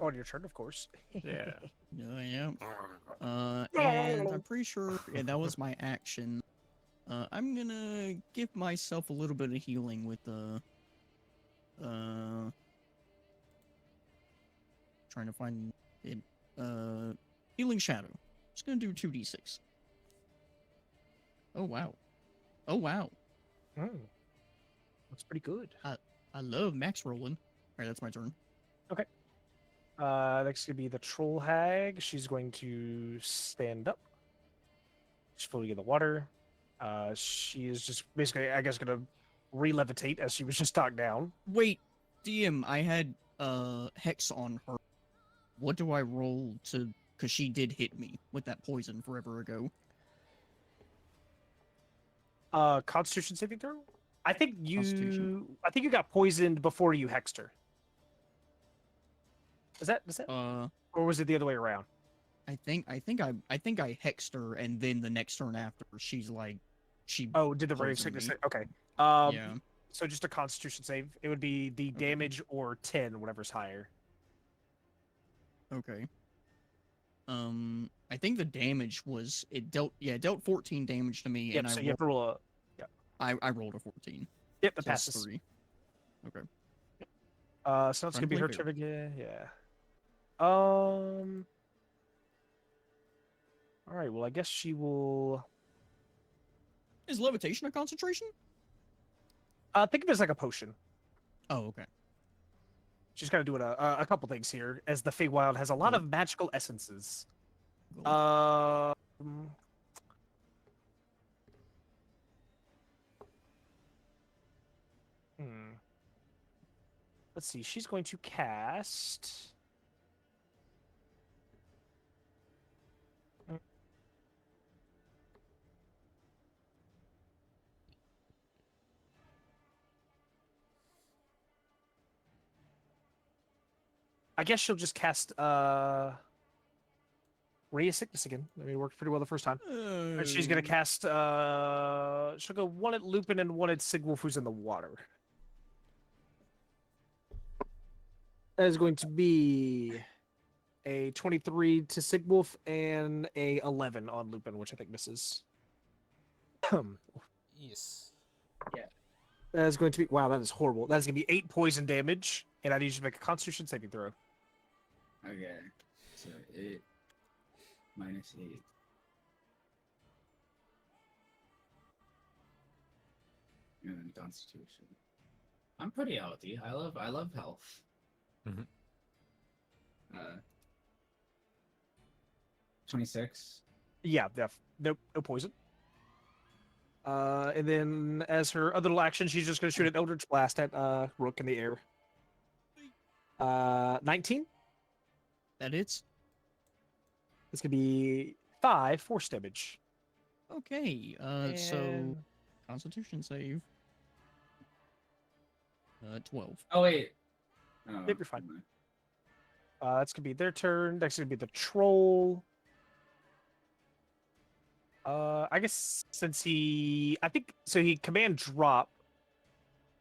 On your turn, of course. Yeah. Yeah. And I'm pretty sure that was my action. I'm gonna give myself a little bit of healing with trying to find it. Healing shadow. Just gonna do 2d6. Oh wow. Oh wow. That's pretty good. I love max rolling. Alright, that's my turn. Next gonna be the troll hag. She's going to stand up. She's floating in the water. She is just basically, I guess, gonna re-levitate as she was just knocked down. Wait, DM, I had hex on her. What do I roll to? Because she did hit me with that poison forever ago. Constitution saving throw. I think Constitution. you got poisoned before you hexed her. Is that or was it the other way around? I think I hexed her, and then the next turn after, she's like, she. Oh, did the ray of Poisoned sickness? me. Okay. Yeah. So just a Constitution save. It would be the damage or 10, whatever's higher. Okay. I think the damage was it dealt 14 damage to me, Yep. and So I you have to roll a. I rolled a 14. Yep, that So that's passes. 3. Okay. So it's gonna be Friendly her favor. turn again. Yeah. All right. Well, I guess she will. Is levitation a concentration? Think of it as like a potion. Oh, okay. She's kind of doing a couple things here, as the Feywild has a lot of magical essences. Cool. Let's see. She's going to cast. I guess she'll just cast Ray of Sickness again. I mean, it worked pretty well the first time. And she's gonna cast she'll go one at Lupin and one at Sigwolf, who's in the water. That is going to be a 23 to Sigwolf and a 11 on Lupin, which I think misses. Yes. That is going to be wow. That is horrible. That is going to be 8 poison damage, and I need you to make a Constitution saving throw. Okay. So 8 minus 8. And then Constitution. I'm pretty healthy. I love health. Mhm. 26. Yeah, no poison. And then as her other little action, she's just going to shoot an Eldritch Blast at Rook in the air. 19. That hits. It's going to be 5 force damage. Okay. So And- Constitution save. 12. Oh wait. Oh, Yep, you're fine. never mind. That's going to be their turn. Next is going to be the troll. I guess since he command drop.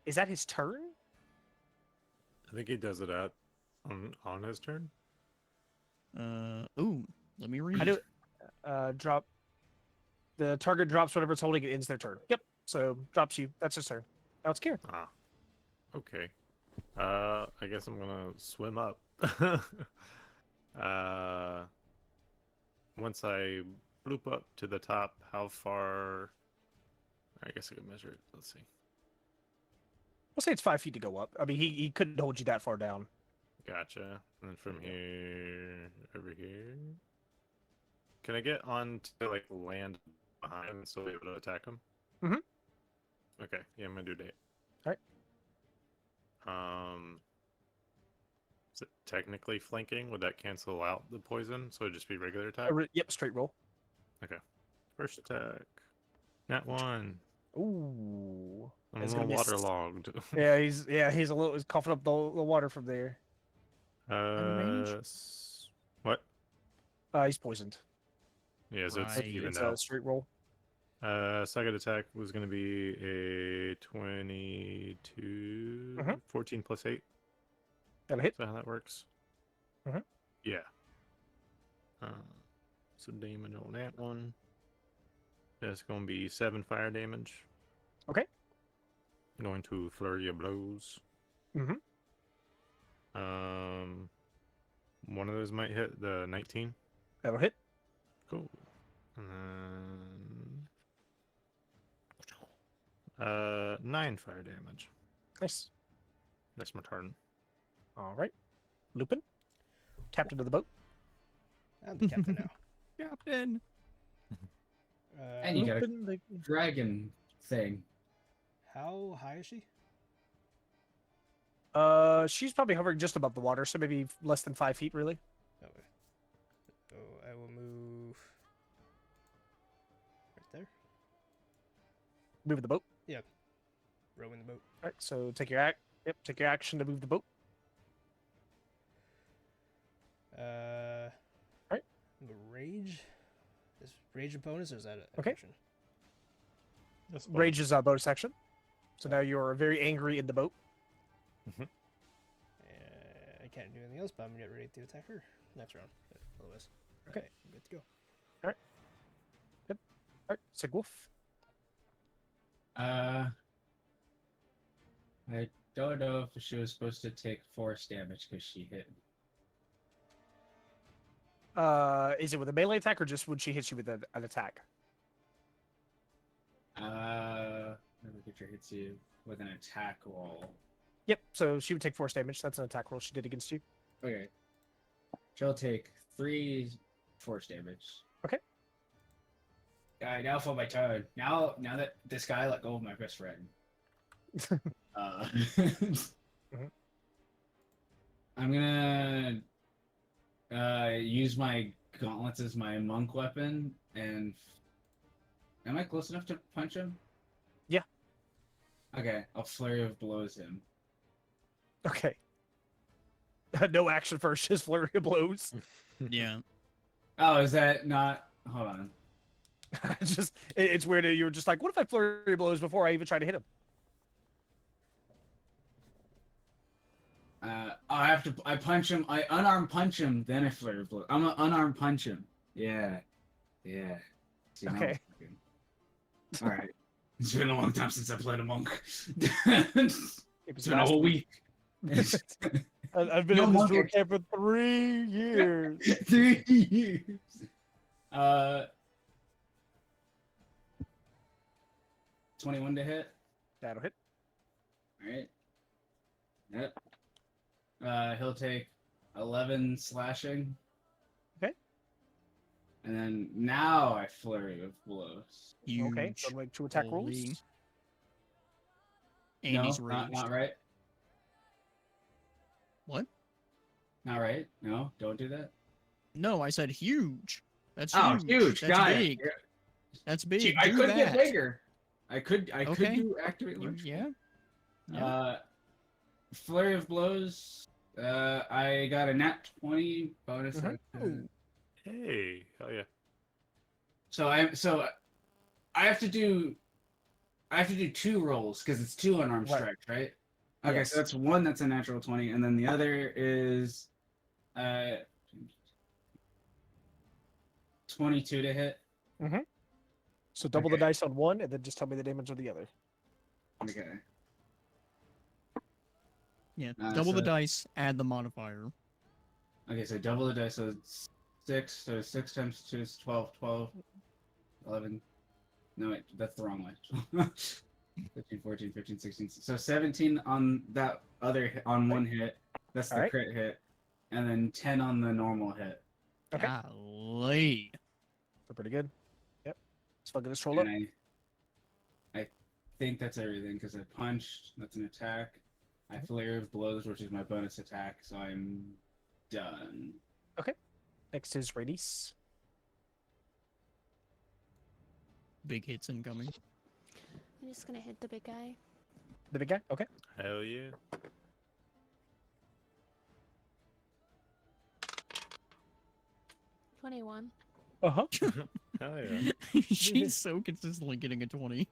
Is that his turn? I think he does it on his turn. Ooh, let me read. I do. Drop. The target drops whatever it's holding. It ends their turn. Yep. So drops you. That's his turn. Now it's Kieran. Ah, okay. I guess I'm gonna swim up. Once I bloop up to the top, how far? I guess I could measure it. Let's see. We'll say it's 5 feet to go up. I mean, he couldn't hold you that far down. Gotcha. And then from here over here. Can I get on to like land behind and still be able to attack him? Mhm. Okay. Yeah, I'm gonna do that. Alright. Is it technically flanking? Would that cancel out the poison? So it'd just be regular attack? Yep, straight roll. First attack. Nat 1. Ooh. I'm a It's little gonna miss. waterlogged. He's coughing up the water from there. range? What? He's poisoned. Yeah, so it's Right. even It's now. a straight roll. Second attack was going to be a 22, Mhm. 14 plus 8. That'll hit. Is that how that works? Mhm. Yeah. So damage on that one. That's going to be 7 fire damage. Okay. Going to flurry of blows. Mhm. One of those might hit the 19. That'll hit. Cool. And then 9 fire damage. Nice. That's my turn. All right. Lupin. Captain of the boat. I'm the captain now. Captain. And you got a Lupin, the... dragon thing. How high is she? She's probably hovering just above the water, so maybe less than 5 feet, really. Okay. So I will move right there. Move the boat. Row in the boat. All right. So take your take your action to move the boat. Right. The rage. Is rage a bonus or is that a Okay. action? That's Rage is a bonus action. So now you're very angry in the boat. I can't do anything else, but I'm gonna get ready to attack her next round. Otherwise, Okay. okay, I'm good to go. All right. Sig Wolf. I don't know if she was supposed to take force damage because she hit me. Is it with a melee attack or just when she hits you with an attack? Every creature hits you with an attack roll. Yep. So she would take force damage. That's an attack roll she did against you. Okay. She'll take 3 force damage. Okay. Now for my turn. Now that this guy let go of my best friend. I'm gonna use my gauntlets as my monk weapon, and am I close enough to punch him? Yeah. Okay, I'll flurry of blows him. Okay. No action first, just flurry of blows. Yeah. Oh, is that not? Hold on. It's weird that you were just like, what if I flurry of blows before I even try to hit him? I punch him. I unarm punch him, then I flurry of blows. I'm gonna unarm punch him. Yeah. See, now I'm Okay. thinking. All right. It's been a long time since I played a monk. It was It's been a last whole week. week. I've been No in this monk boot camp for 3 years. 3 years. 21 to hit. That'll hit. All right. Yep. He'll take 11 slashing. Okay. And then now I flurry of blows. Huge. Okay, so make 2 attack rolls. Holy. And No, he's not raged. right. What? Not right. No, don't do that. No, I said huge. That's Oh, huge. huge. That's Got big. it. That's big. Gee, I Do could that. get bigger. I could Okay. do activate large. Yeah. Yeah. Flurry of blows. I got a nat 20 bonus. Mhm. Ooh. Hey, hell yeah. So I have to do 2 rolls because it's 2 unarmed Right. strikes, right? Okay, Yes. so that's one that's a natural 20, and then the other is 22 to hit. So double the Okay. dice on one, and then just tell me the damage on the other. Okay. Yeah. Uh, Double the so- dice, add the modifier. Okay, so double the dice, so it's 6. So 6 times 2 is 12. 12, 11. No, wait, that's the wrong way. 15, 14, 15, 16. So 17 on that on one hit. That's the Alright. crit hit. And then 10 on the normal hit. Okay. Golly. So pretty good. Yep. Let's fucking just roll up. And I think that's everything because I punched. That's an attack. I flare of blows, which is my bonus attack. So I'm done. Next is Radice. Big hits incoming. I'm just gonna hit the big guy. The big guy? Okay. Hell yeah. $21. Uh-huh. Hell yeah. She's so consistently getting a 20.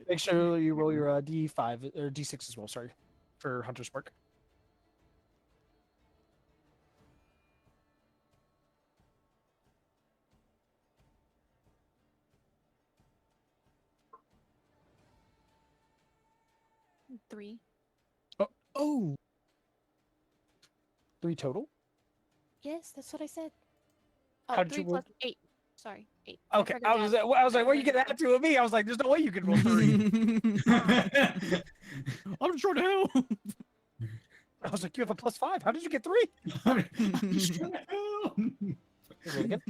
Make sure you roll your D5 or D6 as well, sorry. For Hunter's Mark. Three. Oh. 3 total. Yes, that's what I said. Oh, How'd you 3 roll? plus 8. Sorry, 8. Okay. forgot I was that. like, where you get that to with me? I was like, there's no way you can roll 3. I'm trying to help. I was like, you have a +5. How did you get 3? I'm just trying to help. Roll again.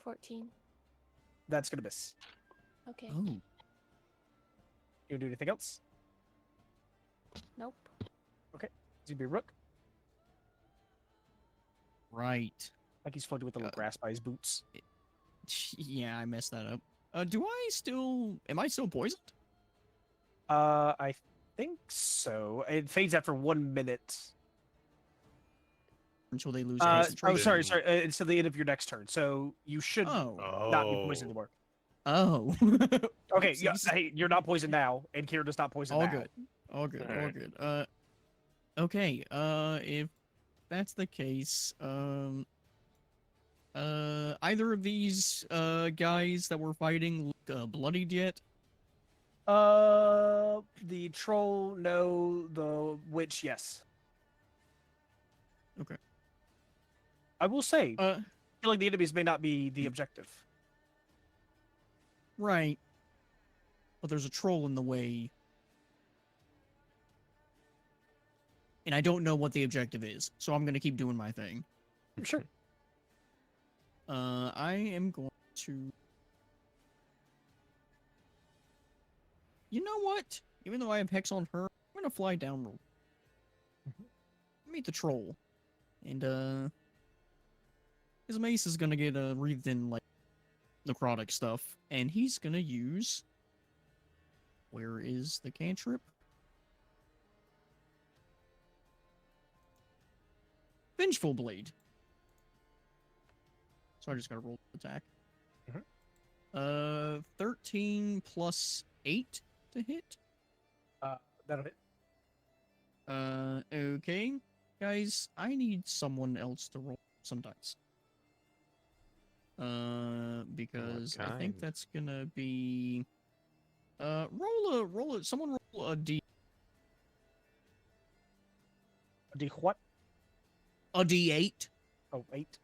14. That's gonna miss. Okay. Oh. You do anything else? Nope. Is he be Rook? Right. Like he's floating with a little grass by his boots. Yeah, I messed that up. Am I still poisoned? I think so. It fades after 1 minute. Until they lose Oh, concentration. sorry. It's to the end of your next turn, so you should Oh. not be poisoned anymore. Oh. Okay, yeah, Oopsies. hey, you're not poisoned now, and Kira does not poison All now. good. All good. All Alright. good. Okay. If that's the case, either of these guys that we're fighting look bloodied yet? The troll, no. The witch, yes. Okay. I will say, Uh, killing the enemies may not be the objective. right. But there's a troll in the way. And I don't know what the objective is, so I'm gonna keep doing my thing. Sure. I am going to. You know what? Even though I have Hex on her, I'm gonna fly down real. Meet the troll, and his mace is gonna get wreathed in like necrotic stuff, and he's gonna use. Where is the cantrip? Vengeful Blade. So I just gotta roll the attack. 13 plus 8 to hit. That'll hit. Okay. Guys, I need someone else to roll some dice. Because I think kind? that's gonna be someone roll a D Do what? a D8. Oh, 8.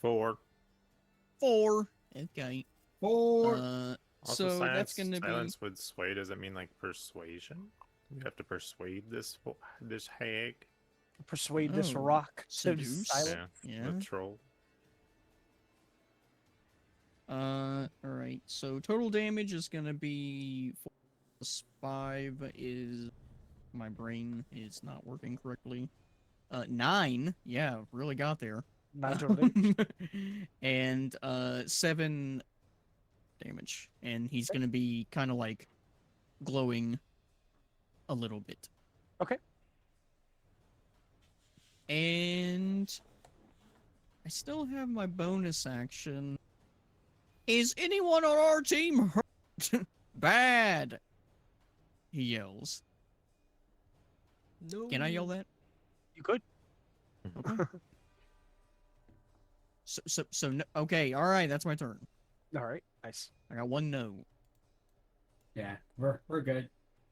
4. 4. Okay. 4. Also, So that's gonna be silence with sway. Does it mean like persuasion? We have to persuade this hag. Persuade this Oh, rock to seduce. silence. Yeah. The troll. Alright. So total damage is gonna be 4 plus 5 is my brain is not working correctly. 9. Yeah, really got there. 9 total damage. And 7 damage. And he's gonna be kind of like glowing a little bit. Okay. And I still have my bonus action. Is anyone on our team hurt? Bad. He yells. No. Can I yell that? You could. Okay. So no, okay, all right, that's my turn. All right. Nice. I got 1 no. Yeah, we're good.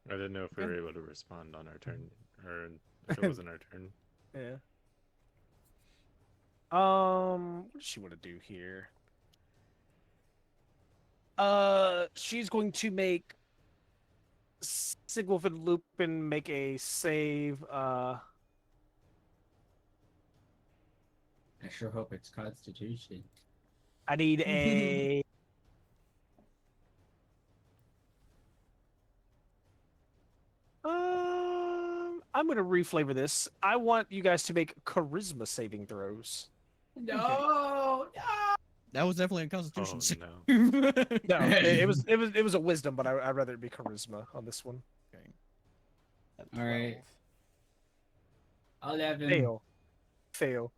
I didn't know if we Okay. were able to respond on our turn, or if it wasn't our turn. Yeah. What does she want to do here? She's going to make Sigwolf and Lupin make a save. I sure hope it's Constitution. I need a. I'm gonna reflavor this. I want you guys to make charisma saving throws. No, That was definitely a Oh constitution save. no! No, it was a wisdom, but I'd rather it be charisma on this one. All right. 11. Fail. 12.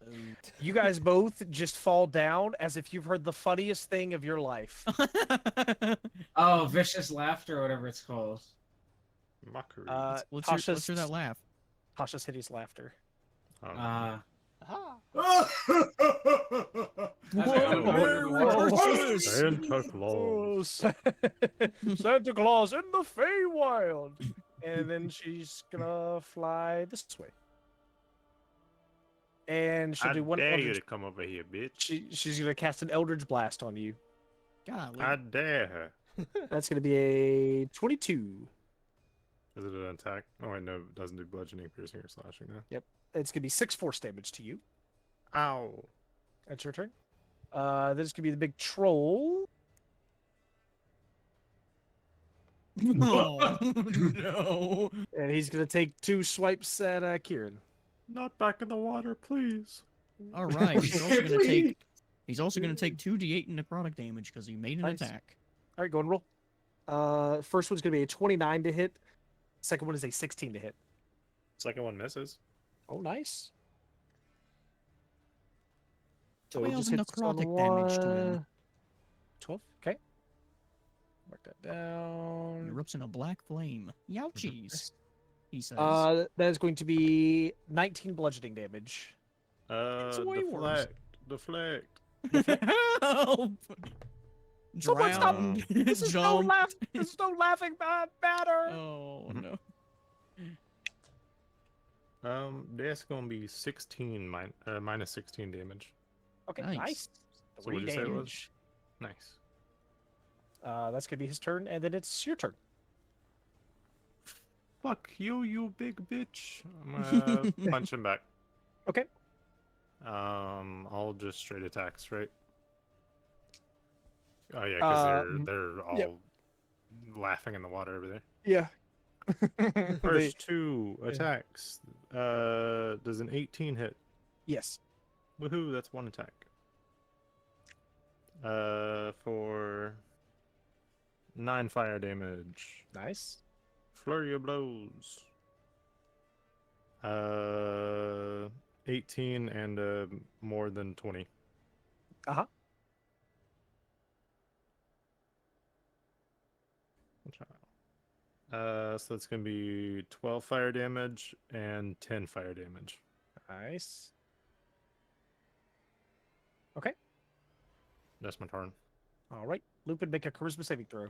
You guys both just fall down as if you've heard the funniest thing of your life. Oh, vicious laughter, or whatever it's called. Mockery. Let's hear that laugh. Tasha's hideous laughter. Oh, Aha. Santa Claus. Santa Claus in the Feywild. And then she's gonna fly this way. And she'll I do one dare you eldritch. to come over here, bitch. She's gonna cast an Eldritch Blast on you. Golly. I dare her. That's gonna be a 22. Is it an attack? Oh, wait, no, it doesn't do bludgeoning, piercing, or slashing. No. It's gonna be 6 force damage to you. Ow. That's your turn. Then it's gonna be the big troll. Oh, no. And he's gonna take 2 swipes at Kieran. Not back in the water, please. All right. He's also gonna take 2d8 necrotic damage because he made an Nice. attack. All right, go and roll. First one's gonna be a 29 to hit. Second one is a 16 to hit. Second one misses. Oh, nice. So 12 it just and hits on necrotic damage to him. 12. Okay. Mark that down. Erupts in a black flame. Youchies. He says. That is going to be 19 bludgeoning damage. It's way worse. Deflect. Help! Someone stop! Drowned. This is no Jumped. This is no laughing matter. Oh no. That's gonna be 16 minus 16 damage. Okay, Nice. nice. So what'd you say it was? Damage. Nice. That's gonna be his turn, and then it's your turn. Fuck you, you big bitch. I'm gonna punch him back. Okay. All just straight attacks, right? Oh yeah, because they're all yep. laughing in the water over there. Yeah. First 2 attacks. Does an 18 hit? Yes. Woohoo! That's 1 attack. For 9 fire damage. Nice. Flurry of blows. 18 and more than 20. Uh-huh. So that's gonna be 12 fire damage and 10 fire damage. Nice. That's my turn. All right. Lupin, make a charisma saving throw.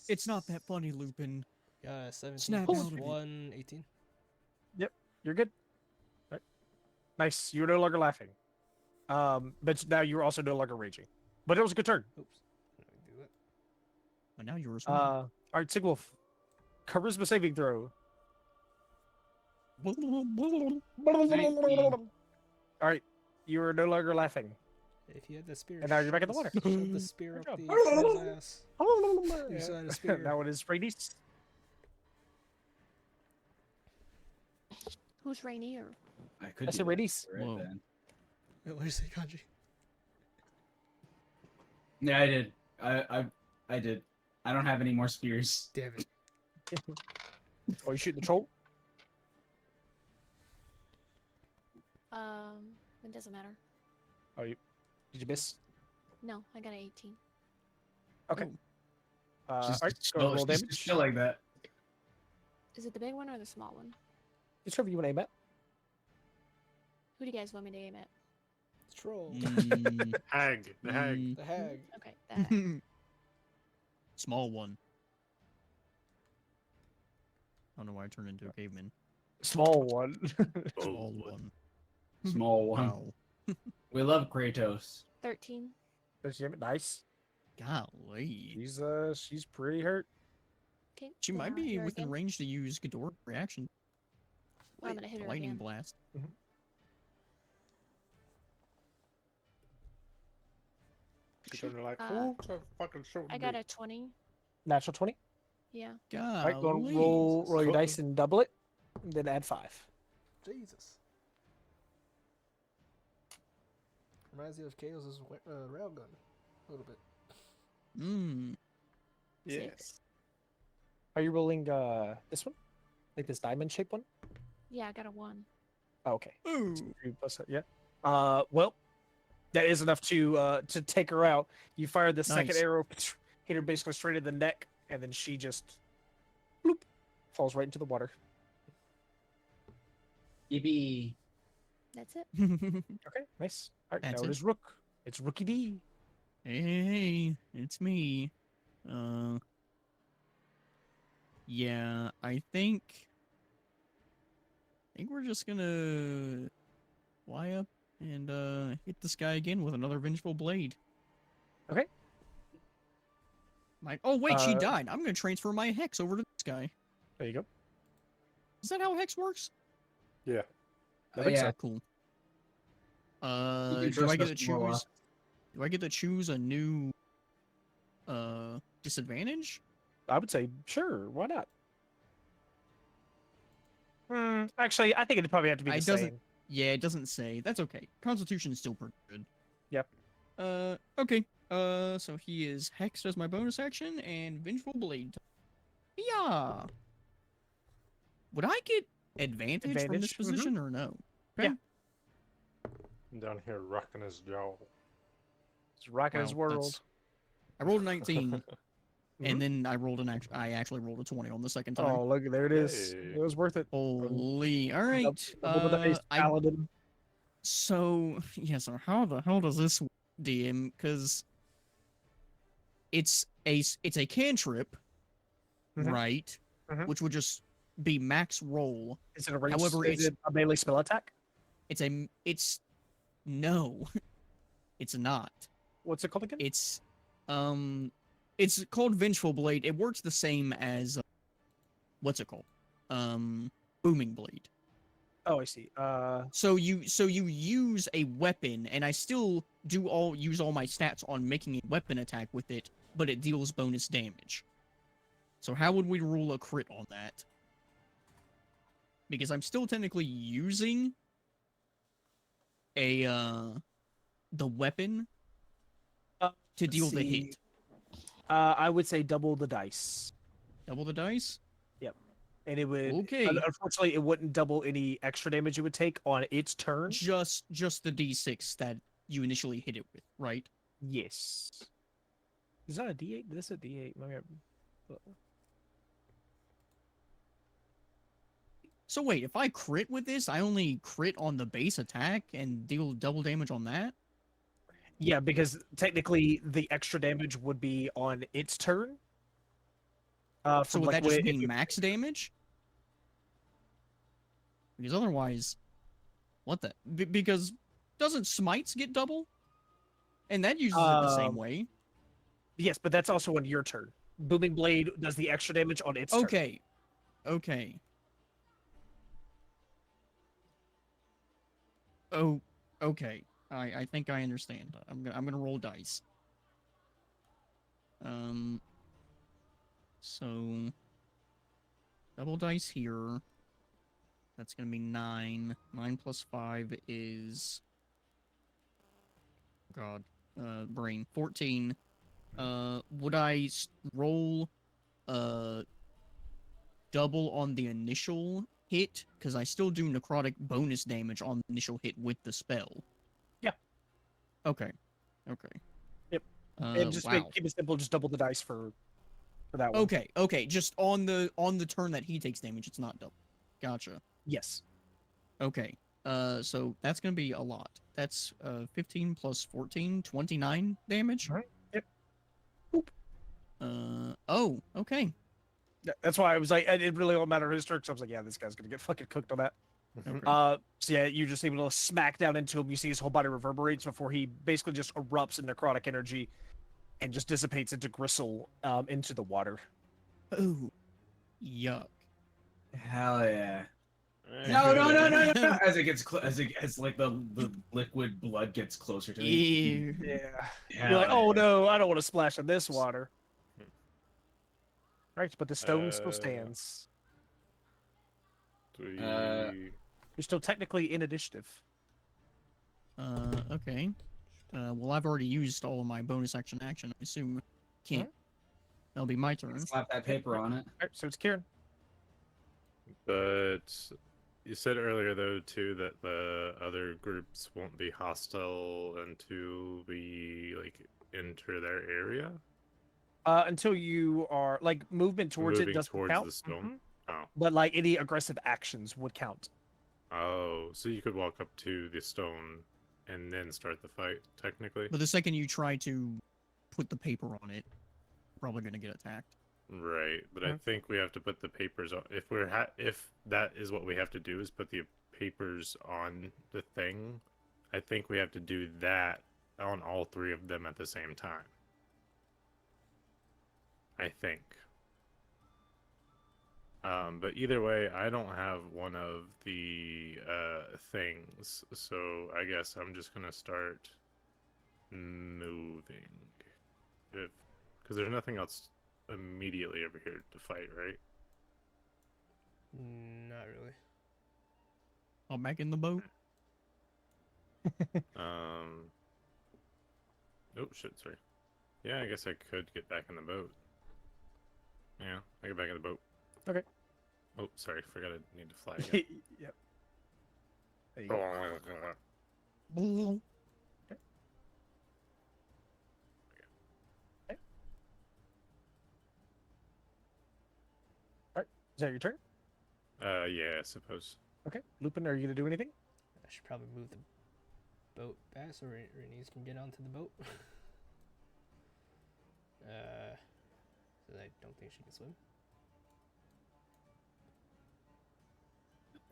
It's not that funny, Lupin. Yeah, 17 Snap plus out of it. 1, 18. You're good. All right. Nice. You're no longer laughing. But now you're also no longer raging. But it was a good turn. Oops. Let me do it. But now you're a All right, Sigwolf. Charisma saving throw. All right. You are no longer laughing. If you had the spear, And now you're back in the water. Shove the spear Good up job. the snail's ass. You Yeah. still had a spear. That one is Radies. Who's Rainier? I could. I do said that Radies. right Whoa. then. What did you say, Kanji? Yeah, I did. I did. I don't have any more spears. Damn it. Oh, you shoot the troll? It doesn't matter. Oh, did you miss? No, I got an 18. Okay. Oh. All Just right, go chill, roll just damage. chill like that. Is it the big one or the small one? It's whatever you want to aim at. Who do you guys want me to aim at? Troll. Mm, Hag. The hag. The hag. Okay, that. Small one. I don't know why I turned into a caveman. Small one. Small one. Small one. Wow. We love Kratos. 13. Nice. Golly. She's pretty hurt. Okay. She then might I'll hit be her within again. range to use Ghidorah reaction. I'm gonna hit her Lightning again. blast. She's like, Uh, who the fucking shoot I got me? a 20. Natural 20. Yeah. All right, Golly. roll your dice and double it, and then add 5. Jesus. Reminds me of Chaos' railgun. A little bit. Mmm. Yeah. 6. Are you rolling this one? Like this diamond shaped one? Yeah, I got a 1. Oh, okay. Ooh. 3 plus that, yeah. Well, that is enough to take her out. You fire the second Nice. arrow, hit her basically straight in the neck, and then she just bloop, falls right into the water. That's it. Okay, nice. All right, That's now it? it is Rook. It's Rookie D. Hey, it's me. Yeah, I think we're just gonna fly up and hit this guy again with another vengeful blade. Okay. Oh wait, she Uh, died. I'm gonna transfer my hex over to this guy. There you go. Is that how hex works? Yeah. I think yeah. so. Cool. You can Do I trust get to us more, choose? Do I get to choose a new disadvantage? I would say sure. Why not? Actually, I think it'd probably have to be the It doesn't- same. Yeah, it doesn't say. That's okay. Constitution is still pretty good. Yep. Okay. So he is hexed as my bonus action and vengeful blade. Yeah. Would I get advantage from this Advantage, mhm. position or no? Yeah. I'm down here rocking his jaw. It's rocking his Wow, that's- world. I rolled a 19, Mhm. and then I rolled I actually rolled a 20 on the second time. Oh, look, there it is. Hey. It was worth it. Holy! All right. Double the dice, Paladin. So yeah. So how the hell does this work, DM? Because it's a cantrip, Mhm. right? Mhm. Which would just be max roll. Is it a range? However, is it a melee spell attack? It's no, it's not. What's it called again? It's called Vengeful Blade. It works the same as what's it called? Booming Blade. Oh, I see. So you use a weapon, and I still use all my stats on making a weapon attack with it, but it deals bonus damage. So how would we rule a crit on that? Because I'm still technically using the weapon to let's deal the see. hit. I would say double the dice, Double the dice? and it would. Okay. Unfortunately, it wouldn't double any extra damage you would take on its turn. Just the d6 that you initially hit it with, right? Yes. Is that a D8? This is a D8. So wait, if I crit with this, I only crit on the base attack and deal double damage on that? Yeah, because technically the extra damage would be on its turn. So From would like that when just if mean you- max damage? Because otherwise, what the? Because doesn't smites get double? And that uses it the same way. Yes, but that's also on your turn. Booming Blade does the extra damage on its turn. Okay. Okay. Oh, okay. I think I understand. I'm gonna roll dice. So double dice here. That's gonna be 9. 9 plus 5 is God. Brain 14. Would I roll double on the initial hit? Because I still do necrotic bonus damage on the initial hit with the spell. Yeah. Okay. Okay. Yep. And just wow. keep it simple. Just double the dice for that one. Okay. Okay. Just on the turn that he takes damage, it's not double. Gotcha. Yes. Okay. So that's gonna be a lot. That's 15 plus 14, 29 damage. All right. Yep. Oh, okay. That's why I was like, it didn't really all matter his turn. So I was like, yeah, this guy's gonna get fucking cooked on that. Okay. So yeah, you're just able to smack down into him. You see his whole body reverberates before he basically just erupts in necrotic energy and just dissipates into gristle into the water. Oh, yuck. Hell yeah. Eh, No, no, no, good. no, no, no. As it gets as like the liquid blood gets closer to me. Ew. Yeah. Hell You're like, oh yeah. no, I don't want to splash in this water. Right, but the stone still Uh, stands. Do we... You're still technically in initiative. Okay. Well, I've already used all of my bonus action. I assume can't. That'll be my turn. Slap that paper on it. Alright, so it's Kieran. But you said earlier, though, too, that the other groups won't be hostile until we, like, enter their area? Until you are like movement towards it Moving doesn't towards count. the stone? Oh. But like any aggressive actions would count. Oh, so you could walk up to the stone and then start the fight, technically? But the second you try to put the paper on it, you're probably gonna get attacked. Right, but I think we have to put the papers on. If if that is what we have to do, is put the papers on the thing, I think we have to do that on all three of them at the same time. I think. But either way, I don't have one of the things, so I guess I'm just gonna start moving. Because there's nothing else immediately over here to fight, right? Not really. Oh, back in the boat. Oh shit, sorry. Yeah, I guess I could get back in the boat. Yeah, I get back in the boat. Okay. Oh, sorry, forgot I need to fly again. Yep. There you go. Is that your turn? Yeah, I suppose. Okay. Lupin, are you gonna do anything? I should probably move the boat back so Rhaenys can get onto the boat. So I don't think she can swim.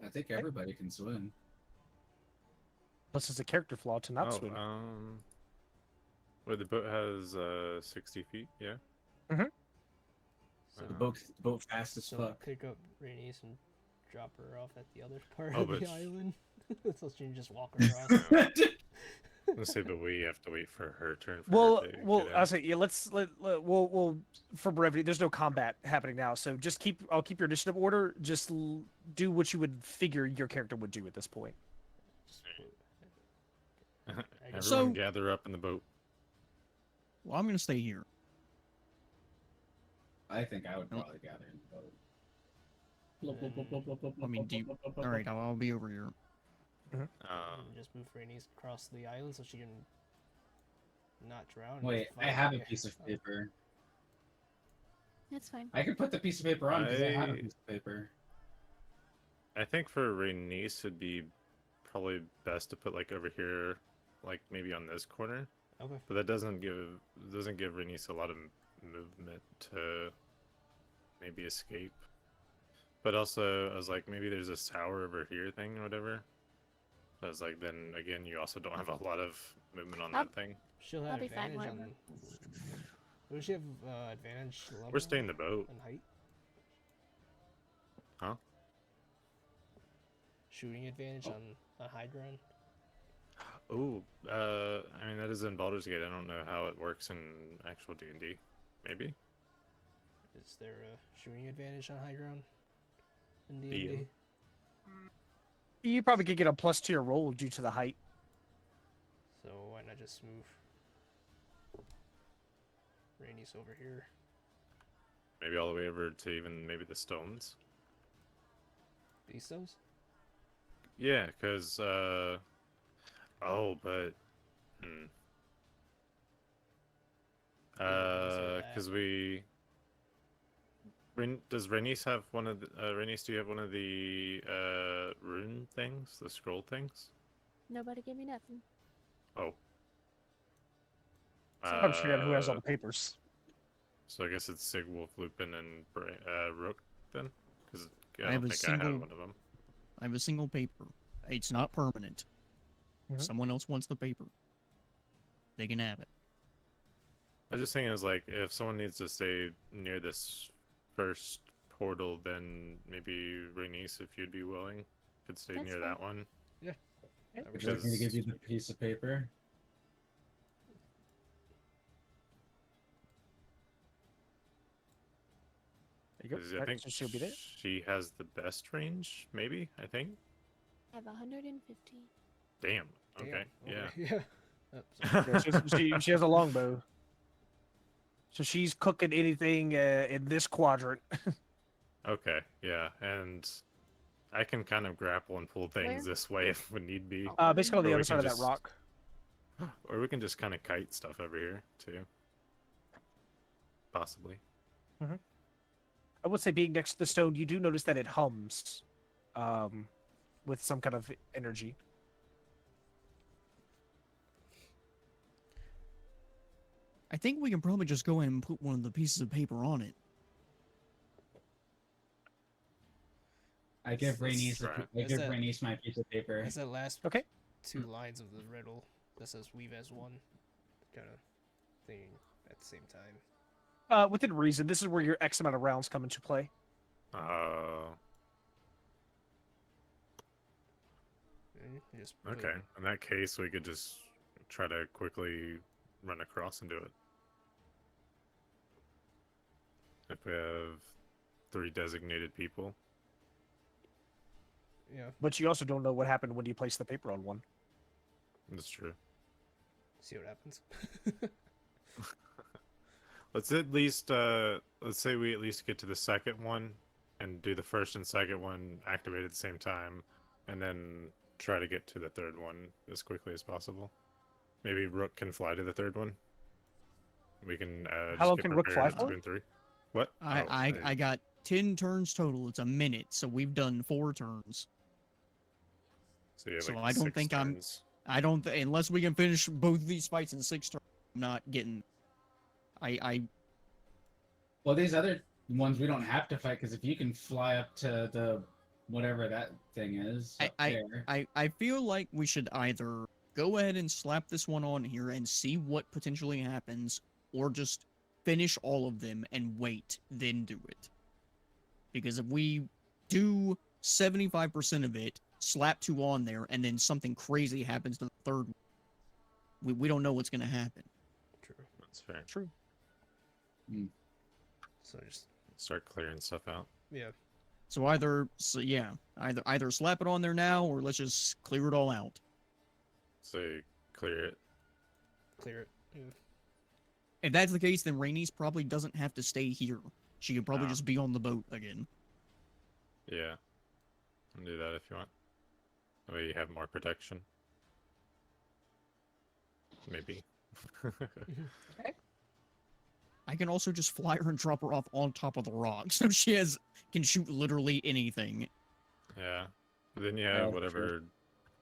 I think everybody can swim. Plus, it's a character flaw to not swim. Well, the boat has 60 feet, yeah? So, The boat fast as so fuck. pick up Rhaenys and drop her off at the other part Oh, of the but island. So she can just walk across. Let's say, but we have to wait for her turn. For Well, her to well, get I'll in. say yeah. We'll for brevity. There's no combat happening now, so just I'll keep your initiative order. Just do what you would figure your character would do at this point. Just Everyone So- gather up in the boat. Well, I'm gonna stay here. I think I would probably gather in the boat. I mean, all right, I'll be over here. Um, just move Rhaenys across the island so she can not drown. and Wait, I fight have a here. piece of paper. That's fine. I can put the piece of paper on because I have a I- piece of paper. I think for Rhaenys it'd be probably best to put like over here, like maybe on this corner. Okay. But that doesn't give Rhaenys a lot of movement to maybe escape. But also, I was like, maybe there's a tower over here thing or whatever. I was like, then again, you also don't have a lot of movement on that thing. She'll I'll have be fine, advantage on. whatever. Does she have advantage level? We're staying in the boat. On height? Huh? Shooting advantage on high ground? Oh, I mean that is in Baldur's Gate. I don't know how it works in actual D&D. Maybe. Is there a shooting advantage on high ground in DM. D&D? You probably could get a plus to your roll due to the height. So why not just move Rhaenys over here? Maybe all the way over to even maybe the stones. These stones? Yeah, because oh, but because we. Does Rhaenys have one of the Rhaenys? Do you have one of the rune things, the scroll things? Nobody gave me nothing. Oh. I'm forgetting who has all the papers. So I guess it's Sigwolf, Lupin, and Rook then, because I I have don't a think I had single- one of them. I have a single paper. It's not permanent. If Mhm. someone else wants the paper, they can have it. I was just thinking, is like if someone needs to stay near this first portal, then maybe Rhaenys, if you'd be willing, could stay That's near fine. that one. Would you like me to give you the piece of paper? There you go. 'Cause I Right, think so she'll be there. she has the best range, maybe. I think. I have 150. Damn. Okay. Yeah. Yeah. Oh, sorry. Yeah, she has a longbow. So she's cooking anything in this quadrant. Okay. Yeah, and I can kind of grapple and pull things Where? this way if we need be. Basically on Or the we other side can of that just- rock. Or we can just kind of kite stuff over here too. Possibly. I would say being next to the stone, you do notice that it hums with some kind of energy. I think we can probably just go in and put one of the pieces of paper on it. I give Let's Rhaenys try. I Is give that- Rhaenys my piece of paper. That's that last Okay. 2 lines of the riddle that says weave as one kind of thing at the same time. Within reason, this is where your X amount of rounds come into play. And you just put- Okay. In that case, we could just try to quickly run across and do it. If we have 3 designated people. Yeah, But you also don't know what happened when you place the paper on one. That's true. see what happens. Let's at least let's say we at least get to the second one and do the first and second one activate at the same time, and then try to get to the third one as quickly as possible. Maybe Rook can fly to the third one. We can How just long get can Rook prepared fly for? 2 and 3. What? I got 10 turns total. It's a minute, so we've done 4 turns. So, you have, so like, I don't 6 think turns. I don't unless we can finish both of these fights in 6 turns. I'm not getting. I Well, these other ones we don't have to fight because if you can fly up to the whatever that thing is up there. I feel like we should either go ahead and slap this one on here and see what potentially happens, or just finish all of them and wait, then do it. Because if we do 75% of it, slap 2 on there, and then something crazy happens to the third one, we don't know what's going to happen. True. That's fair. True. So just Start clearing stuff out. yeah. So either slap it on there now, or let's just clear it all out. So clear it. Clear it. Yeah. If that's the case, then Rhaenys probably doesn't have to stay here. She could probably Ah. just be on the boat again. Yeah. And do that if you want. That way you have more protection. Maybe. I can also just fly her and drop her off on top of the rock, so she can shoot literally anything. Yeah. But then you Yeah, have for sure. whatever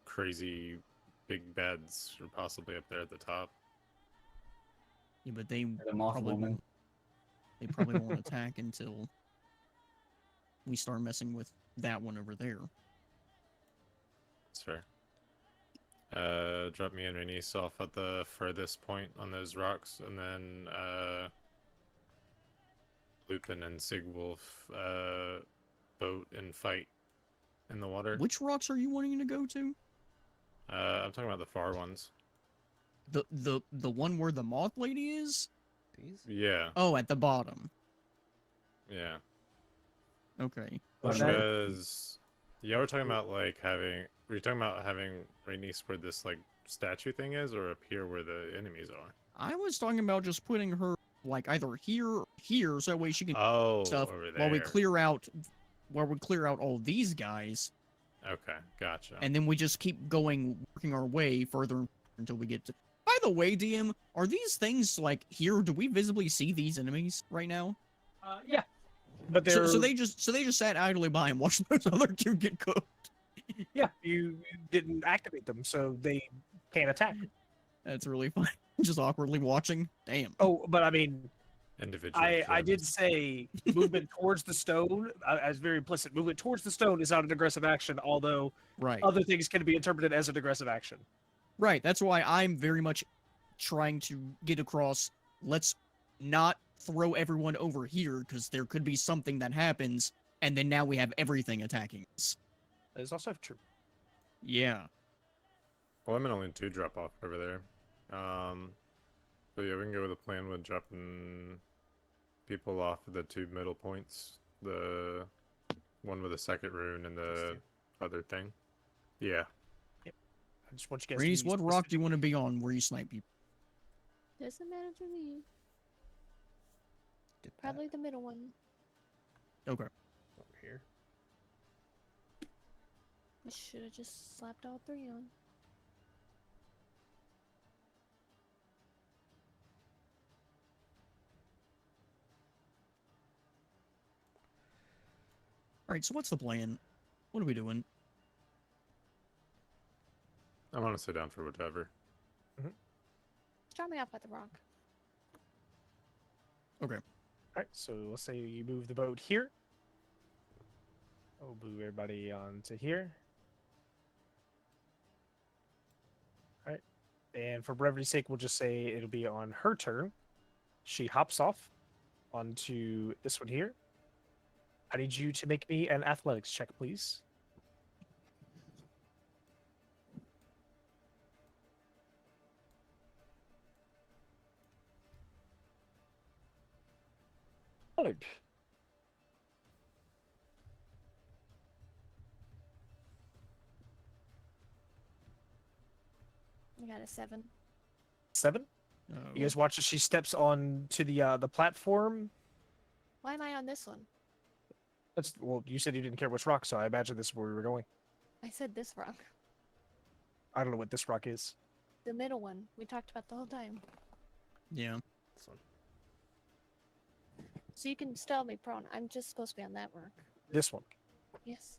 crazy big beds are possibly up there at the top. Yeah, but they The moth probably woman. won't. They probably won't attack until we start messing with that one over there. That's fair. Drop me and Renice off at the furthest point on those rocks, and then Lupin and Sigwolf boat and fight in the water. Which rocks are you wanting to go to? I'm talking about the far ones. The one where the moth lady is? These? Yeah, Oh, at the bottom. yeah. Okay. Because yeah, we're talking about like having. Were you talking about having Renice where this like statue thing is, or up here where the enemies are? I was talking about just putting her like either here or here, so that way she can Oh, stuff over there. while we clear out all these guys, Okay, gotcha. and then we just keep going, working our way further until we get to. By the way, DM, are these things like here? Do we visibly see these enemies right now? Yeah, but they're So they just sat idly by and watched those other two get cooked. yeah, you didn't activate them, so they can't attack. That's really fun. Just awkwardly watching. Damn. Oh, but I mean, Individual. I did gems. say movement towards the stone as very implicit. Movement towards the stone is not an aggressive action, although Right. other things can be interpreted as an aggressive action. Right. That's why I'm very much trying to get across. Let's not throw everyone over here because there could be something that happens, and then now we have everything attacking us. That is also true. Yeah. Well, I'm in only 2 drop off over there. But yeah, we can go with a plan with dropping people off at the 2 middle points. The one with the second rune and the other thing. Yeah. I just want you guys Reese, to be what rock do you want to be on where you snipe people? Doesn't matter to me. Get that Probably the middle one. Okay. over here. I should have just slapped all 3 on. Alright, so what's the plan? What are we doing? I want to sit down for whatever. Drop me off at the rock. Okay. All right, so let's say you move the boat here. We'll move everybody onto here. All right, and for brevity's sake, we'll just say it'll be on her turn. She hops off onto this one here. I need you to make me an athletics check, please. Good. I got a 7. 7. Oh, You guys watch as she steps on to the platform. Why am I on this one? That's well, you said you didn't care which rock, so I imagine this is where we were going. I said this rock. I don't know what this rock is. The middle one. We talked about the whole time. yeah. This one. So you can still me prone. I'm just supposed to be on that rock. This one. Yes.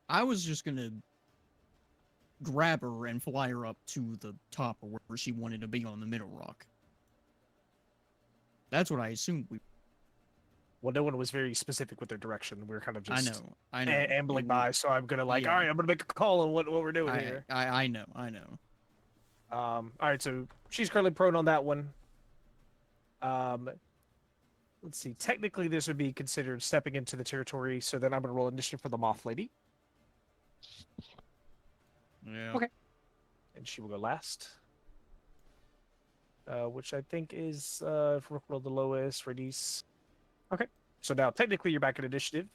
I was just gonna grab her and fly her up to the top or wherever she wanted to be on the middle rock. That's what I assumed we. Well, no one was very specific with their direction. We were kind of just I know. ambling by, so I'm gonna like, Yeah. all right, I'm gonna make a call on what we're doing here. I know. All right, so she's currently prone on that one. Let's see. Technically, this would be considered stepping into the territory. So then I'm gonna roll initiative for the moth lady, Yeah. Okay. and she will go last. Which I think is if Rook rolled the lowest, Radice. Okay. So now technically you're back at initiative.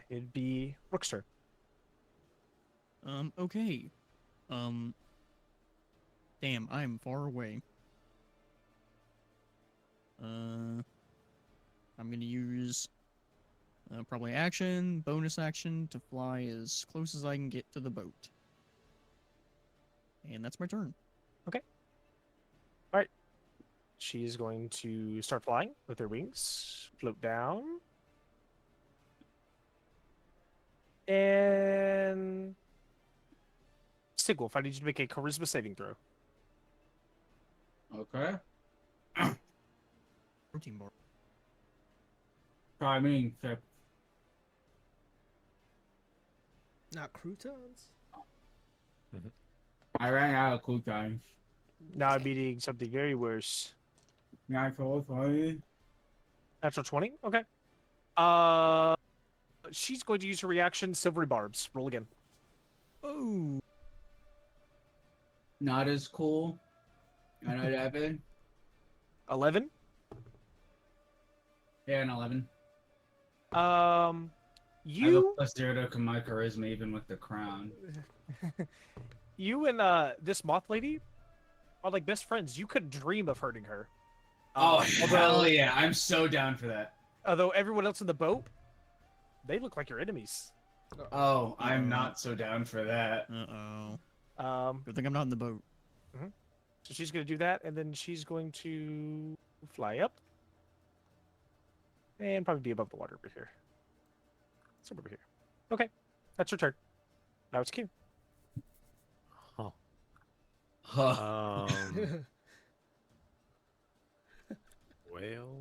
It'd be Rook's turn. Okay. Damn, I'm far away. I'm gonna use probably action, bonus action to fly as close as I can get to the boat. And that's my turn. She is going to start flying with her wings, float down, and Sigwolf, I need you to make a charisma saving throw. Okay. Protein bar. I mean, fair- Not croutons. I ran out of cool times. Now I'm meeting something very worse. Natural 20. Natural 20? Okay. She's going to use her reaction, Silvery Barbs. Roll again. Oh. Not as cool. An 11. 11. Yeah, an 11. I have a You +0 to my charisma even with the crown. you and this moth lady are like best friends. You couldn't dream of hurting her. Oh, although, hell yeah. I'm so down for that. although everyone else in the boat, they look like your enemies. Oh, I'm not so down for that. Uh-oh. Good thing I'm not in the boat. So she's going to do that, and then she's going to fly up. And probably be above the water over here. Somewhere over here. Okay. That's her turn. Now it's Q. Huh. Huh. Whale.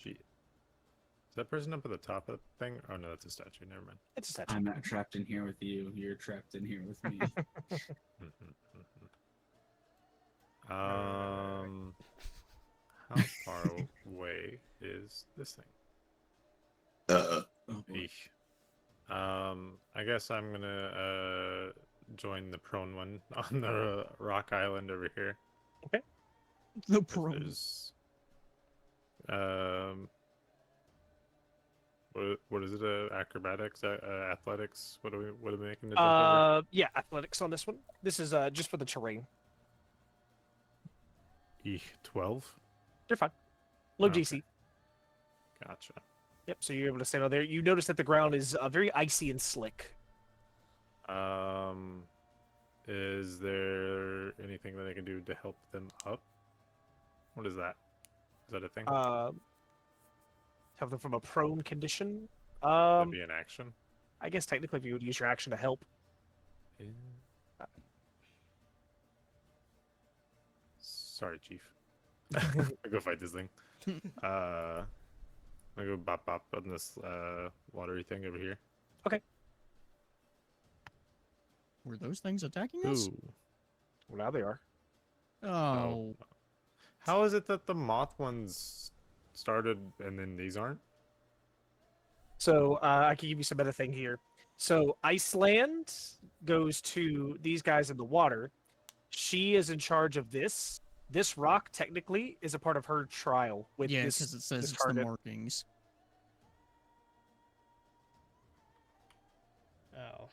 Shit. Is that person up at the top of the thing? Oh no, that's a statue. Never mind. It's a statue. I'm not trapped in here with you. You're trapped in here with me. How far away is this thing? Oh, boy. Eesh. I guess I'm gonna join the prone one on the rock island over here. The 'Cause pro. there's, what is it? Acrobatics, athletics. What are we making to jump over? Yeah, athletics on this one. This is just for the terrain. 12. You're fine. Low Okay. DC. Gotcha. Yep. So you're able to stand on there. You notice that the ground is very icy and slick. Is there anything that I can do to help them up? What is that? Is that a thing? Have them from a prone condition. That'd be an action. I guess technically, if you would use your action to help. Yeah. Sorry, Chief. I go fight this thing. I go bop bop on this watery thing over here. Were those things attacking us? Ooh. Well, now they are. Oh. How is it that the moth ones started and then these aren't? So I can give you some better thing here. So Iceland goes to these guys in the water. She is in charge of this. This rock technically is a part of her trial with Yeah, this. because it says this it's the target. markings. Oh.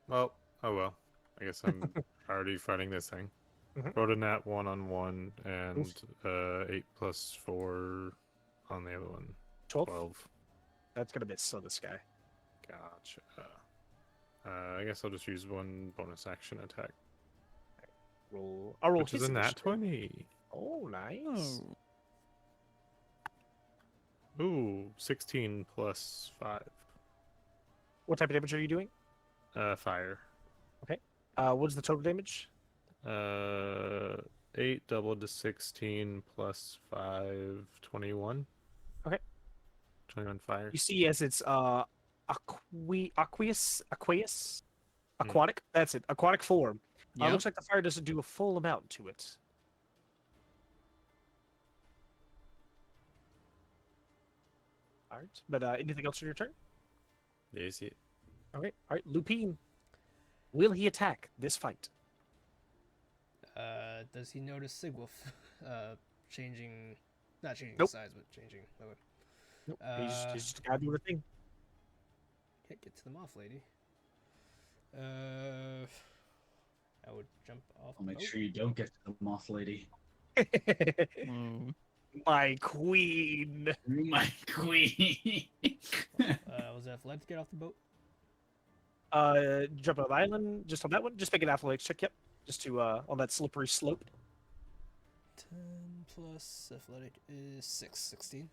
Well, oh well. I guess I'm already fighting this thing. Mhm. Rolled a nat 1-on-1 and 8 plus 4 on the other one. 12. 12. That's gonna miss on this guy. Gotcha. I guess I'll just use one bonus action attack. I'll roll Which is his a nat initiative. 20. Oh, nice. Oh. Ooh, 16 plus 5. What type of damage are you doing? Fire. What's the total damage? 8 doubled to 16 plus 5, 21. Okay. 21 fire. You see, as it's aqueous, Hmm. aquatic. That's it. Aquatic form. Yeah. Looks like the fire doesn't do a full amount to it. All right, but anything else on your turn? Yes, yeah. Okay. All right, Lupine. Will he attack this fight? Does he notice Sigwolf changing, not changing Nope. size, but changing? Okay. Nope. He's just gotta do the thing. Can't get to the moth lady. I would jump off. I'll make the sure you don't get to the moth lady. Oh. My queen. My queen. boat. Was it athletic to get off the boat? Jump on the island. Just on that one. Just make an athletics check. Yep. Just to on that slippery slope. 10 plus athletic is 6, 16.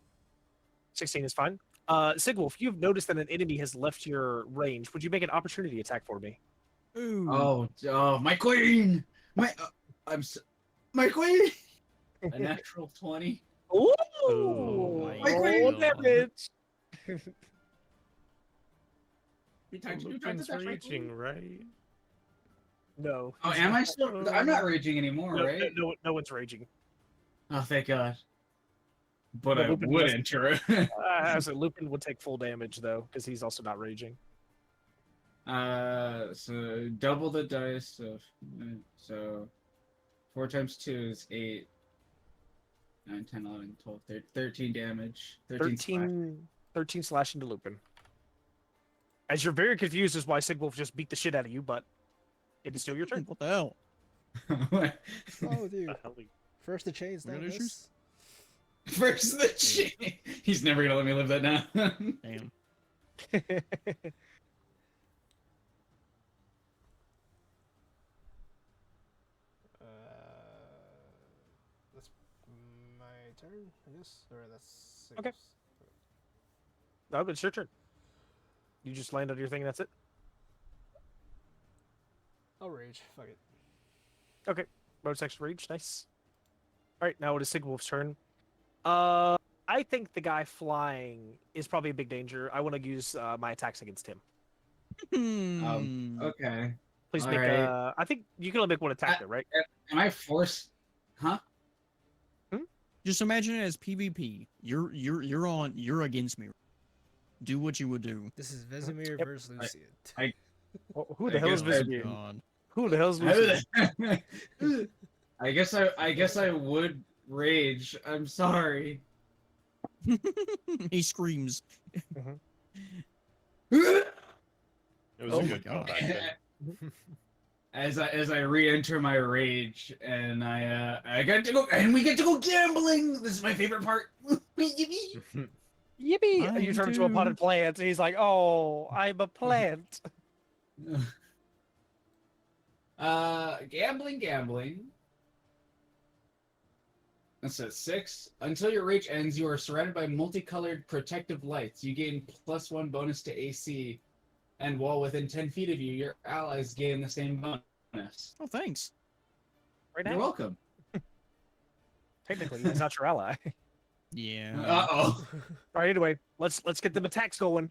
16 is fine. Sigwolf, you've noticed that an enemy has left your range. Would you make an opportunity attack for me? Ooh. Oh, my queen! My queen! A natural 20. Ooh! Oh my Roll God. damage. You tried to Lupin's touch my queen? reaching, right? No. Oh, he's am I not. still? I'm not raging anymore, No, right? no one's raging. Oh, thank God. But No, I Lupin would does- enter it. As a Lupin would take full damage though, because he's also not raging. So double the dice. So 4 times 2 is 8. 9, 10, 11, 12, 13 damage. 13 slash. 13 slashing to Lupin. As you're very confused as why Sigwolf just beat the shit out of you, but it is still your turn. What the hell? What's wrong with you? The hell he- First the chains, We now got issues? this. First the chain. He's never gonna let me live that down. Damn. That's my turn, I guess. Or that's Okay. Sigwolf's. No, but it's your turn. You just land on your thing and that's it? I'll rage. Fuck it. Bonus extra rage, nice. Alright, now it is Sigwolf's turn. I think the guy flying is probably a big danger. I want to use my attacks against him. Okay. Please All make right. I think you can only make one attack there, right? Am I forced? Huh? Just imagine it as PvP. You're against me. Do what you would do. This is Vesemir Yep. versus Lucian. Well, who the I hell is guess I- Vesemir? God. Who the hell is Lucian? I guess I would rage. I'm sorry. He screams. It was Oh a my good God. comeback. then. As I re-enter my rage, and I get to go, and we get to go gambling. This is my favorite part. Yippee! I You turn into a do. potted plant. He's like, "Oh, I'm a plant." Gambling. That's a 6. Until your rage ends, you are surrounded by multicolored protective lights. You gain +1 bonus to AC, and while within 10 feet of you, your allies gain the same bonus. Oh, thanks. Right You're now, welcome. technically, he's not your ally. Yeah. Uh-oh. All right. Anyway, let's get them attacks going.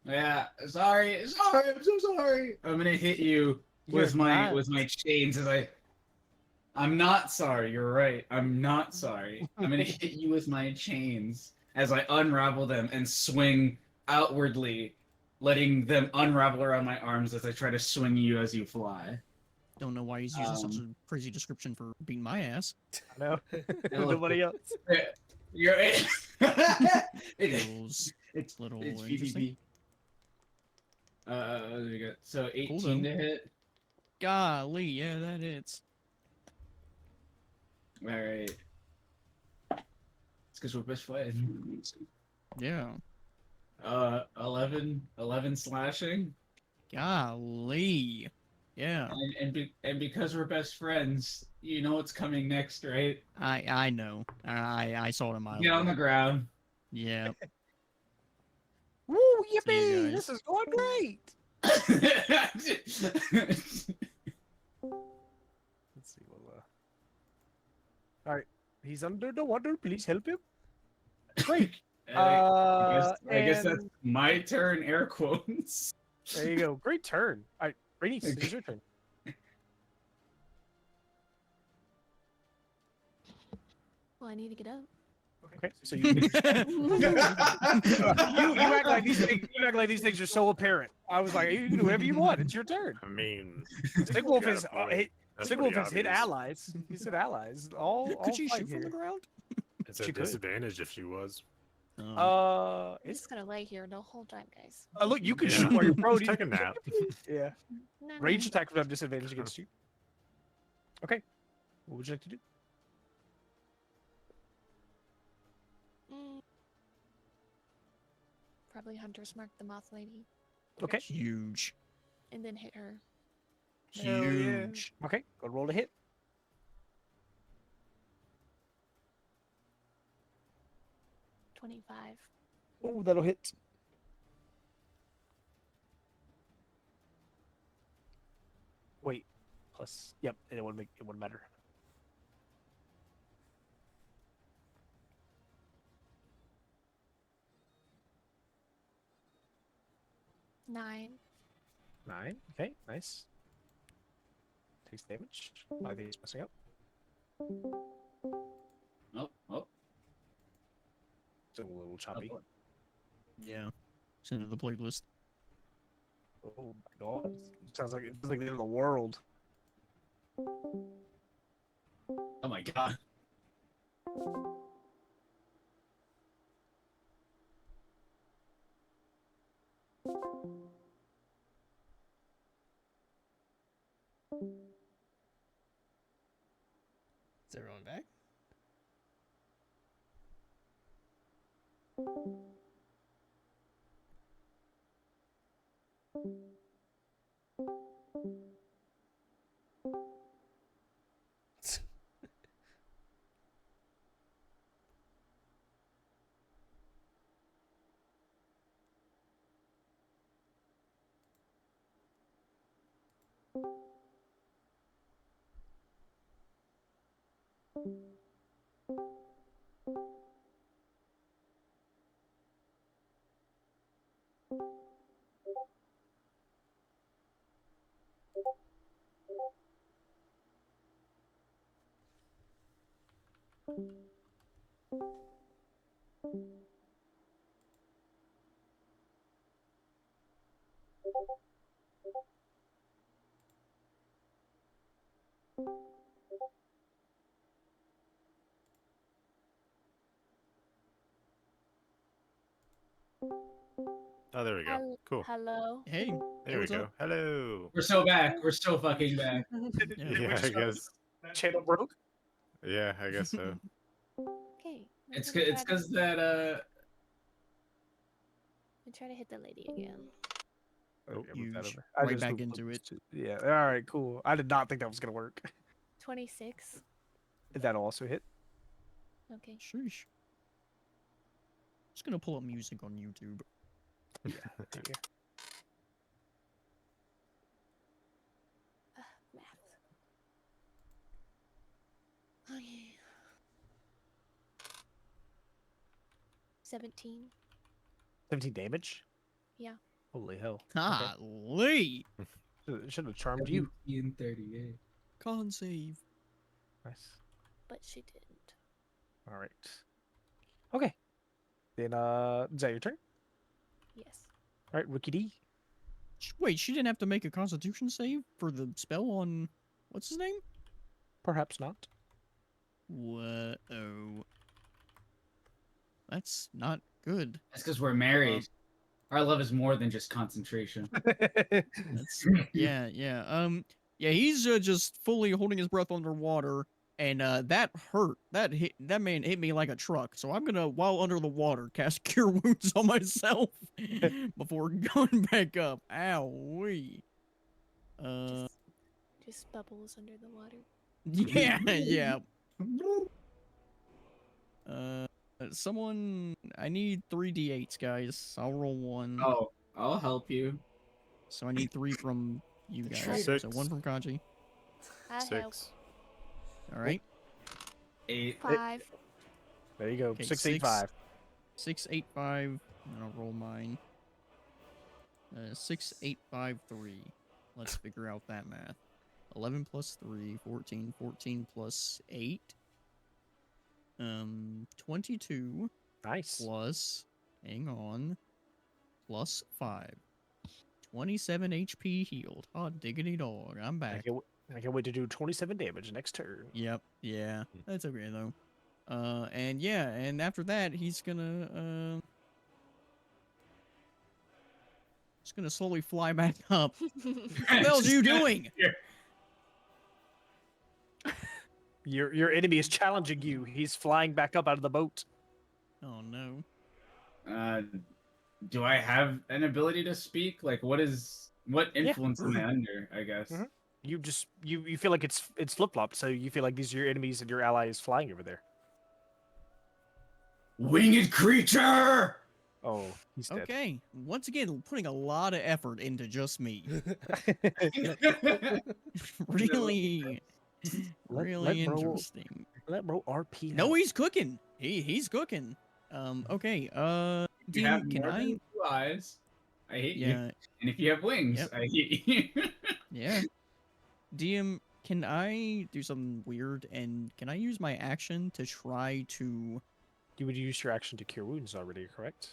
Yeah, sorry, I'm so sorry. I'm gonna hit you with You're my not. with my chains as I'm not sorry, you're right. I'm not sorry. I'm gonna hit you with my chains as I unravel them and swing outwardly, letting them unravel around my arms as I try to swing you as you fly. Don't know why he's using such a crazy description for beating my ass. I know. look, Nobody else. You're Feels it's little it's interesting. PvP. There we go. So 18 though. to hit. Golly, yeah, that hits. All right. It's because we're best friends. Yeah. 11 slashing, Golly. Yeah. and because we're best friends, you know what's coming next, right? I know. I saw it in my Get on the ground. Yeah. Woo! See you Yippee! guys. This is going great. Let's see. All right. He's under the water. Please help him. Great. I guess that's And- my turn. Air quotes. There you go. Great turn. All right, Rainy, it's your turn. Well, I need to get up. Okay, so you act like these things. You act like these things are so apparent. I was like, you can do whatever you want. It's your turn. I mean, Sigwolf got is a point. hit. That's Sigwolf pretty has hit obvious. allies. He's hit allies. All Could she fight shoot from here. the ground? It's a She could. disadvantage if she was. I'm It's just gonna lay here the whole time, guys. look. You can Yeah. shoot while you're prone. Just take a nap. Yeah. No, Range attack would have disadvantage against you. Okay. What would you like to do? Probably Hunter's Mark the Moth Lady, Okay. Huge. and then hit her. Hell yeah. Huge. Okay. Go roll to hit. 25. Oh, that'll hit. Wait, plus. Yep, and it wouldn't matter. Nine. 9. Okay, nice. Takes damage. I think he's messing up. Oh. It's a little choppy. Yeah. Send it to the playlist. Oh my god. Sounds like it's like the end of the world. Oh my god. Is everyone back? Oh, there we go. Cool. Hello. Hey. Hey, There we what's go. up? Hello. We're so back. We're so fucking back. Yeah. Yeah, I guess. Channel broke. Yeah, I guess so. Okay. It's let me it's try to- because that let me try to hit the lady again. Oh, You move that sh- over. I right just back moved into those it. two. Yeah. All right. Cool. I did not think that was gonna work. 26. That'll also hit. Okay. Sheesh. Just gonna pull up music on YouTube. Yeah. Take care. Math. Okay. 17. 17 damage. Yeah. Holy hell. Golly! Should have charmed you. 1738. Con save. Nice. But she didn't. All right. Okay. Then is that your turn? Yes. All right, Rookie D. Wait, she didn't have to make a Constitution save for the spell on what's his name? Perhaps not. What? Oh, that's not good. That's because we're married. Our love is more than just concentration. That's yeah. Yeah. He's just fully holding his breath underwater, and that hurt. That man hit me like a truck. So I'm gonna, while under the water, cast Cure Wounds on myself before going back up. Owie. Just bubbles under the water. Yeah, yeah. Someone, I need 3d8s, guys. I'll roll one. Oh, I'll help you. So I need 3 from you guys. traitor. So 1 from Kaji. I help. 6. All right. 8. 5. There you go. Okay, 685. 6, 8, 5. And I'll roll mine. 6, 8, 5, 3. Let's figure out that math. 11 plus 3, 14. 14 plus 8. 22 Nice. plus, hang on, plus 5. 27 HP healed. Oh, diggity dog. I'm back. I can't wait to do 27 damage next turn. Yep, yeah. That's okay, though. And yeah, and after that, he's gonna, just gonna slowly fly back up. What the hell's you doing? Your enemy is challenging you. He's flying back up out of the boat. Oh, no. Do I have an ability to speak? Like, what influence am I under? I guess. Mhm. You just you feel like it's flip flopped. So you feel like these are your enemies and your ally is flying over there. Winged creature! Oh, he's dead. Okay, once again, putting a lot of effort into just me. Really, really bro- interesting. Let bro RP. No, out. he's cooking. He's cooking. Okay. If you have Dean, can more I? than 2 eyes, I hate you. Yeah, And if you have wings, Yep. I hate you. yeah. DM, can I do something weird? And can I use my action to try to? You would use your action to cure wounds already, correct?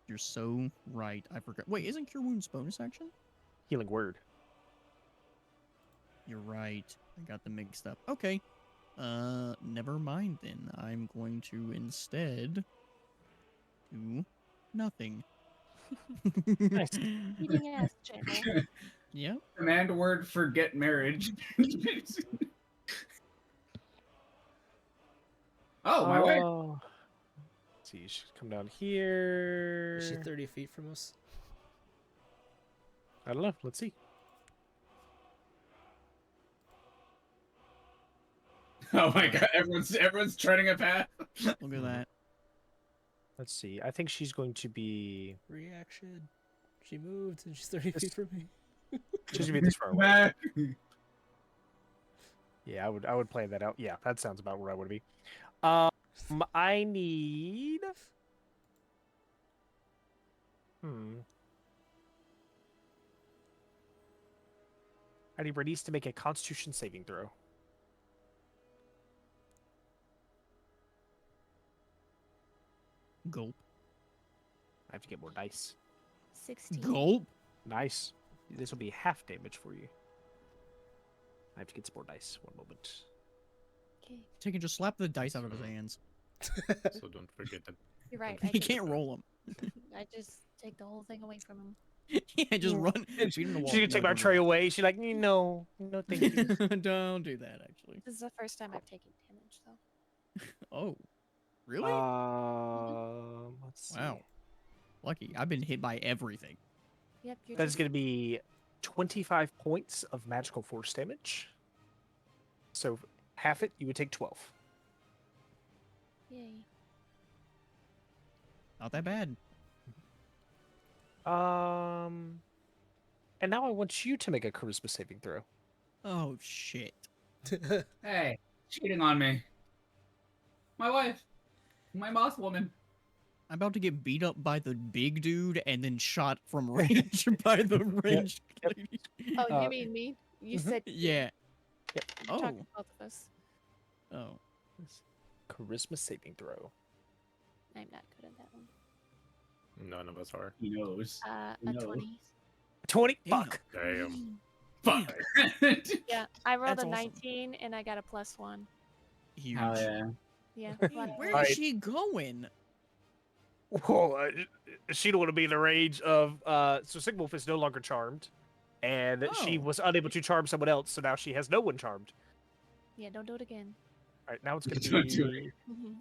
You're so right. I forgot. Wait, isn't Cure Wounds bonus action? Healing word. You're right. I got them mixed up. Okay. Never mind then. I'm going to instead do nothing. Nice. Eating ass, channel. Yep. Command word forget marriage. Oh, my wife. Let's see, she should come down here. Is she 30 feet from us? I don't know. Let's see. Oh my god, everyone's treading a path. Look at that. Let's see. I think she's going to be. Reaction. She moved and she's 30 feet from me. She's gonna be this far away. Back. Yeah, I would play that out. Yeah, that sounds about where I would be. I need. I need Bernice to make a Constitution saving throw. Gulp. I have to get more dice. 16. Gulp. Nice. This will be half damage for you. I have to get some more dice. One moment. Okay. Take and just slap the dice out of his hands. So don't forget that. You're right. He can't roll them. I just take the whole thing away from him. Yeah, just run. Beat him to the wall. She's gonna take my No, tray away. She's like, no, thank you. Don't do that, actually. This is the first time I've taken damage, though. Oh, really? Let's see. Wow. Lucky. I've been hit by everything. Yep. You're That is just... going to be 25 points of magical force damage. So half it, you would take 12. Yay. Not that bad. And now I want you to make a charisma saving throw. Oh, shit. Hey, cheating on me. My wife. My moth woman. I'm about to get beat up by the big dude and then shot from range by the ranged lady. Oh, you mean me? You said Yeah. you're talking to both of us. Oh. Charisma saving throw. I'm not good at that one. None of us are. He knows. A No. 20. 20? Damn. Fuck. Damn. Fuck. Yeah, I rolled That's a awesome. 19 and I got a +1. Huge. Hell yeah. Yeah. Where is Alright. she going? Whoa, she don't want to be in the range of. So Sigmolf is no longer charmed, and she Oh. was unable to charm someone else, so now she has no one charmed. Yeah, don't do it again. All right, now it's gonna Don't do be. Mhm.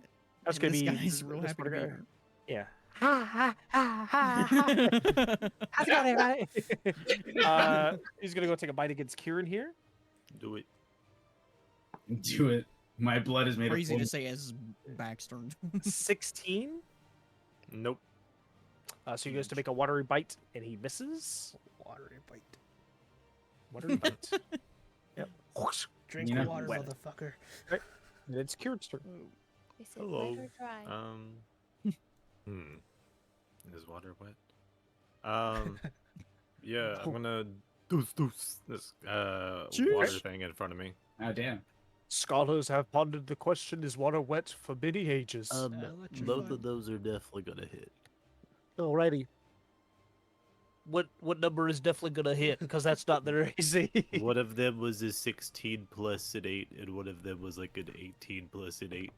That's And gonna this be. guy's real this happy to be motherfucker- here. Yeah. Ha ha ha ha ha. How's it going, everybody? He's gonna go take a bite against Kieran here. Do it. Do it. My blood is made Crazy of to say as Baxter. 16. Nope. So he goes to make a watery bite, and he misses. Watery bite. Watery bite. Yep. Whoosh. Drink You know, water, wet. motherfucker. And it's Kieran's turn. They said Hello. wet or dry. Is water wet? Yeah, I'm gonna deuce this water Cheers. thing in front of me. Oh damn. Scholars have pondered the question: is water wet for many ages? both Both of those are definitely gonna hit. Alrighty. What number is definitely gonna hit? Because that's not their AC. One of them was a 16 plus an 8, and one of them was like an 18 plus an 8.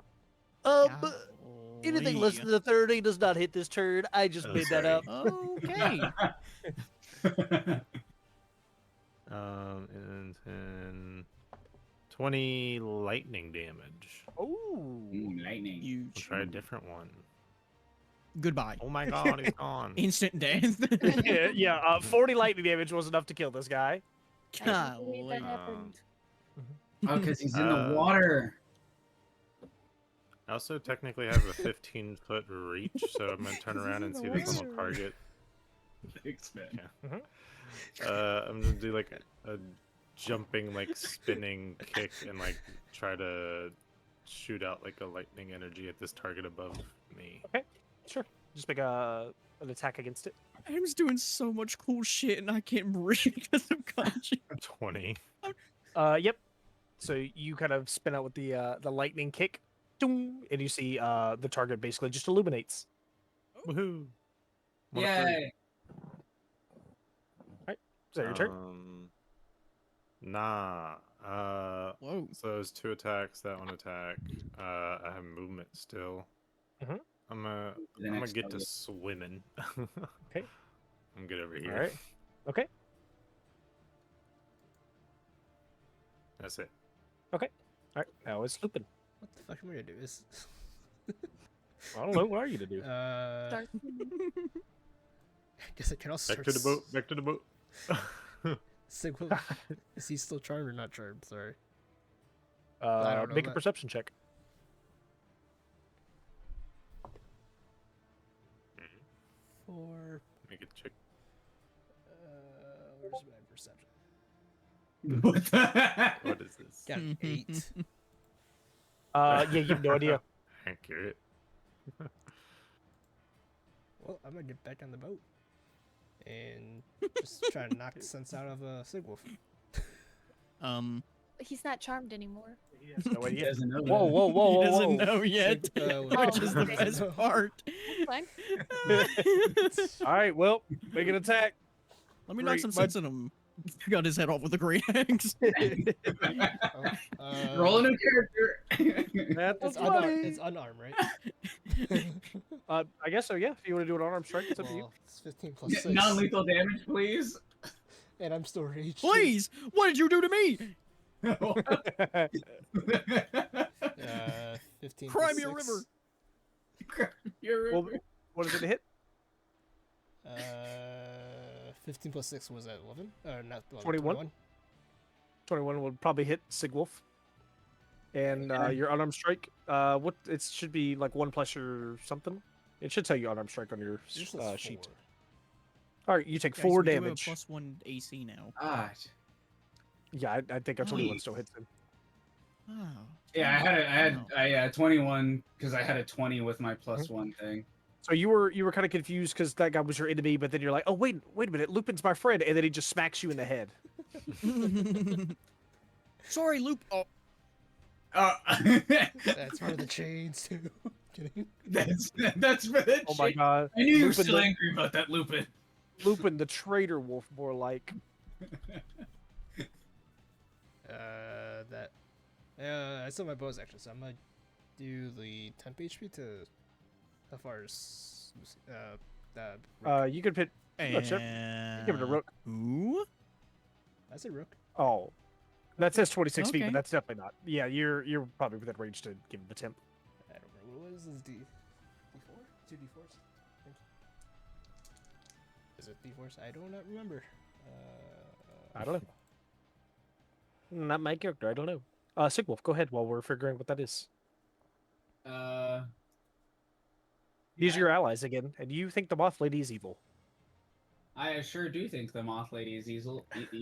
Anything less than a 30 does not hit this turn. I just Oh, made that up. Okay. And then 20 lightning damage. Oh. Lightning. I'll Huge. try a different one. Goodbye. Oh my god, he's gone. Instant death. yeah. 40 lightning damage was enough to kill this guy. I can't believe that Golly. happened. Oh, because he's in the Uh, water. I also technically have a 15-foot reach, so I'm gonna turn around and see this little target. Thanks, man. I'm gonna do like a jumping, like spinning kick and like try to shoot out like a lightning energy at this target above me. Sure. Just make an attack against it. Adam's doing so much cool shit, and I can't breathe because of kanji. 20. Yep. So you kind of spin out with the lightning kick, doom, and you see the target basically just illuminates. Woohoo! One of three. Yay! Is that your turn? Nah. Whoa. So there's 2 attacks. That one attack. I have movement still. Mhm. I'm The gonna next get to target. swimming. Okay. I'm good over here. All right. Okay. That's it. All right. Now it's Lupin. What the fuck am I gonna do? Is I don't know. What are you to do? Start I guess I can also Back to the boat. Back to the boat. Sigma. Is he still charmed or not charmed? Sorry. I don't know Make a that. perception check. For Make it check. where's my perception? What the heck? What is this? Got an 8. Yeah, you have no idea. Accurate. Well, I'm gonna get back on the boat and just try to knock the sense out of Sigwolf. He's not charmed anymore. He has no He idea. doesn't know that. Whoa, whoa, whoa, He whoa, doesn't whoa. know yet, which is the okay. best part. Fine. All right, well, make an attack. Let me knock Great, some bud. sense in him. Got his head off with a great axe. Roll a new character. That's It's, funny. it's unarmed, right? I guess so, yeah. If you want to do an unarmed strike, it's up to you. Well, it's 15 plus 6. Non-lethal damage, please. And I'm still raged. Please, what did you do to me? 15 Cry plus me a 6. river. You're Well, what is it to hit? 15 plus 6 was at 11? Not 11, 21? 21 will probably hit Sigwolf. And your unarmed strike, what it should be like 1 plus or something. It should tell you unarmed strike on your Usually it's sheet. 4. All right, you take Guys, 4 we do have damage. +1 AC now. Ah, Yeah, I think a 21 Jeez. still hits him. Oh. yeah, wow. I had 21 because I had a 20 with my +1 thing. So you were kind of confused because that guy was your enemy, but then you're like, oh wait a minute, Lupin's my friend, and then he just smacks you in the head. Sorry, Loop. Oh, That's for the chains, too. Kidding. that's for the Oh my shit. god, I knew you were Lupin still the- angry about that, Lupin. Lupin the traitor wolf, more like. I still have my bonus action, so I'm gonna do the temp HP to how far is You could pit. Look, sir, give it a rook. Who? I said rook. Oh, that says 26 feet, Okay. but that's definitely not. Yeah, you're probably within range to give him the temp. I don't remember what is this D4? 2 D4s. Is it D4s? I do not remember. I don't know. Not my character. I don't know. Sigwolf, go ahead while we're figuring what that is. These are your allies again, and you think the Moth Lady is evil. I sure do think the Moth Lady is evil. Thank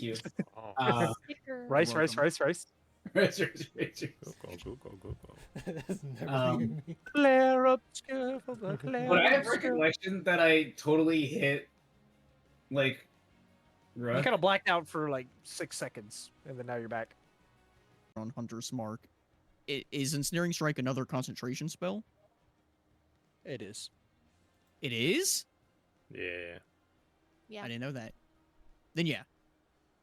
you. Oh, Sticker. Rice. welcome. go, go. That's never Um, been me. Flare up, scare for the flare But I have up, scare. recollection that I totally hit, like, You Rook. kind of blacked out for like 6 seconds, and then now you're back. On Hunter's Mark. Is Ensnaring Strike another concentration spell? It is. It is? Yeah. Yeah. I didn't know that. Then yeah.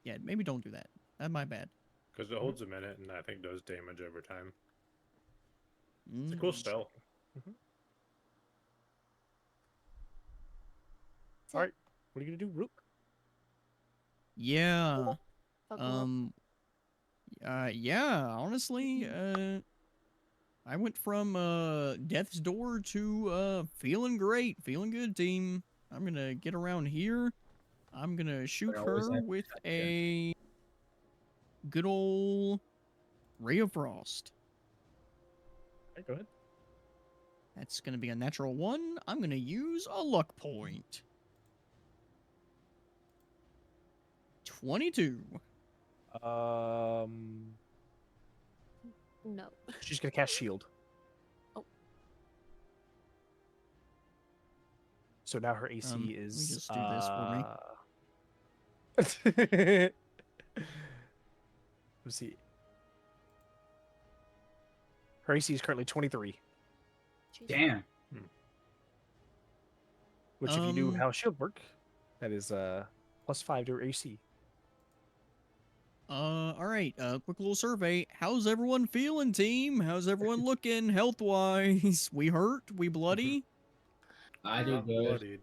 Yeah, maybe don't do that. That's my bad. Because it holds a minute and I think does damage over time. It's a cool Mm. spell. All right, what are you gonna do, Rook? Yeah. Fuck off. Yeah, honestly, I went from death's door to feeling great, feeling good, team. I'm gonna get around here. I'm gonna shoot I always her have with a good old Ray of Frost. Go ahead. That's gonna be a natural 1. I'm gonna use a luck point. 22. No. She's gonna cast shield. Oh. So now her AC Let me is. just do this for me. Let's see. Her AC is currently 23. Jeez. Damn. Which, if you knew how shield work, that is +5 to her AC. All right. Quick little survey. How's everyone feeling, team? How's everyone looking health-wise? We hurt? We bloody? I do Not good. bloodied.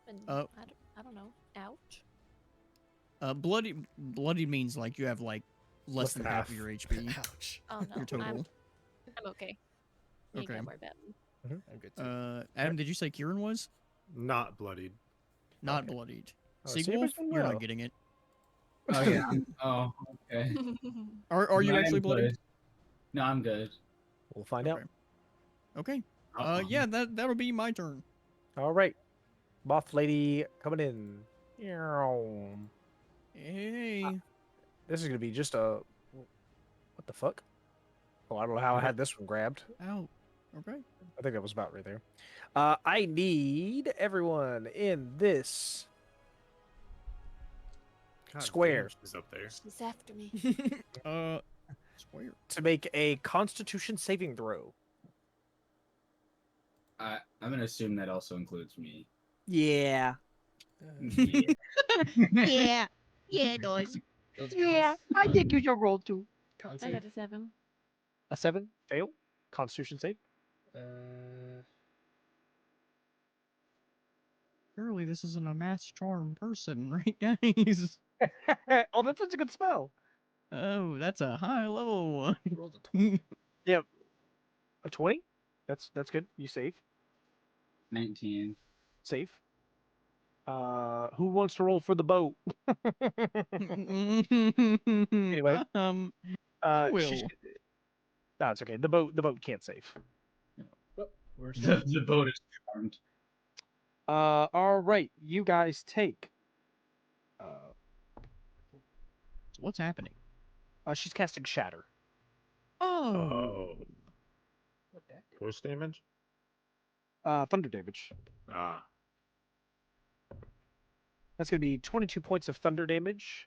And Uh, I don't know. Ouch. Bloody means like you have like less than half of your HP. Ouch. Oh no. Your total. I'm okay. You ain't Okay. gotta worry about me. I'm good too. Adam, did you say Kieran was Not bloodied. not Okay. bloodied? Oh, so Seawolf, everybody's doing you're well. not getting it. Oh yeah. Oh, okay. Are you No, actually I'm bloodied? good. No, I'm good. We'll find out. Okay. Uh-uh. Yeah, that'll be my turn. All right. Moth lady coming in. Ew. Hey. This is gonna be just a. What the fuck? Oh, I don't know how I had this one grabbed. Ow. Okay. I think that was about right there. I need everyone in this God Square. damn, she's up there. She's after me. Square. to make a Constitution saving throw. I'm gonna assume that also includes me. Yeah. Yeah. Yeah. Yeah, it does. Yeah, I think you should roll too. I got a 7. A 7 fail. Constitution save. Surely this isn't a mass charm person, right, guys? Oh, that's such a good spell. Oh, that's a high level one. Rolled a 20. Yep. A 20. That's good. You save. 19. Save. Who wants to roll for the boat? Anyway, will. No, it's okay. The boat can't save. The boat is charmed. All right. You guys take. What's happening? She's casting Shatter. Oh. Force damage? Thunder damage. Ah. That's going to be 22 points of thunder damage.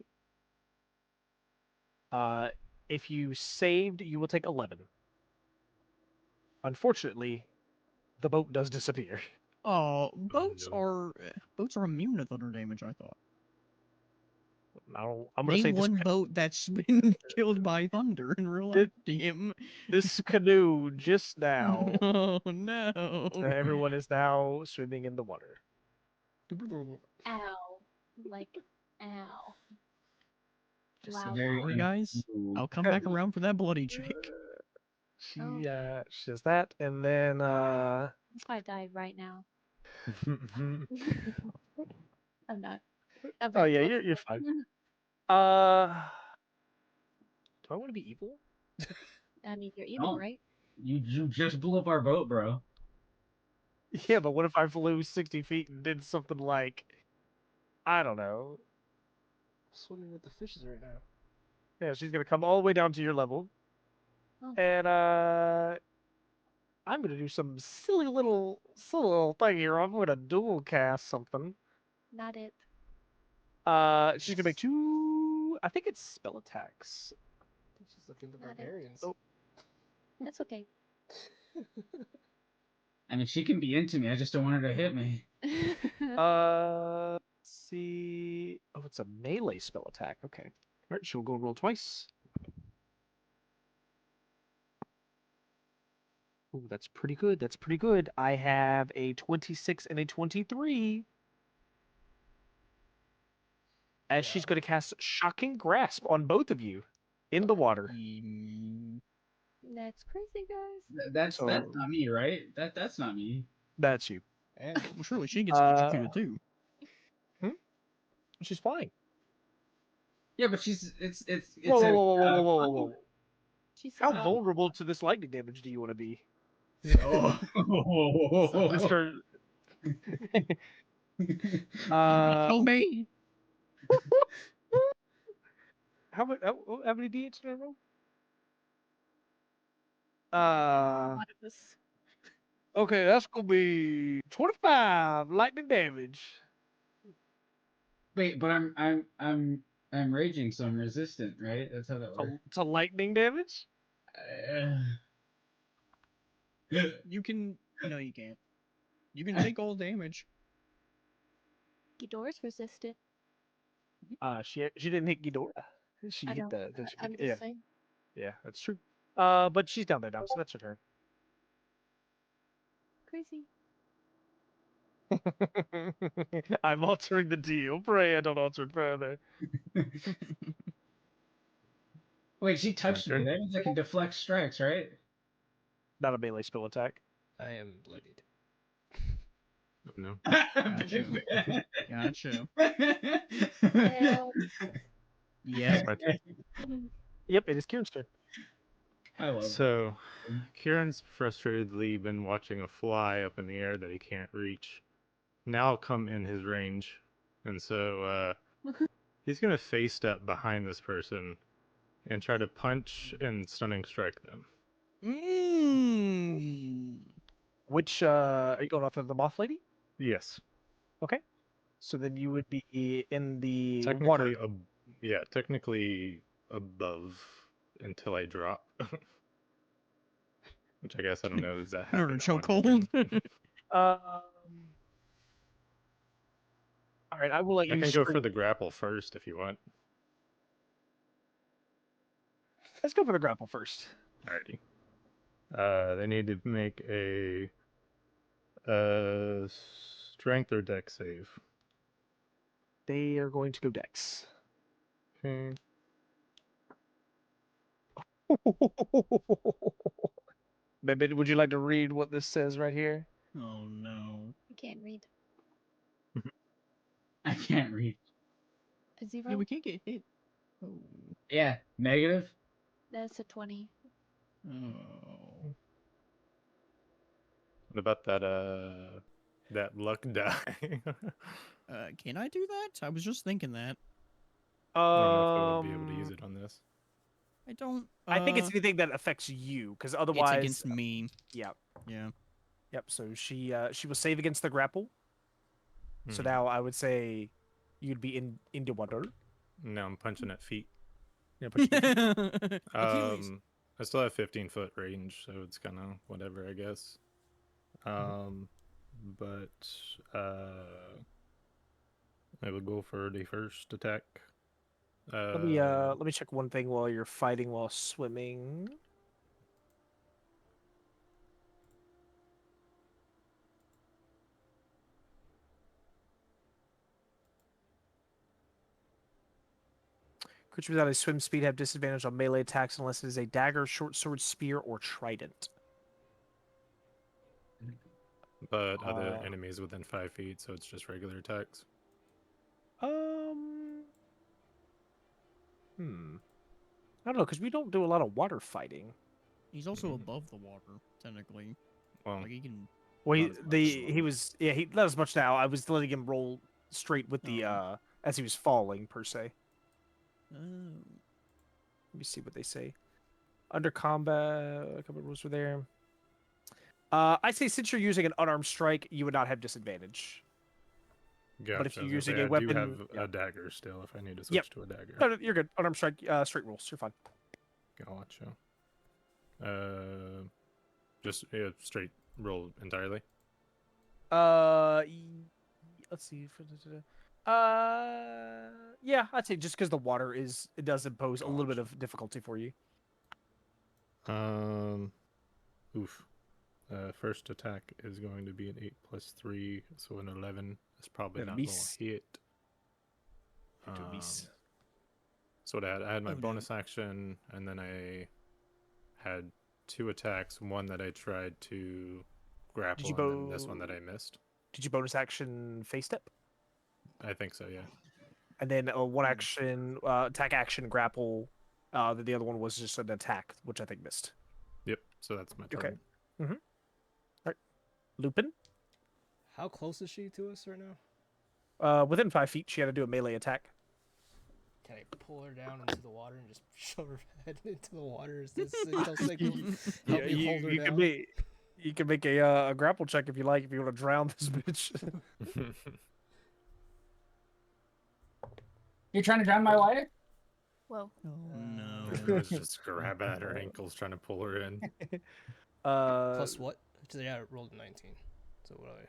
If you saved, you will take 11. Unfortunately, the boat does disappear. Oh, boats no. are immune to thunder damage, I thought. I'm going to say Name this, one boat that's been killed by thunder in real life. Damn. this canoe just now. Oh no. Everyone is now swimming in the water. Ow. Like, ow. Wow. Very Sorry, guys. I'll come back around for that bloody check. She Oh. she does that, and then If I died right now. I'm not. I'm oh very yeah, close. you're fine. Do I want to be evil? I mean, you're evil, No. right? You just blew up our boat, bro. Yeah, but what if I flew 60 feet and did something like, I don't know. Swimming with the fishes right now. Yeah, she's gonna come all the way down to your level, Oh. and I'm gonna do some silly little thing here. I'm gonna dual cast something. Not it. She's gonna make 2. I think it's spell attacks. I think she's looking at the Not it. barbarians. Oh. That's okay. I mean, she can be into me. I just don't want her to hit me. Let's see. Oh, it's a melee spell attack. Okay. All right, she'll go and roll twice. Ooh, that's pretty good. That's pretty good. I have a 26 and a 23. As she's going to cast Shocking Grasp on both of you in the water. That's crazy, guys. That's So- not me, right? That's not me. That's you. And Well, surely she gets electrocuted too. She's flying. Yeah, but she's it's Whoa, a whoa, whoa, whoa, whoa, whoa, whoa. How vulnerable to this lightning damage do you want to be? Oh. Mr. Kill me. How many d8s did I roll? Okay, that's gonna be 25 lightning damage. Wait, but I'm raging, so I'm resistant, right? That's how that works. To lightning damage? You can. No, you can't. You can take all damage. Ghidorah's resistant. She didn't hit Ghidorah. She I hit know. I'm just yeah, saying. yeah, that's true. But she's down there now, so that's her turn. Crazy. I'm altering the deal. Pray I don't alter it further. Wait, she touched me. turn. That means I can deflect strikes, right? Not a melee spell attack. I am bloodied. Oh, no. Gotcha. Well, Yep. My turn. Yep, it is Kieran's turn. I love So, Kieran's frustratedly been watching a fly up in the air that he can't reach. Now come in his range. And so, he's going to face step behind this person and try to punch and stunning strike them. Which are you going off of the moth lady? Yes. Okay. So then you would be in the Technically, water. technically above until I drop. Which I guess I don't know, does that Or happen? chokehold. All right, I will let I you can go scream. for the grapple first if you want. Let's go for the grapple first. Alrighty. They need to make a strength or dex save. They are going to go dex. Okay. Maybe would you like to read what this says right here? Oh no. I can't read. I can't read. A Yeah, 0? we can't get hit. Oh. Yeah, negative. That's a 20. Oh. What about that luck die? Can I do that? I was just thinking that. I don't know if I would be able to use it on this. I don't. I think it's anything that affects you, because It's otherwise, against me. yeah, Yeah. yep. So she will save against the grapple. So Mhm. now I would say you'd be in the water. Now I'm punching at feet. Yeah, but Achilles. I still have 15-foot range, so it's kind of whatever, I guess. But I would go for the first attack. let me check one thing while you're fighting while swimming. Creatures without a swim speed have disadvantage on melee attacks unless it is a dagger, short sword, spear, or trident. But other enemies within 5 feet, so it's just regular attacks. I don't know, because we don't do a lot of water fighting. He's also above the water, technically. Well, Like he can. Well, Not as much he was he not as much now. I was letting him roll straight with the as he was falling per se. Oh. Let me see what they say. Under combat, a couple of rules were there. I say since you're using an unarmed strike, you would not have disadvantage. gotcha. But if you're I was using gonna say, a I weapon, do have yeah. a dagger still if I need to switch Yep. to a dagger. No, you're good. Unarmed strike, straight rules. You're fine. Gotcha. Just straight roll entirely. Let's see. Yeah, I'd say just because the water it does impose a little bit of difficulty for you. Oof. First attack is going to be an 8 plus 3, so an 11. That's probably Then not going miss. to hit. To miss. So what I had my Oh, no. bonus action, and then I had 2 attacks. One that I tried to grapple, and then this one that I missed. Did you bonus action face step? I think so, yeah. And then one action attack action grapple Then the other one was just an attack, which I think missed. Yep. So that's my Okay. target. All right. Lupin. How close is she to us right now? Within 5 feet, she had to do a melee attack. Can I pull her down into the water and just shove her head into the water? Is this tell Sigil help me hold her down? You can make a grapple check if you like, if you want to drown this bitch. You're trying to drown my wife? Whoa. Oh no. It was just grabbing at her ankles, trying to pull her in. Plus what? Yeah, I rolled a 19. So what do I?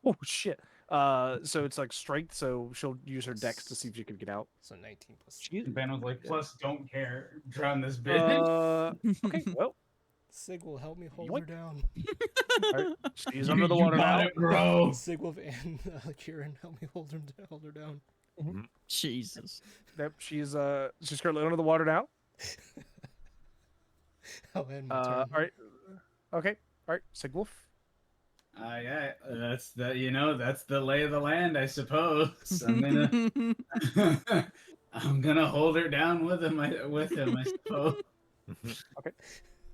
Oh shit. So it's like strength, so she'll use her dex to see if she can get out. So 19 plus. Ben was like, plus don't care. Drown this bitch. Okay, well, Sig will help me hold Yoink. her down. alright, she's under the water now. Bro. Sigwolf and Kieran help me hold her down. Jesus. Yep, she's currently under the water now. I'll end my turn. Alright. Okay. Alright, Sigwolf. Yeah, that's that's the lay of the land, I suppose. I'm gonna hold her down with him. I suppose.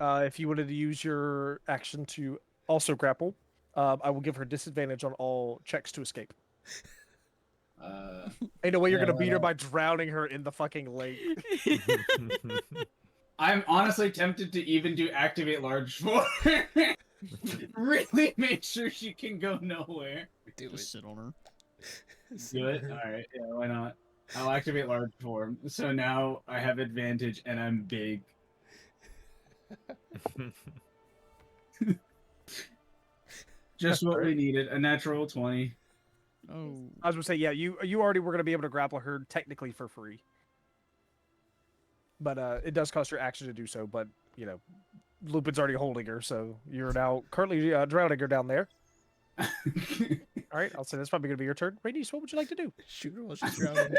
If you wanted to use your action to also grapple, I will give her disadvantage on all checks to escape. Ain't no way you're Yeah, gonna beat her well. by drowning her in the fucking lake. I'm honestly tempted to even do activate large for her. Really make sure she can go nowhere. Do Just it. sit on her. Do it? Alright, yeah, why not? I'll activate large form. So now I have advantage and I'm big. Just what we needed. A natural 20. Oh. I was gonna say, yeah, you already were gonna be able to grapple her technically for free. But it does cost your action to do so, but Lupin's already holding her, so you're now currently drowning her down there. Alright, I'll say that's probably gonna be your turn. Radius, what would you like to do? Shoot her while she's drowning.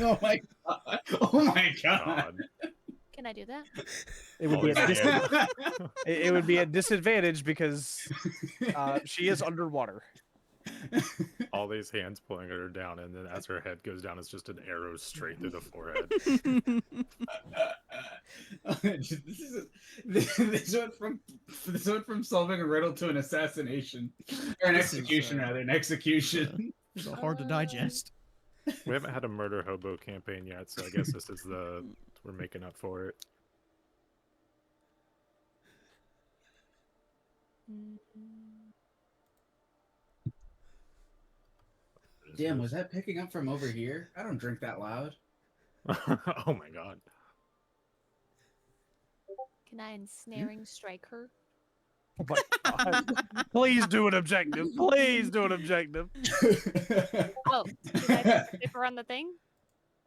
Oh my god. Oh my god. God. Can I do that? It would be Always it would be a disadvantage because she is underwater. All these hands pulling her down, and then as her head goes down, it's just an arrow straight through the forehead. This went from solving a riddle to an assassination, or an This is, execution rather, an execution. It's hard to digest. We haven't had a murder hobo campaign yet, so I guess this is we're making up for it. Damn, was that picking up from over here? I don't drink that loud. Oh my god. Can I ensnaring strike her? Oh my God. Please do an objective. Please do an objective. Oh, can I just stick her on the thing?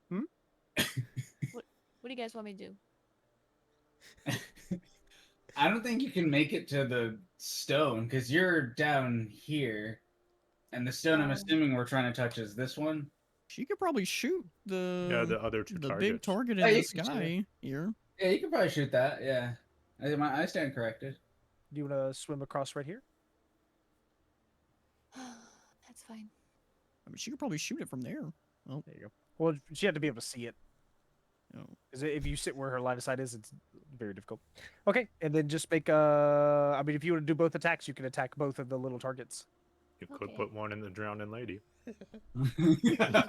Hmm? What do you guys want me to do? I don't think you can make it to the stone because you're down here, and the stone I'm assuming we're trying to touch is this one. She could probably shoot the other two the targets. big target in Oh, the you can sky here. Yeah, you could probably shoot that. Yeah, I stand corrected. Do you want to swim across right here? That's fine. I mean, she could probably shoot it from there. Oh, There you go. Well, she had to be able to see it. oh. Because if you sit where her line of sight is, it's very difficult. Okay, and then just make I mean, if you want to do both attacks, you can attack both of the little targets. You could Okay. put one in the drowning lady. You guys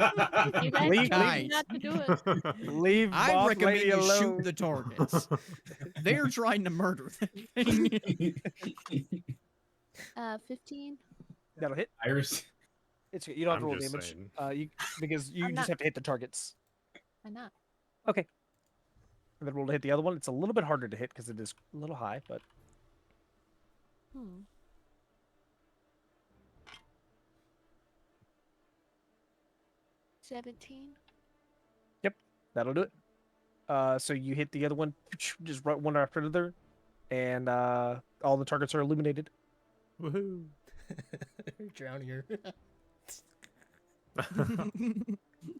Leave- told me leave- not to do it. Leave I boss recommend lady you alone. shoot the targets. They're trying to murder that thing. 15. That'll hit. Iris. It's you don't have to I'm roll just damage. saying. Because you I'm just not- have to hit the targets. Why not? And then roll to hit the other one. It's a little bit harder to hit because it is a little high, but Hmm. $17. that'll do it. So you hit the other one, just right one after another, and all the targets are illuminated. Woohoo! Drowning her.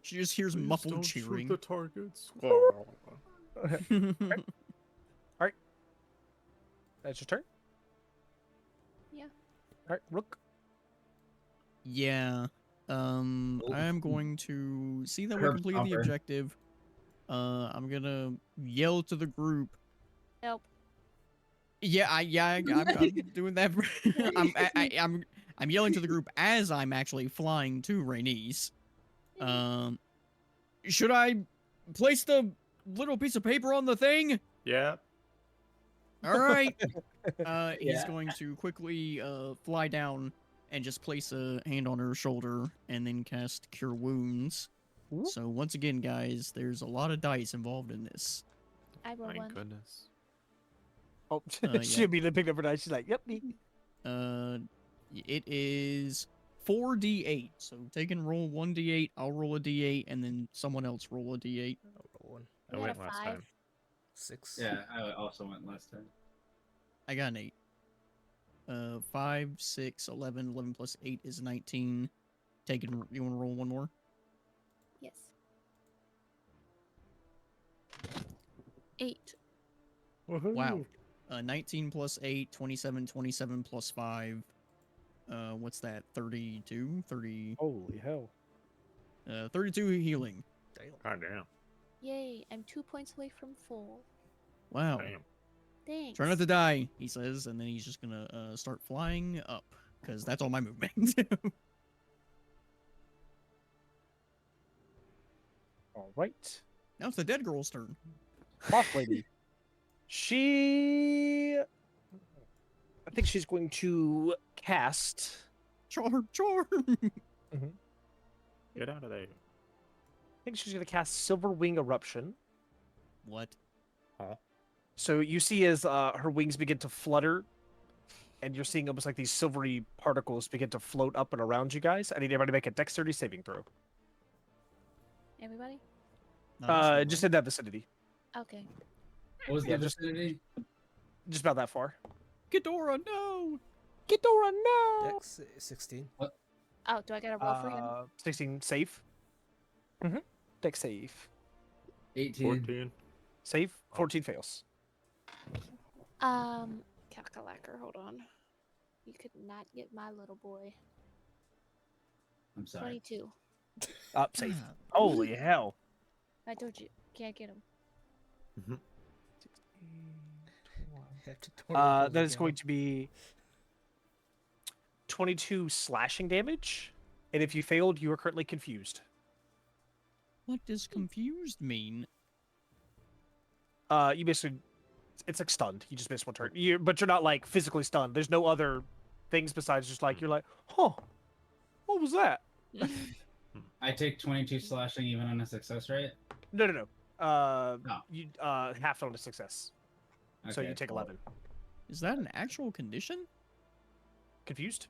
She just hears Please muffled don't shoot cheering. the targets. That's your turn. Yeah. All right, Rook. Yeah. I am going to see that we Herb completed the Stomper. objective. I'm gonna yell to the group. Nope. I'm doing that. I'm yelling to the group as I'm actually flying to Rainice. Should I place the little piece of paper on the thing? Yeah. All right. He's Yeah. going to quickly fly down and just place a hand on her shoulder and then cast Cure Wounds. Ooh. So once again, guys, there's a lot of dice involved in this. I roll My one. goodness. Oh, Yeah. she'll be the picked up her dice. She's like, "Yep, me." It is 4d8. So take and roll 1d8. I'll roll a d8, and then someone else roll a d8. I'll roll one. I You got went a last 5. time. 6. Yeah, I also went last time. I got an 8. 5, 6, 11. 11 plus 8 is 19. Take and you want to roll one more? Yes. 8. Wow. 19 plus 8, 27, 27 plus 5. What's that? 32? 30. Holy hell! 32 healing. Damn. God damn. Yay! I'm 2 points away from full. Wow. Damn. Thanks. Try not to die, he says, and then he's just gonna start flying up, because that's all my movement. All right, Now it's the dead girl's turn. Moth Lady. I think she's going to cast. Charm, charm! Get out of there. I think she's going to cast Silver Wing Eruption. What? So you see as her wings begin to flutter, and you're seeing almost like these silvery particles begin to float up and around you guys. I need everybody to make a dexterity saving throw. Everybody? Not us, though, Just right? in that vicinity. Okay. What was Yeah, the just- vicinity? Just about that far. Ghidorah, no! Ghidorah, no! Dex 16. Oh, do I gotta roll for him? 16 safe. Mm-hmm. Dex save. 18. 14. Save. 14 fails. Calculator, hold on. You could not get my little boy. I'm sorry. 22. Up, safe. Ah, Holy hell. I told you, can't get him. Have to totally That is again. going to be 22 slashing damage. And if you failed, you are currently confused. What does confused mean? You basically, it's like stunned. You just missed one turn. But you're not like physically stunned. There's no other things besides just like you're like, huh, what was that? I take 22 slashing even on a success rate. No. No. You half on a success, so you Okay, take cool. 11. Is that an actual condition? Confused?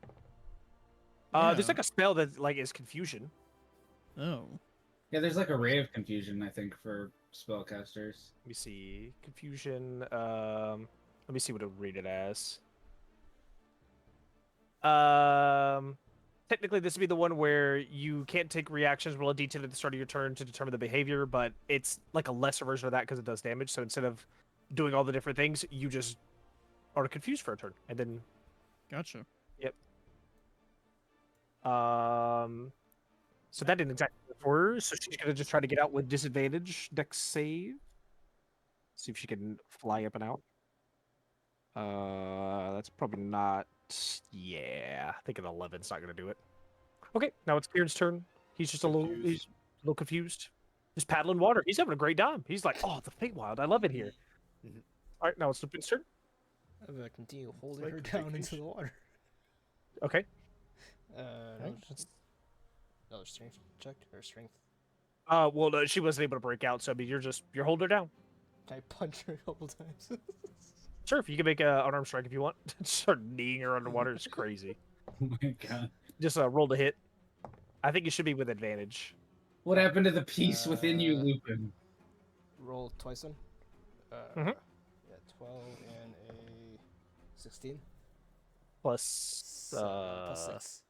Yeah. There's like a spell that like is confusion. Oh. Yeah, there's like a ray of confusion, I think, for spellcasters. Let me see. Confusion. Let me see what it would read it as. Technically, this would be the one where you can't take reactions. Roll a d10 at the start of your turn to determine the behavior, but it's like a lesser version of that because it does damage. So instead of doing all the different things, you just are confused for a turn, and then Gotcha. So that didn't exactly work for her. So she's gonna just try to get out with disadvantage. Dex save. See if she can fly up and out. That's probably not. Yeah, I think an 11's not gonna do it. Okay, now it's Kieran's turn. He's just a little confused. Just paddling water. He's having a great time. He's like, oh, the Feywild. I love it here. All right, now it's Lupin's turn. I'm gonna continue holding like her a down into vacation. the water. Okay. Another strength check or strength. Well, no, she wasn't able to break out, so I mean, you're holding her down. I punch her a couple times. Sure, if you can make an unarmed strike if you want. Start kneeing her underwater. It's crazy. Oh my god. Just roll to hit. I think you should be with advantage. What happened to the peace within you, Lupin? Roll twice then. Mhm. Yeah, 12 and a 16. Plus, Plus 6.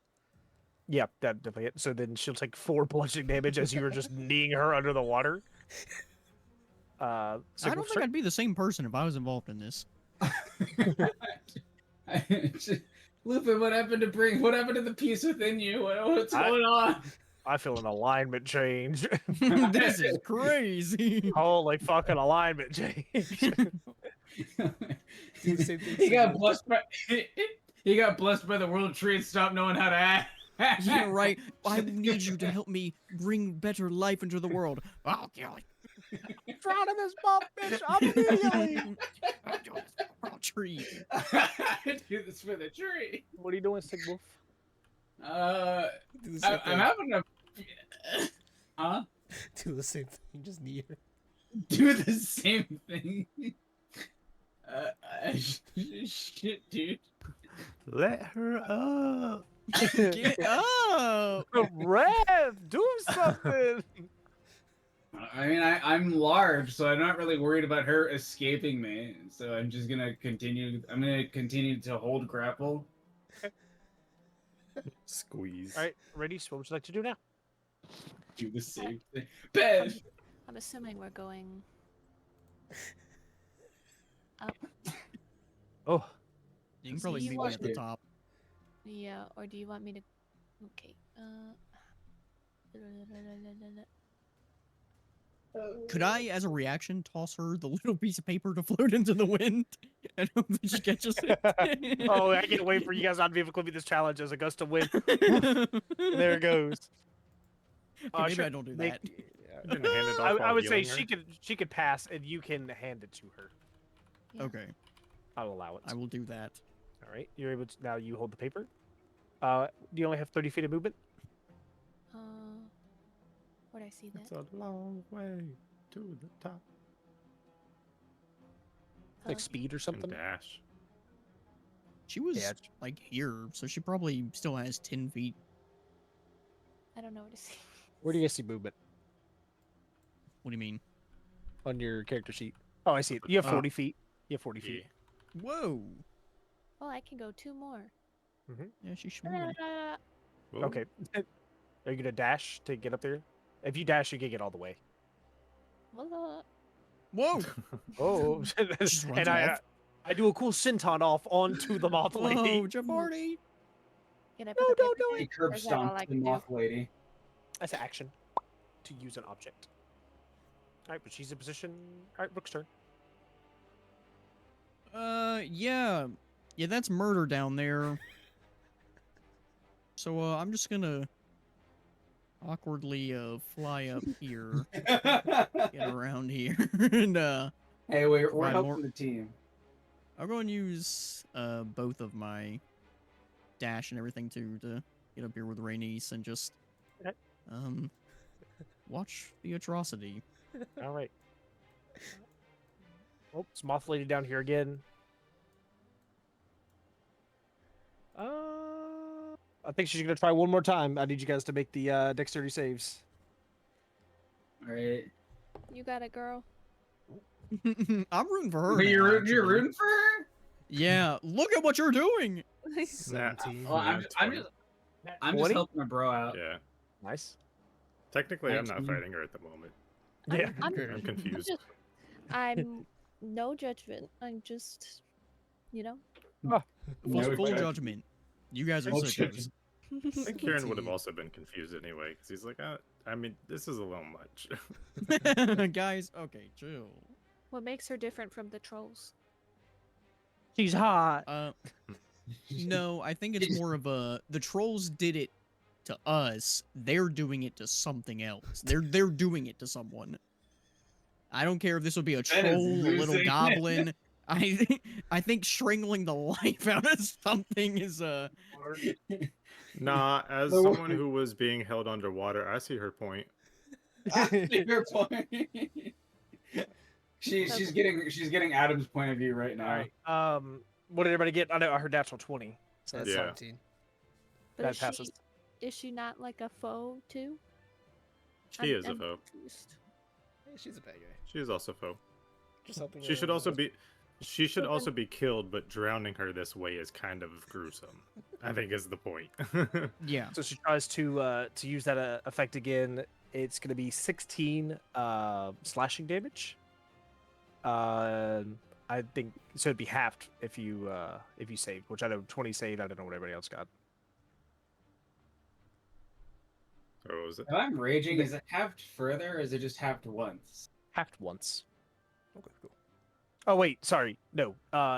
yeah, that definitely it. So then she'll take 4 bludgeoning damage as you were just kneeing her under the water. So I go don't for think I'd be the same person if I was involved in this. Lupin, what happened to the peace within you? What's going on? I feel an alignment change. This is crazy. Holy fucking alignment change. Do the same thing. He got Sigma. blessed by he got blessed by the world tree and stopped knowing how to act. Yeah, right. I need you to help me bring better life into the world. I'll kill you. Drown in this bump, bitch! I'm immediately. I'll do this for a tree. Do this for the tree. What are you doing, Sigwolf? Do the same I'm thing. having a Do the same thing. Just near. do the same thing. Shit, dude. Let her up. Get up. Rev, do something. I mean, I'm large, so I'm not really worried about her escaping me. So I'm just gonna continue. I'm gonna continue to hold grapple. Squeeze. All right, ready? So what would you like to do now? Do the same thing. Bev. I'm assuming we're going up. Oh, You can probably you meet me want at the to- top. Yeah, or do you want me to? Okay. Could I, as a reaction, toss her the little piece of paper to float into the wind and hope that she catches it? oh, I can't wait for you guys not to be able to complete this challenge as a gust of wind. There it goes. Okay, maybe Sure, I don't do make- that. You didn't hand it off I while would say healing her? she could pass, and you can hand it to her. Yeah. Okay, I'll allow it. I will do that. All right, you're able to now. You hold the paper. Do you only have 30 feet of movement? Where'd I see that? It's a long way to the top. Like speed or And something? dash. She was Yeah. like here, so she probably still has 10 feet. I don't know where to see. Where do you guys see movement What do you mean? on your character sheet? Oh, I see it. You have Oh. 40 feet. You have 40 Yeah. feet. Whoa. Oh, I can go 2 more. Yeah, she's moving. Whoa. Okay. Are you gonna dash to get up there? If you dash, you can get all the way. Well, Whoa. Oh, Just runs and I off. I do a cool senton off onto the moth lady. Whoa, Jabardi. can I No, put the don't paper do down? He curb Or is that all I stomped the can do? moth lady. That's an action to use an object. All right, but she's in position. All right, Rook's turn. Yeah. Yeah, that's murder down there. So, I'm just gonna awkwardly, fly up here, get around here, and, Hey, we're Provide helping more- the team. I'll go and use, both of my dash and everything to get up here with Rhaenys and just, Okay. watch the atrocity. All right. Oh, it's moth lady down here again. I think she's gonna try one more time. I need you guys to make the dexterity saves. All right. You got it, girl. I'm rooting for her. Wait, now, you're actually. rooting for her? Yeah, look at what you're doing. 17. Well, I'm just 20. helping my bro out. Yeah. Nice. Technically, I'm not 19. fighting her at the moment. Yeah. I'm, I'm confused. I'm no judgment. I'm just, you know. Full judgment. judgment. You guys are Full sickos. I think Kieran would have 17. also been confused anyway, because he's like, I mean, this is a little much. Guys, okay, chill. What makes her different from the trolls? She's hot. No, I think it's more of a the trolls did it to us. They're doing it to something else. They're doing it to someone. I don't care if this would be a Ben is troll, a little losing. goblin. I think strangling the life out of something is Nah, as The someone one- who was being held underwater, I see her point. Your point. She's getting Adam's point of view right All now. right. What did everybody get? I know I heard natural 20. So that's Yeah. 17. But That is passes. is she not like a foe too? She is a foe. confused. Hey, she's a bad guy. She is also foe. Just helping She her should out. also be. She should also be killed, but drowning her this way is kind of gruesome. I think is the point. yeah. So she tries to use that effect again. It's going to be 16 slashing damage. I think so. It'd be halved if you saved, which I know 20 saved. I don't know what everybody else got. Or what was it? If I'm raging, is it halved further or is it just halved once? Halved once. Okay, cool. Oh wait, sorry. No.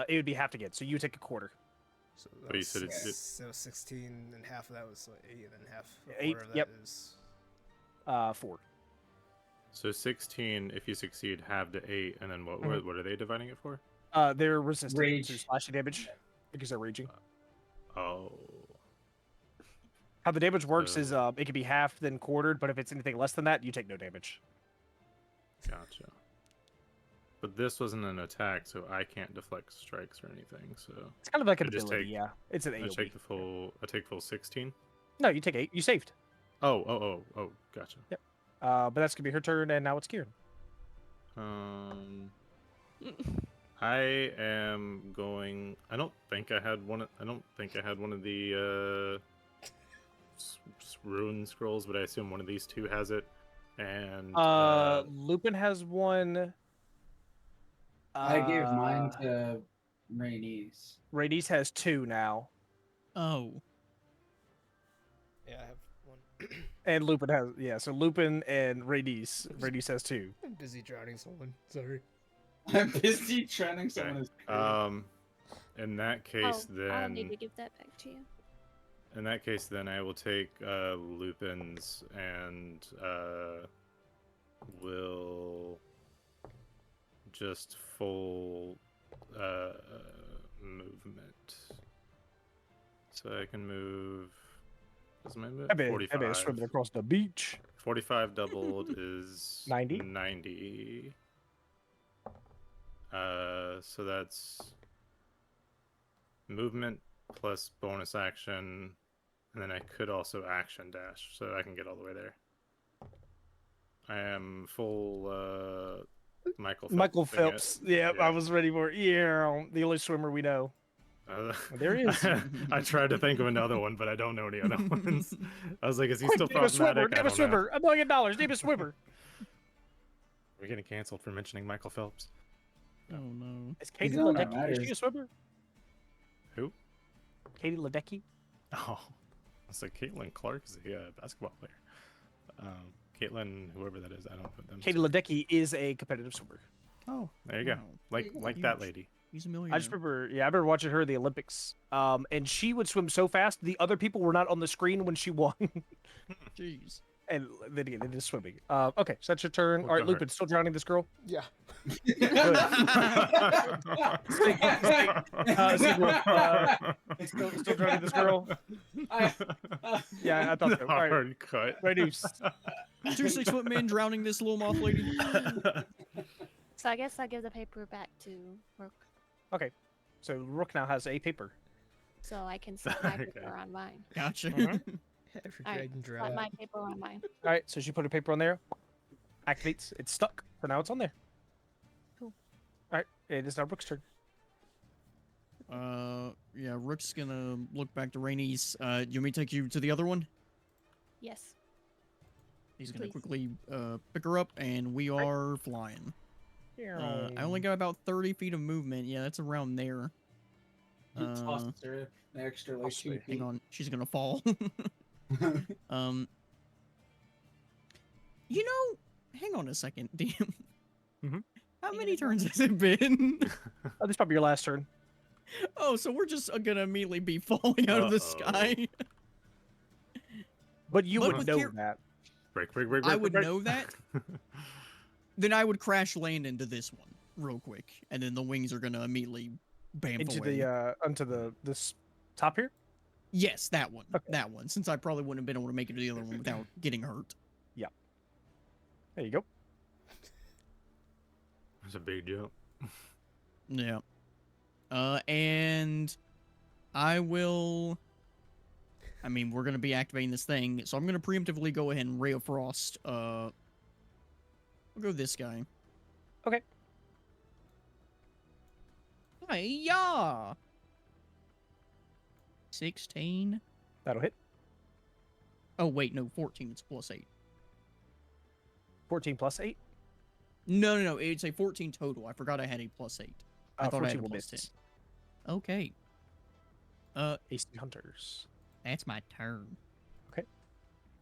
It would be halved again. So you take a quarter. So But that you was, said that was 16, and half of that was 8, and then half a 8, quarter of that yep. is 4. So 16 if you succeed, halved to 8, and then what? Mhm. What are they dividing it for? They're resistant to Rage. slashing damage because they're raging. Oh. How the damage works So- is it can be halved then quartered, but if it's anything less than that, you take no damage. Gotcha. But this wasn't an attack, so I can't deflect strikes or anything. So It's kind of like an I just ability, take- yeah. It's an I AoE. take the full. I take full 16. No, you take 8. You saved. Oh. Gotcha. Yep. But that's gonna be her turn, and now it's Kieran. I am going. I don't think I had one. I don't think I had one of the rune scrolls, but I assume one of these two has it. And Lupin has one. I gave mine to Rainey's. Radies has 2 now, Oh. yeah. I have one. and Lupin has So Lupin and Radies. Radies has 2. I'm busy drowning someone. Sorry. I'm busy training someone as in that case, I'll need to then give that back to you. in that case, then I will take Lupin's and will just full movement. So I can move. What's my movement? I bet 45. swimming across the beach. 45 doubled is 90? 90. So that's movement plus bonus action, and then I could also action dash, so I can get all the way there. I am full Michael Phelps. Michael thing it. Phelps. Yeah, Yeah. I was ready for it. Yeah, the only swimmer we know. There he is. I tried to think of another one, but I don't know any other ones. I was like, is he Quick, still name a swimmer. problematic? I Name a don't know. swimmer. $1 million. Name a swimmer. We're getting canceled for mentioning Michael Phelps. Oh no. Is Katie the one that Ledecky? Is she matters. a swimmer? Who? Katie Ledecky? Oh, it's like Caitlin Clark is a basketball player. Caitlin, whoever that is, I don't know them. Katie Ledecky is a competitive swimmer. Oh. There you go. Wow. Like that Huge. lady. He's a millionaire. I just remember, I remember watching her at the Olympics. And she would swim so fast, the other people were not on the screen when she won. Jeez. And then again, it is swimming. Okay, so that's your turn. Well All right, done, Lupin, still drowning this girl? Yeah. Still drowning this girl? Yeah, I thought so. All right, Hard cut. reduce. 2 6-foot men drowning this little moth lady. So I guess I give the paper back to Rook, Okay, so Rook now has a paper. so I can slap my Okay. paper on mine. Gotcha. Mhm. Every Alright, dragon Slap drown. my paper on mine. All right, so she put her paper on there. Activates. It's stuck. So now it's on there. Cool. All right, it is now Rook's turn. Yeah, Rook's gonna look back to Rainey's. You want me to take you to the other one? Yes. He's gonna Please. quickly pick her up, and we are flying. I only got about 30 feet of movement. Yeah, that's around there. Toss her the extra like 2 Hang feet. on, she's gonna fall. You know, hang on a second, DM. Mhm. How You many gonna turns has it been? Oh, this is probably your last turn. Oh, so we're just gonna immediately be falling out of the sky. But you But would with know Kier- that. break. I would break. know that. Then I would crash land into this one real quick, and then the wings are gonna immediately bamf Into away. the onto this top here. Yes, that one. Okay. That one. Since I probably wouldn't have been able to make it to the other one without getting hurt. There you go. That's a big jump. Yeah. And I will. I mean, we're gonna be activating this thing, so I'm gonna preemptively go ahead and Ray of Frost. We'll go this guy. Okay. Yeah. 16. That'll hit. Oh wait, no, 14. It's +8. 14 plus 8. No. It's a 14 total. I forgot I had a +8. I thought I had 14 a will +10. miss. Okay. AC Hunters. That's my turn.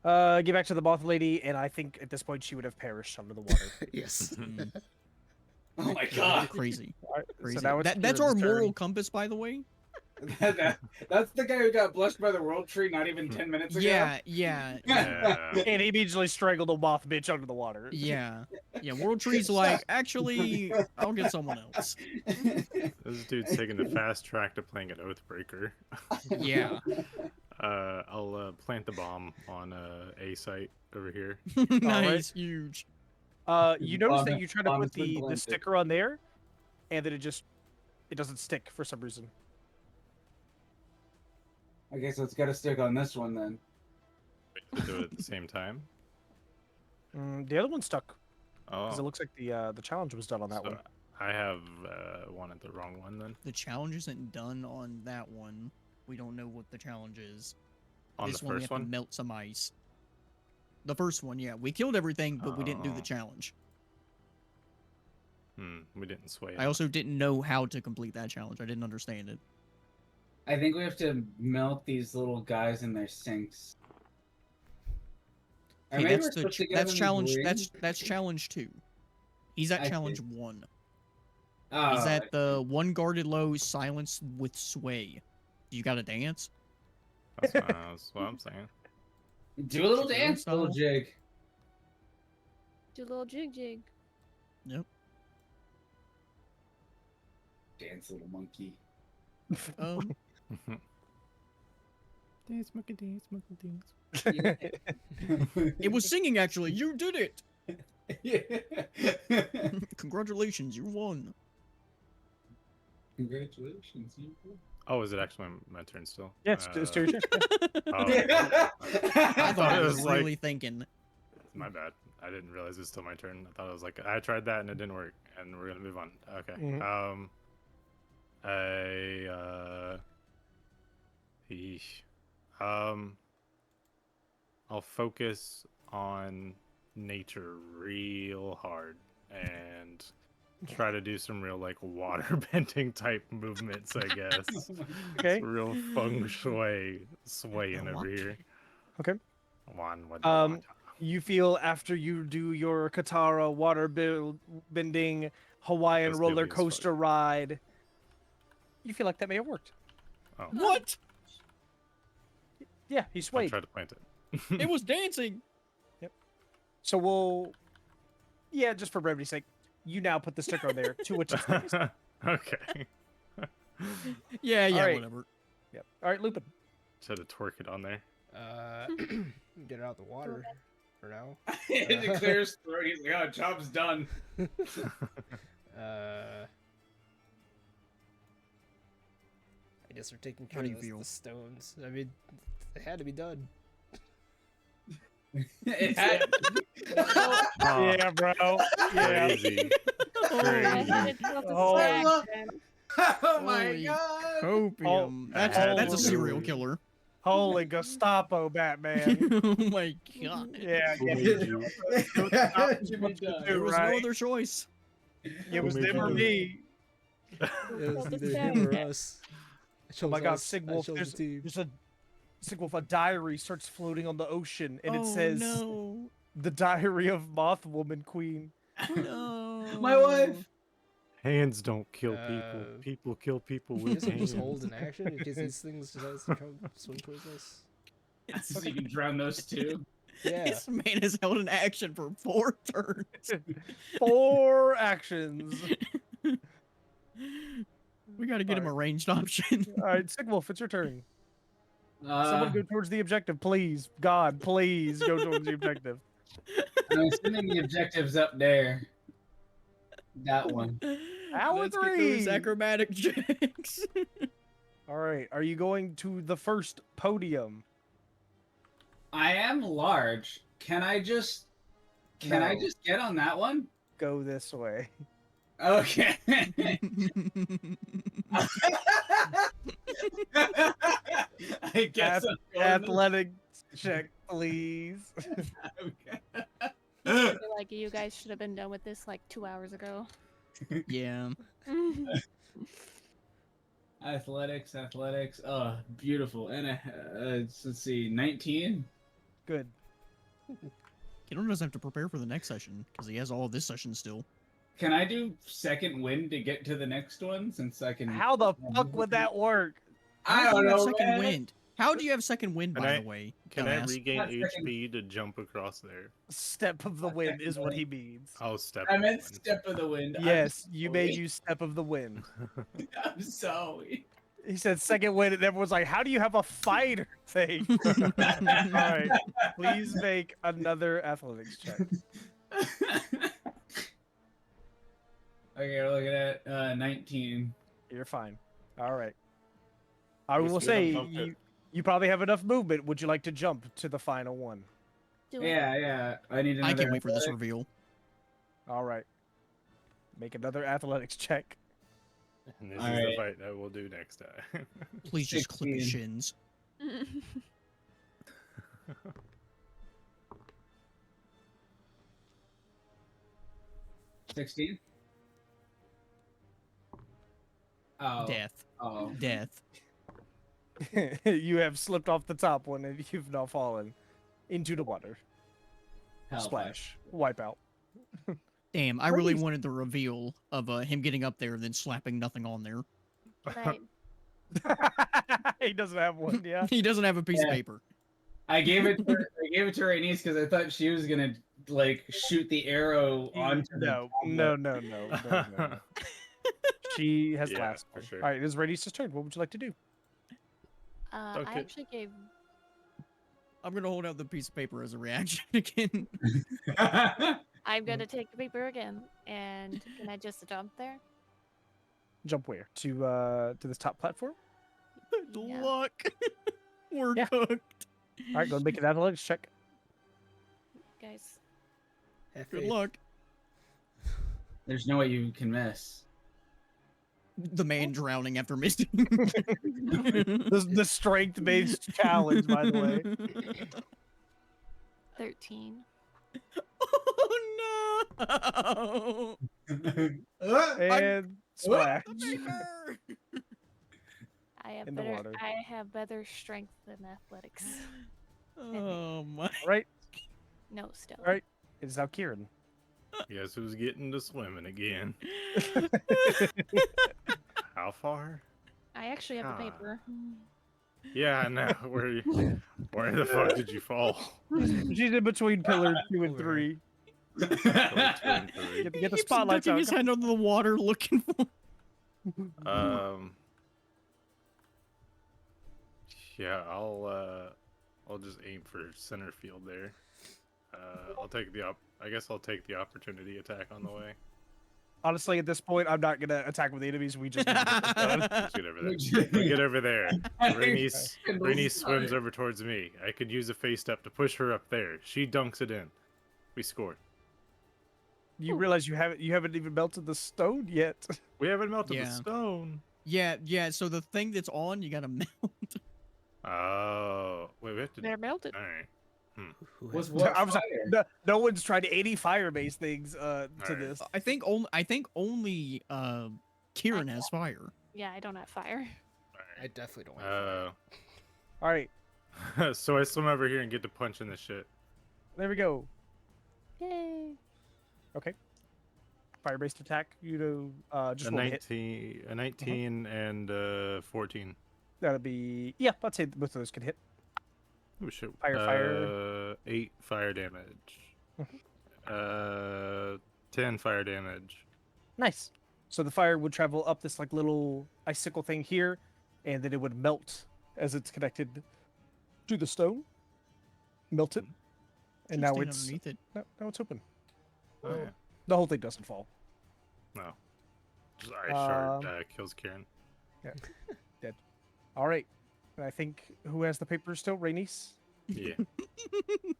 Get back to the moth lady, and I think at this point she would have perished under the water. Yes. Mm, Oh my god. crazy. Alright, Crazy. so now it's That's our Kieran's turn. moral compass, by the way. That's the guy who got blessed by the world tree not even 10 minutes ago. Yeah. Yeah. And he immediately strangled a moth bitch under the water. Yeah. World Tree's like, actually, I'll get someone else. This dude's taking the fast track to playing an Oathbreaker. Yeah. I'll plant the bomb on a site over here. Nice, huge. You notice Bomb- that you try to bomb put has been the planted. sticker on there, and then it doesn't stick for some reason. Okay, so it's got to stick on this one then. To do it at the same time. The other one's stuck because it Oh, looks like the challenge was done on that so one. I have wanted the wrong one then. The challenge isn't done on that one. We don't know what the challenge is. On This the one we first have to one. melt some ice. The first one, yeah. We killed everything, but we didn't do the Oh. challenge. We didn't sway. I also didn't know how to complete that challenge. I didn't understand it. I think we have to melt these little guys in their sinks. Or Okay, maybe that's we're the supposed to get that's them in challenge green? that's challenge 2. He's at I challenge see. 1. Oh, He's at the one guarded low silence with sway. You gotta dance? That's what I'm saying. do a little Chicken dance, little style. jig. Do a little jig jig. Yep. Dance, little monkey. Dance, monkey, dance, monkey, dance. It was singing actually. You did it. Yeah. Congratulations, you won. Congratulations, you. Oh, is it actually my turn still? Yeah, it's to your turn. Oh, I thought I it was was like- really thinking. my bad. I didn't realize it was still my turn. I thought it was like I tried that and it didn't work, and we're gonna move on. Okay. Mhm. Yeesh. I'll focus on nature real hard and try to do some real like water bending type movements, I guess. Okay. It's real feng shui swaying over What? here. Okay. One, You feel after you do your Katara water bending Hawaiian That's roller goofy as fuck. coaster ride, you feel like that may have worked. Oh, What? Yeah, he I'll swayed. try to plant it. It was dancing. So yeah, just for brevity's sake, you now put the sticker on there to which it's placed. Okay. Yeah, Alright. whatever. Yep. All right, Lupin. Try to twerk it on there. Get it out the water for now. It clears his throat. He's like, "Oh, job's done." I guess we're taking How care do you of feel? the stones. I mean, they had to be done. It had. Oh, Yeah, bro. Yeah. crazy. I Crazy. didn't know if this Oh. was I an love- accident. Oh my Holy god! Opium. That's a Oh. serial killer. Holy Gestapo, Batman. Oh my god. Yeah, Who yeah. made you? Jimmy Dunn. There was right. no other choice. It was made them you or do me. It was Well, either this him or guy- us. I Oh my chose god, us. I Sigwolf, chose the team. there's a Sigwolf, a diary starts floating on the ocean, and it Oh, says, no. "The Diary of Moth Woman Queen." No. My wife. Hands don't kill people. Uh, People kill people You with guys will just hands. hold in action in case these things decide to come swim towards us. So you can drown those two. Yeah. This man has held an action for 4 turns. 4 actions. We gotta get him a Alright. ranged option. All right, Sigwolf, it's your turn. Uh, Someone go towards the objective, please. God, please go towards the objective. I'm assuming the objective's up there. That one. Hour Let's get those 3. acrobatic checks. All right, are you going to the first podium? I am large. Can I just No. get on that one? Go this way. Okay. I guess I'm going Athletic check, please. Okay. I feel like you guys should have been done with this like 2 hours ago. Yeah. Athletics. Oh, beautiful. And let's see, 19. Good. Kiddo doesn't have to prepare for the next session because he has all of this session still. Can I do second wind to get to the next one since I can? How the fuck would that work? I How do don't you have know, second man. wind? How do you have second wind, Can by I- the way? Can I dumbass? regain Not second- HP to jump across there? Step of the Not wind is what he technically. means. Oh, step. I of meant wind. step of the wind. Yes, you may sorry. use step of the wind. I'm sorry. He said second wind, and everyone's like, "How do you have a fighter thing?" All right, please make another athletics check. Okay, we're looking at 19. You're fine. All right. I Yes, will we say don't bump it. you probably have enough movement. Would you like to jump to the final one? Do it. Yeah. I need another. I can't wait for this athletic. reveal. All right. Make another athletics check. And this All is the right. fight that we'll do next time. Please just clip his 16. shins. 16. Oh. Death. Oh. Death. You have slipped off the top one, and you've now fallen into the water. Hellfire. Splash. Wipe out. Damn, I really Please. wanted the reveal of him getting up there and then slapping nothing on there. Right. He doesn't have one. Yeah. He doesn't have a piece of Yeah. paper. I gave it to Rainice because I thought she was gonna like shoot the arrow onto the No. tablet. No. She has Yeah, last for one. sure. All right, it is Radice's turn. What would you like to do? I Okay. actually gave. I'm gonna hold out the piece of paper as a reaction again. I'm gonna take the paper again, and can I just jump there? Jump where? To this top platform? Yeah. Luck. We're Yeah. cooked. All right, go and make an athletics check. Guys, Have Good faith. luck. There's no way you can miss. The man drowning after missing. The strength-based challenge, by the way. 13. Oh no! And splash. The paper! I have In the better. water. I have better strength than athletics. Oh my! Right, No, still. Right. it is now Kieran. Guess who's getting to swimming again? How far? I actually have the Ah. paper. Yeah, I know. Where the fuck did you fall? She's in between pillars 2 and Over. 3. Pillar 2 and 3. Get the Keeps spotlights ducking out. his head under the water looking for. Yeah, I'll just aim for center field there. I guess I'll take the opportunity attack on the way. Honestly, at this point, I'm not gonna attack with the enemies. We just need to get this done. Let's get over there. We get over there. Rainice swims over towards me. I could use a face step to push her up there. She dunks it in. We scored. You realize you haven't even melted the stone yet. We haven't melted Yeah. the stone. Yeah. So the thing that's on, you gotta melt. Oh, wait, we have to. They're melted. All right. Who Was has- what I was like, fire? no one's tried any fire-based things to Alright. this. I think only Kieran has fire. Yeah, I don't have fire. I definitely don't. Have All right, So I swim over here and get to punch in the shit. there we go. Yay! Fire-based attack. You know, just A roll a hit. 19 and 14. That'll be I'd say both of those can hit. Oh shit. Fire. 8 fire damage. 10 fire damage. Nice. So the fire would travel up this like little icicle thing here, and then it would melt as it's connected to the stone. Melt it, and now Stand it's underneath it. now it's open. Oh yeah. The whole thing doesn't fall. No. Just ice shard Um, kills Kieran. All right. And I think who has the paper still? Rainice. Yeah.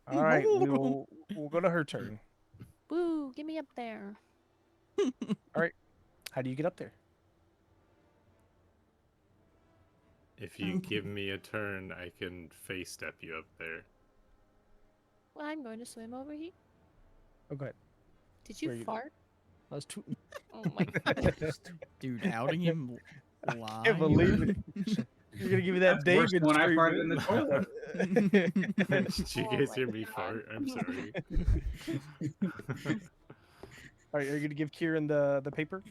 All right. We'll go to her turn. Woo! Get me up there. How do you get up there? If you give me a turn, I can face step you up there. Well, I'm going to swim over here. Oh, go ahead. Did you Where you- fart? I was too. Oh my god. Dude, outing him live. Can't believe it. You're gonna give me that That's worse David than when I farted treatment. in the toilet. Did you Oh guys my hear me God. fart? I'm sorry. All right, are you gonna give Kieran the paper?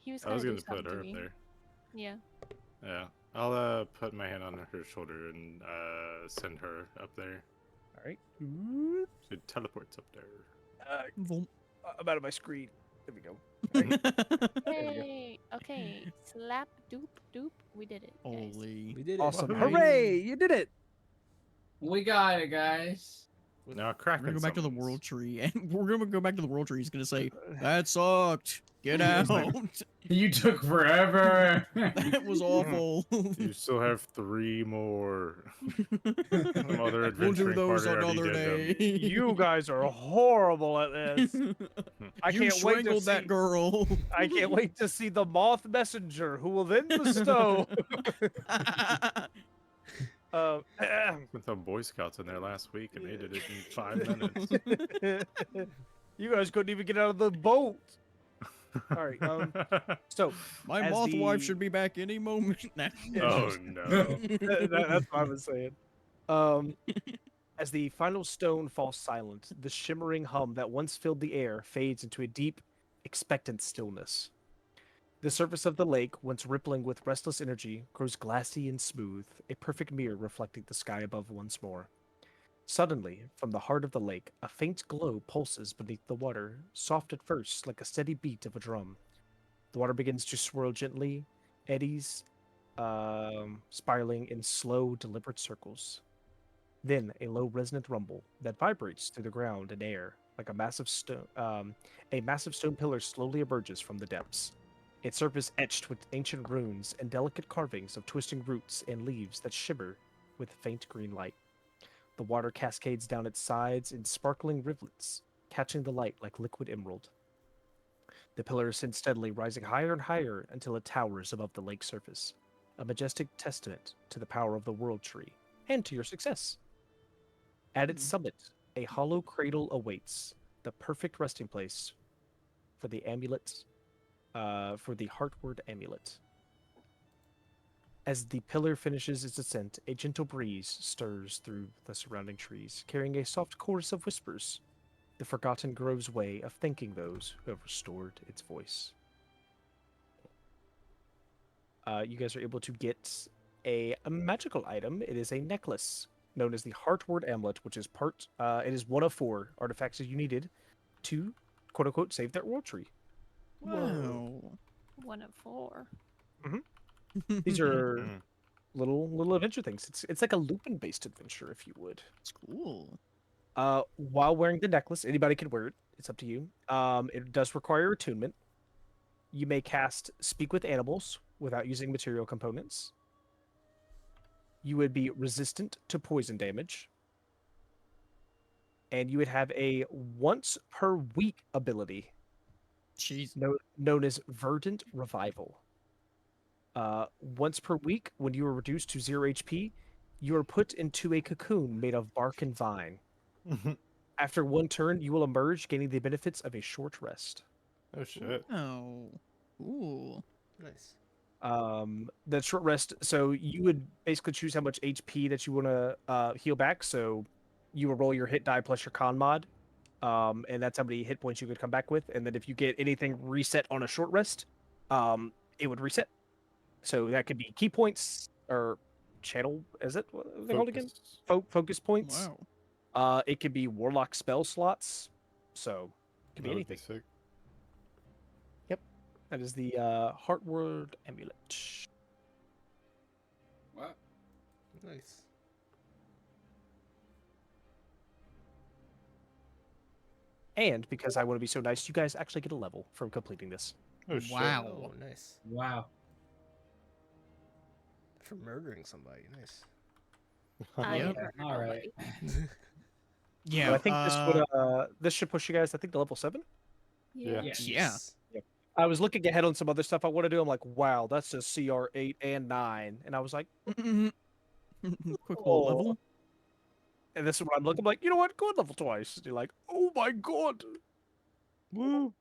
He was I was gonna gonna do put something her to up me. there. Yeah. Yeah. I'll put my hand on her shoulder and send her up there. All right. She teleports up there. Vom- I'm out of my screen. There we go. All right. There we go. Yay. Okay. Slap doop doop. We did it. Guys. Holy. We did it. Awesome! Woohoo. Hooray! You did it. We got it, guys. Now We're Kraken gonna go back to the summons. world tree, and we're gonna go back to the world tree. He's gonna say, "That sucked. Get out. You took forever. That was awful." You still have 3 more. Some other We'll do adventuring those party already another did them. day. You guys are horrible at this. I You can't wait to strangled that see. girl. I can't wait to see the moth messenger who will then bestow. With some Boy Scouts in there last week, and they did it in 5 minutes. You guys couldn't even get out of the boat. All right. So My as moth wife the- should be back any moment now. Oh no! that's what I was saying. As the final stone falls silent, the shimmering hum that once filled the air fades into a deep, expectant stillness. The surface of the lake, once rippling with restless energy, grows glassy and smooth, a perfect mirror reflecting the sky above once more. Suddenly, from the heart of the lake, a faint glow pulses beneath the water, soft at first, like a steady beat of a drum. The water begins to swirl gently, eddies, spiraling in slow, deliberate circles. Then a low, resonant rumble that vibrates through the ground and air, like a massive stone. A massive stone pillar slowly emerges from the depths, its surface etched with ancient runes and delicate carvings of twisting roots and leaves that shimmer with faint green light. The water cascades down its sides in sparkling rivulets, catching the light like liquid emerald. The pillar ascends steadily, rising higher and higher until it towers above the lake surface, a majestic testament to the power of the World Tree and to your success. At its summit, a hollow cradle awaits, the perfect resting place for the amulet, for the Heartward amulet. As the pillar finishes its ascent, a gentle breeze stirs through the surrounding trees, carrying a soft chorus of whispers, the forgotten grove's way of thanking those who have restored its voice. You guys are able to get a magical item. It is a necklace known as the Heartward amulet, which is it is one of 4 artifacts that you needed to, quote unquote, save that world tree. Wow. 1 of 4. These are Mm. little adventure things. It's like a Lupin based adventure, if you would. It's cool. While wearing the necklace, anybody can wear it. It's up to you. It does require attunement. You may cast Speak with Animals without using material components. You would be resistant to poison damage. And you would have a once per week ability Jeez. known as Verdant Revival. Once per week, when you are reduced to 0 HP, you are put into a cocoon made of bark and vine. After 1 turn, you will emerge, gaining the benefits of a short rest. Oh shit! Oh. Ooh. Nice. The short rest, so you would basically choose how much HP that you want to heal back. So you will roll your hit die plus your con mod, and that's how many hit points you could come back with. And then if you get anything reset on a short rest, it would reset. So that could be key points or channel. Is it what are they called again? Focus points. Wow. It could be warlock spell slots. So it could be That would be anything. sick. That is the Heartward amulet. Wow. Nice. And because I want to be so nice, you guys actually get a level from completing this. Oh shit! Wow. Oh, nice. Wow. For murdering somebody. Nice. I Yep. murdered All right. nobody. Yeah. But I think this should push you guys. I think to level 7. Yeah. Yeah. Yeah. I was looking ahead on some other stuff I want to do. I'm like, wow, that's a CR 8 and 9, and I was like, Quick what Oh. level? and this is what I'm looking. I'm like, you know what? Go on level twice. And you're like, oh my god. Woo!